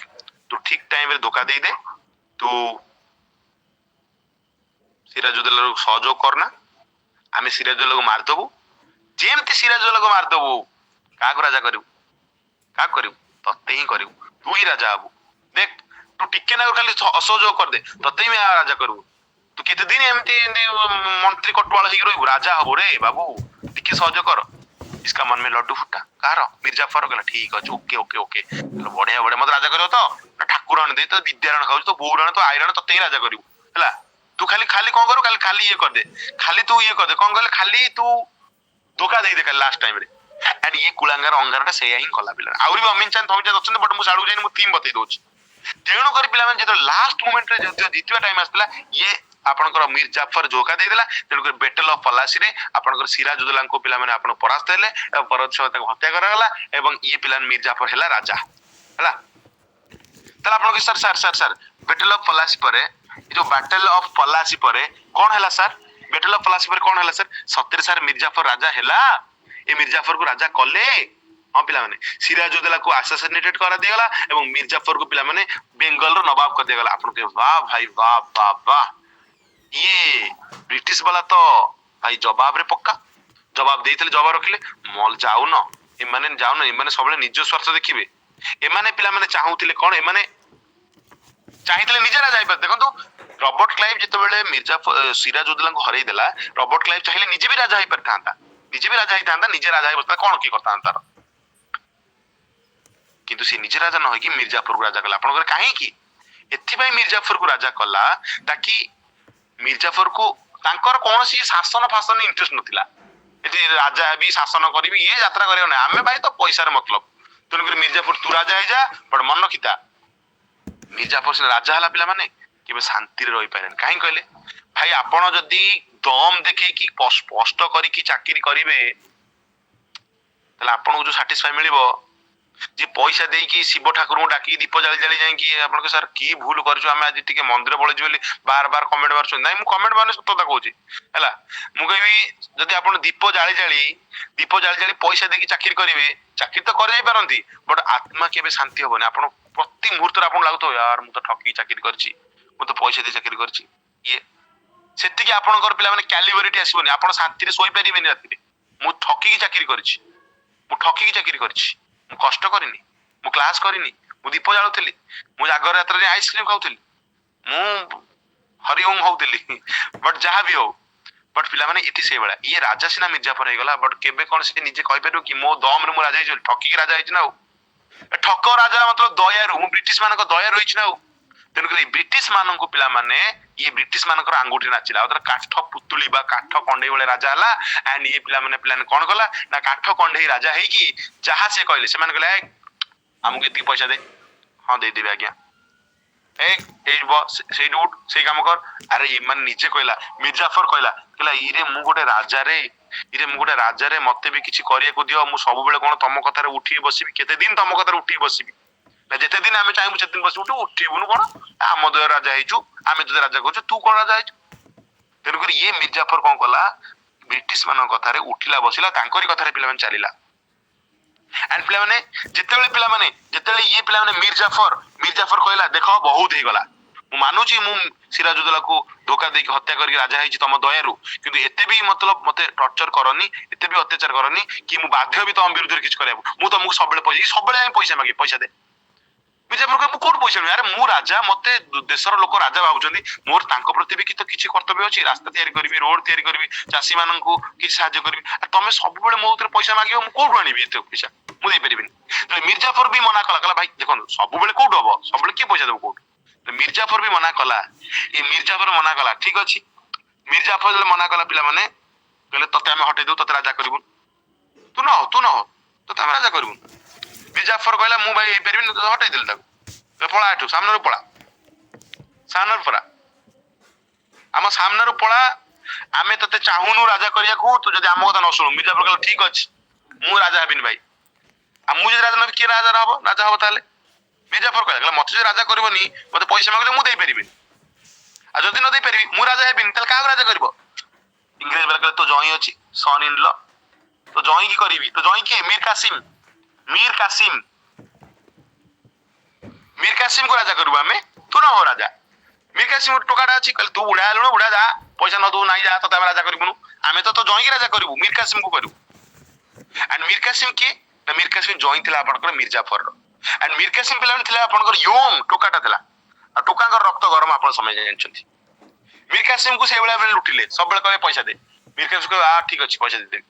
ତୁ ଠିକ ଟାଇମରେ ଧୋକା ଦେଇଦେ ତୁ ସିରାଜଉଦ୍ଦୌଲାକୁ ସହଯୋଗ କରନା ଆମେ ସିରାଜଉଦ୍ଦୌଲାକୁ ମାରିଦବୁ ଯେମିତି ସିରାଜଉଦ୍ଦୌଲାକୁ ମାରିଦବୁ କାହାକୁ ରାଜା କରିବୁ ତତେ ହିଁ କରିବୁ ତୁ ହିଁ ରାଜା ହବୁ ଦେଖ ତୁ ଟିକେ ନାକୁ ଖାଲି ଅସହଯୋଗ କରିଦେ ତତେ ହିଁ ରାଜା କରିବୁ ତୁ କେତେ ଦିନ ଏମିତି ମନ୍ତ୍ରୀ କଟୁଆଳ ହେଇକି ରହିବୁ ରାଜା ହବୁ ରେ ବାବୁ ଟିକେ ସହଯୋଗ କର इसका मन में लड्डू फुटा कार मिर्जाफर कहला ठीक अच्छे ओके ओके ओके बढ़िया बढ़िया मत राजा करियो तो ठाकुर आने दे तो विद्यारण खाऊ तो बोर तो आईरण तते ही राजा करियो हैला तू खाली खाली कौन करू खाली खाली ये कर दे खाली तू ये कर दे कौन कहले खाली तू धोखा दे दे लास्ट टाइम रे एंड ये कुलांगार अंगारटा सेया ही कला पिला आउरी भी अमीन चांद थमिचा अछन बट मु साडू जाइन मु थीम बतै दोछ तेणु कर पिला माने जेतो लास्ट मोमेंट रे जो जितवा टाइम आसला ये आपनकर मीर जाफर धोखा दे देला तेणु कर बैटल ऑफ पलासी रे आपनकर सिराजुद्दौला को पिला माने आपन परास्त हेले एवं परत सह ताको हत्या करगला एवं ये पिला मीर जाफर हेला राजा हला तला आपन sir sir sir sir battle of Plassey परे जो बैटल ऑफ पलासी परे कोन हेला सर बैटल ऑफ पलासी परे कोन हेला सर सत्तर सर मीर जाफर राजा हेला ए मीर जाफर को राजा कले हाँ पिला माने सिराजुद्दौला को असैसिनेटेड करा दिगला एवं मीर जाफर को पिला माने बेंगल रो नवाब कर दिगला आपन के वाह भाई वाह वाह वाह ये ब्रिटिश वाला तो भाई जवाब रे पक्का जवाब देइतले जवाब रखिले मल जाऊ न एमाने जाऊ न एमाने सबले निज स्वार्थ देखिबे एमाने पिला माने चाहूतिले कोन एमाने चाहितले निजे राजा आइबे देखंतु रॉबर्ट क्लाइव जेतेबेले मिर्जाफर सिराजुद्दौला को हरई देला रॉबर्ट क्लाइव चाहिले निजे भी राजा आइ परथांता निजे भी राजा आइथांता निजे राजा आइ बस्ता कोन की करथांता किंतु से निजे राजा न होई कि मिर्जाफर को राजा कला आपन करे काहे की एथि भाई मिर्जाफर को राजा कला ताकि मिर्जाफर को तांकर कोनसी शासन फासन इंटरेस्ट नथिला एथि राजा भी शासन करबी ये यात्रा करियो ना हमें भाई तो पैसा रे मतलब तनु कर मिर्जाफर तू राजा हो जा बड मन किता मिर्जाफर से राजा हला पिला माने केबे शांति रे रहि पारेन काहे कहले भाई आपण जदी दम देखे कि स्पष्ट करी कि चाकरी करिवे तले आपण को जो सैटिस्फाई मिलिबो जे पैसा देई कि शिव ठाकुर को डाकी दीप जाली जाली जाई कि आपण के सर की भूल करछु हम आज टिके मंदिर पळे जिवली बार बार कमेंट मारछु नाही मु कमेंट माने सत्यता कहूची हैला मु कहबी जदी आपण दीप जाली जाली पैसा देकी चाकरी करिवे चाकरी तो कर जाई पारंती बट आत्मा केबे शांति होबनी आपण प्रति मुहूर्त रे आपण लागतो यार मु तो ठकी चाकरी करछि मु तो पैसा दे चाकरी करछि ये सेति कि आपणकर पिला माने कैलिबरिटी आसीबनी आपण शांति रे सोई परिबेनी राती रे मु ठकी की चाकरी करछि मु कष्ट करिनी मु क्लास करिनी मु दीप जालुथिली मु जागर रात्र रे आइसक्रीम खाउथिली मु हरिओम होउथिली बट जहा भी हो बट पिला माने इति से बेला ये राजा सिना मिर्जाफर हे गला बट केबे कोन से निजे कहि परु कि मो दम रे मु राजा हिज ठकी की राजा हिज ना ठक राजा मतलब दया रो मु ब्रिटिश मान को दया रहिछ ना तेनु करी ब्रिटिश मान को पिला माने ये ब्रिटिश मान को आंगुठी नाचिला उधर काठ पुतुली बा काठ कंडे बेले राजा हला एंड ये पिला माने प्लान कोन कला ना काठ कंडे राजा हे कि जहा से कहले से मान कहले हमके इतनी पैसा दे हाँ दे देबे आज्ञा ସେଇଠି ଉଠ ସେଇ କାମ କର। ଆରେ ମାନେ ନିଜେ କହିଲା, ମିର୍ଜାଫର କହିଲା ଇରେ ମୁଁ ଗୋଟେ ରାଜାରେ ମତେ ବି କିଛି କରିବାକୁ ଦିଅ, ମୁଁ ସବୁବେଳେ କଣ ତମ କଥାରେ ଉଠିକି ବସିବି, କେତେ ଦିନ ତମ କଥାରେ ଉଠିକି ବସିବି, ନା ଯେତେ ଦିନ ଆମେ ଚାହିଁବୁ ସେତେ ଦିନ ବସି ଉଠିବୁନୁ କଣ, ଆମ ଦେହ ରାଜା ହେଇଛୁ, ଆମେ ତତେ ରାଜା କହୁଛୁ, ତୁ କଣ ରାଜା ହେଇଛୁ। ତେଣୁକରି ଇଏ ମିର୍ଜାଫର କଣ କଲା, ବ୍ରିଟିଶ ମାନଙ୍କ କଥାରେ ଉଠିଲା ବସିଲା, ତାଙ୍କରି କଥାରେ ପିଲାମାନେ ଚାଲିଲା। ଆଣ୍ଡ ପିଲାମାନେ ଯେତେବେଳେ ଇଏ ପିଲାମାନେ ମିର୍ଜାଫର କହିଲା ଦେଖ ବହୁତ ହେଇଗଲା, ମୁଁ ମାନୁଛି ମୁଁ ସିରାଜୁଦ୍ଦୌଲାକୁ ଧୋକା ଦେଇକି ହତ୍ୟା କରିକି ରାଜା ହେଇଛି ତମ ଦୟାରୁ, କିନ୍ତୁ ଏତେ ବି ମତଲବ ମତେ ଟର୍ଚର କରନି, ଏତେ ବି ଅତ୍ୟାଚାର କରନି କି ମୁଁ ବାଧ୍ୟ ବି ତମ ବିରୁଦ୍ଧରେ କିଛି କରିବାକୁ, ମୁଁ ତମକୁ ସବୁବେଳେ ପଇସା ମାଗି ପଇସା ଦେ। ମିର୍ଜାଫର କହିଲା ମୁଁ କୋଉଠୁ ପଇସା ନେବି, ଆରେ ମୁଁ ରାଜା, ମତେ ଦେଶର ଲୋକ ରାଜା ଭାବୁଛନ୍ତି, ମୋର ତାଙ୍କ ପ୍ରତି ବି କିଛି କର୍ତ୍ତବ୍ୟ ଅଛି, ରାସ୍ତା ତିଆରି କରିବି, ରୋଡ ତିଆରି କରିବି, ଚାଷୀ ମାନଙ୍କୁ କିଛି ସାହାଯ୍ୟ କରିବି, ତମେ ସବୁବେଳେ ମୋ ଉପରେ ପଇସା ମାଗିବ, ମୁଁ କୋଉଠୁ ଆଣିବି ଏତେ ପଇସା, ମୁଁ ଦେଇପାରିବିନି। ମିର୍ଜାଫର ବି ମନା କଲା ଭାଇ ଦେଖନ୍ତୁ ସବୁବେଳେ କୋଉଠୁ ହବ, ସବୁବେଳେ କିଏ ପଇସା ଦେବ କୋଉଠୁ। ମିର୍ଜାଫର ବି ମନା କଲା, ଠିକ ଅଛି। ମିର୍ଜାଫର ଯେତେବେଳେ ମନା କଲା, ପିଲାମାନେ କହିଲେ ତତେ ଆମେ ହଟେଇ ଦବୁ, ତତେ ରାଜା କରିବୁ, ତୁ ନ ହୋ ତତେ ଆମେ ରାଜା କରିବୁ। ମିର୍ଜାଫର କହିଲା ମୁଁ ଭାଇ ହେଇପାରିବିନି, ତତେ ହଟେଇ ଦେଲି ତାକୁ, ପଳା ଏଠୁ, ସାମ୍ନାରୁ ପଳା, ଆମ ସାମ୍ନାରୁ ପଳା, ଆମେ ତତେ ଚାହୁଁନୁ ରାଜା କରିବାକୁ, ତୁ ଯଦି ଆମ କଥା ନ ଶୁଣୁ। ମିର୍ଜାଫର କହିଲା ଠିକ ଅଛି, ମୁଁ ରାଜା ହେବିନି ଭାଇ, ଆଉ ମୁଁ ଯଦି ରାଜା ନହେବି କିଏ ରାଜା ହବ ତାହେଲେ। ମିର୍ଜାଫର କହିଲା ମତେ ଯଦି ରାଜା କରିବନି, ମତେ ପଇସା ମାଗିଲେ ମୁଁ ଦେଇପାରିବିନି, ଆଉ ଯଦି ନ ଦେଇପାରିବି ମୁଁ ରାଜା ହେବିନି, ତାହେଲେ କାହାକୁ ରାଜା କରିବ। ଇଂରେଜ ବାଲା କହିଲେ ତୋ ଜଇଁ ଅଛି, ସନ୍ ଇନ୍ ଲ, ତୋ ଜଇଁ କି କରିବି। ତୋ ଜଇଁ କିଏ? ମୀର କାସିମ କୁ ରାଜା କରିବୁ ଆମେ, ତୁ ନ ହୋ ରାଜା। ମୀର କାସିମ ଟୋକାଟା ଅଛି, କହିଲେ ତୁ ବୁଢା ହେଲୁଣୁ, ବୁଢା ଯା, ପଇସା ନ ଦବୁ ନାହିଁ, ଯା, ତତେ ଆମେ ରାଜା କରିବୁନୁ, ଆମେ ତ ତୋ ଜଇଁ କି ରାଜା କରିବୁ, ମୀର କାସିମ କୁ କରିବୁ। ଆଣ୍ଡ ମୀର କାସିମ କିଏ, ନା ମୀର କାସିମ ଜଇଁ ଥିଲା ଆପଣଙ୍କର ମିର୍ଜାଫରର। ଆଣ୍ଡ ମୀର କାସିମ ପିଲାମାନେ ଥିଲା ଆପଣଙ୍କର ୟୋଙ୍ଗ ଟୋକାଟା ଥିଲା, ଆଉ ଟୋକାଙ୍କର ରକ୍ତ ଗରମ ଆପଣ ସମୟ ଜାଣିଛନ୍ତି। ମୀର କାସିମ କୁ ସେଇଭଳିଆ ବେଳେ ଲୁଟିଲେ, ସବୁବେଳେ କହିବେ ପଇସା ଦେ। ମୀର କାସିମ କହିବେ ଠିକ ଅଛି ପଇସା ଦେଇଦେବି।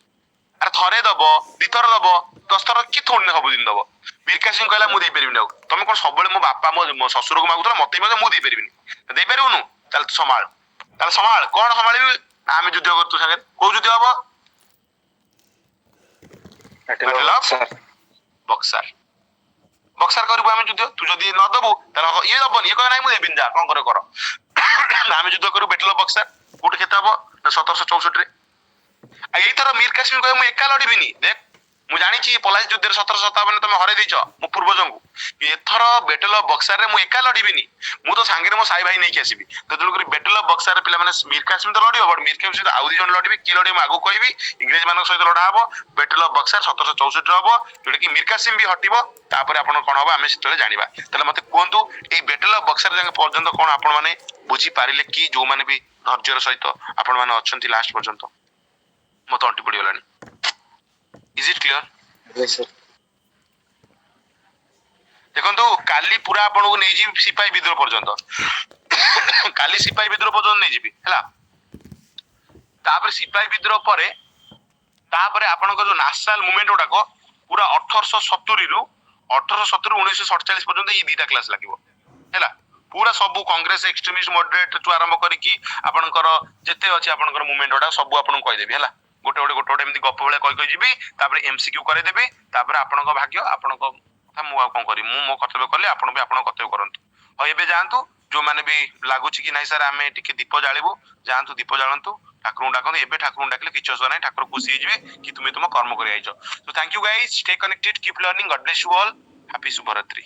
ଆରେ ଥରେ ଦବ, ଦିଥର ଦବ, 10 ଥର କି ଥୋଡି ନା ସବୁଦିନ ଦବ। ମୀର କାସିମ କହିଲା ମୁଁ ଦେଇପାରିବିନି, ଆଉ ତମେ କଣ ସବୁବେଳେ ମୋ ବାପା ମୋ ଶ୍ୱଶୁରକୁ ମାଗୁଥିଲ, ମତେ ବି ମୁଁ ଦେଇପାରିବିନି, ଦେଇପାରିବୁନୁ, ତାହେଲେ ତୁ ସମ୍ଭାଳ, କଣ ସମ୍ଭାଳିବି, ଆମେ ଯୁଦ୍ଧ କରୁ ତୋ ସାଙ୍ଗରେ। କୋଉ ଯୁଦ୍ଧ ହବ? ବକ୍ସାର କରିବୁ ଆମେ ଯୁଦ୍ଧ, ତୁ ଯଦି ନ ଦବୁ ତାହେଲେ ଇଏ ଦବନି, ଇଏ କହିବ ନାଇଁ ମୁଁ ଦେବିନି, ଯା କଣ କର। ଆମେ ଯୁଦ୍ଧ କରିବୁ ବେଟଲ ଅଫ ବକ୍ସାର, କୋଉଠି କେତେ ହବ ନା 1764 ରେ। ଆଉ ଏଇଥର ମୀର କାସିମ କହିବ ମୁଁ ଏକା ଲଢିବିନି, ଦେଖ ମୁଁ ଜାଣିଛି ପଲାସି ଯୁଦ୍ଧରେ 1757 ତମେ ହରେଇ ଦେଇଛ ମୋ ପୂର୍ବଜଙ୍କୁ, ଏଥର ବେଟଲ ଅଫ ବକ୍ସାରରେ ମୁଁ ଏକା ଲଢିବିନି, ମୁଁ ତ ସାଙ୍ଗରେ ମୋ ସାଇ ଭାଇ ନେଇକି ଆସିବି। ତେଣୁକରି ବେଟଲ ଅଫ ବକ୍ସାରରେ ପିଲାମାନେ ମୀର କାସିମ ତ ଲଢିବ, ବଟ ମୀର କାସିମ ସହିତ ଆଉ 2 ଜଣ ଲଢିବେ, କିଏ ଲଢିବେ ମୁଁ ଆଗକୁ କହିବି। ଇଂରେଜ ମାନଙ୍କ ସହିତ ଲଢା ହବ, ବେଟଲ ଅଫ ବକ୍ସାର 1764 ହବ, ଯୋଉଟା କି ମୀର କାସିମ ବି ହଟିବ, ତାପରେ ଆପଣ କଣ ହବ ଆମେ ସେତେବେଳେ ଜାଣିବା। ତାହେଲେ ମତେ କୁହନ୍ତୁ ଏଇ ବେଟଲ ଅଫ ବକ୍ସାର ଯାକେ ପର୍ଯ୍ୟନ୍ତ କଣ ଆପଣ ମାନେ ବୁଝି ପାରିଲେ କି, ଯୋଉମାନେ ବି ଧୈର୍ଯ୍ୟର ସହିତ ଆପଣ ମାନେ ଅଛନ୍ତି ଲାଷ୍ଟ ପର୍ଯ୍ୟନ୍ତ। ମତେ ଅଣ୍ଟି ପଡିଗଲାଣି, ଇଜ ଇଟ କ୍ଲିୟର? ଦେଖନ୍ତୁ କାଲି ପୁରା ଆପଣଙ୍କୁ ନେଇଯିବି ସିପାହୀ ବିଦ୍ରୋହ ପର୍ଯ୍ୟନ୍ତ, କାଲି ସିପାହୀ ବିଦ୍ରୋହ ପର୍ଯ୍ୟନ୍ତ ନେଇଯିବି ହେଲା। ତାପରେ ସିପାହୀ ବିଦ୍ରୋହ ପରେ ତାପରେ ଆପଣଙ୍କ ଯୋଉ ନ୍ୟାସନାଲ ମୁଭମେଣ୍ଟ ଗୁଡାକ ପୁରା 1870 ରୁ 1947 ପର୍ଯ୍ୟନ୍ତ ଏଇ 2ଟା କ୍ଲାସ ଲାଗିବ ହେଲା। ପୁରା ସବୁ କଂଗ୍ରେସ ଏକ୍ସଟ୍ରିମିଷ୍ଟ ମଡରେଟ ଠୁ ଆରମ୍ଭ କରିକି ଆପଣଙ୍କର ଯେତେ ଅଛି ଆପଣଙ୍କର ମୁଭମେଣ୍ଟ ଗୁଡା ସବୁ ଆପଣଙ୍କୁ କହିଦେବି ହେଲା। ଗୋଟେ ଏମିତି ଗପ ଭଳିଆ କହି ଯିବି, ତାପରେ MCQ କରେଇଦେବି, ତାପରେ ଆପଣଙ୍କ ଭାଗ୍ୟ, ଆପଣଙ୍କ କଥା, ମୁଁ ଆଉ କଣ କରିବି, ମୁଁ ମୋ କର୍ତ୍ତବ୍ୟ କଲି, ଆପଣ ବି ଆପଣଙ୍କ କର୍ତ୍ତବ୍ୟ କରନ୍ତୁ। ହଉ ଏବେ ଯାଆନ୍ତୁ, ଯୋଉମାନେ ବି ଲାଗୁଛି କି ନାଇଁ ସାର୍ ଆମେ ଟିକେ ଦୀପ ଜାଳିବୁ, ଯାଆନ୍ତୁ ଦୀପ ଜାଳନ୍ତୁ, ଠାକୁରଙ୍କୁ ଡାକନ୍ତୁ। ଏବେ ଠାକୁରଙ୍କୁ ଡାକିଲେ କିଛି ଅସୁବିଧା ନାହିଁ, ଠାକୁର ଖୁସି ହେଇଯିବେ କି ତୁମେ ତୁମ କର୍ମ କରି ଆଇଛ। So thank you guys, stay connected, keep learning, God bless you all, happy ଶୁଭରାତ୍ରି।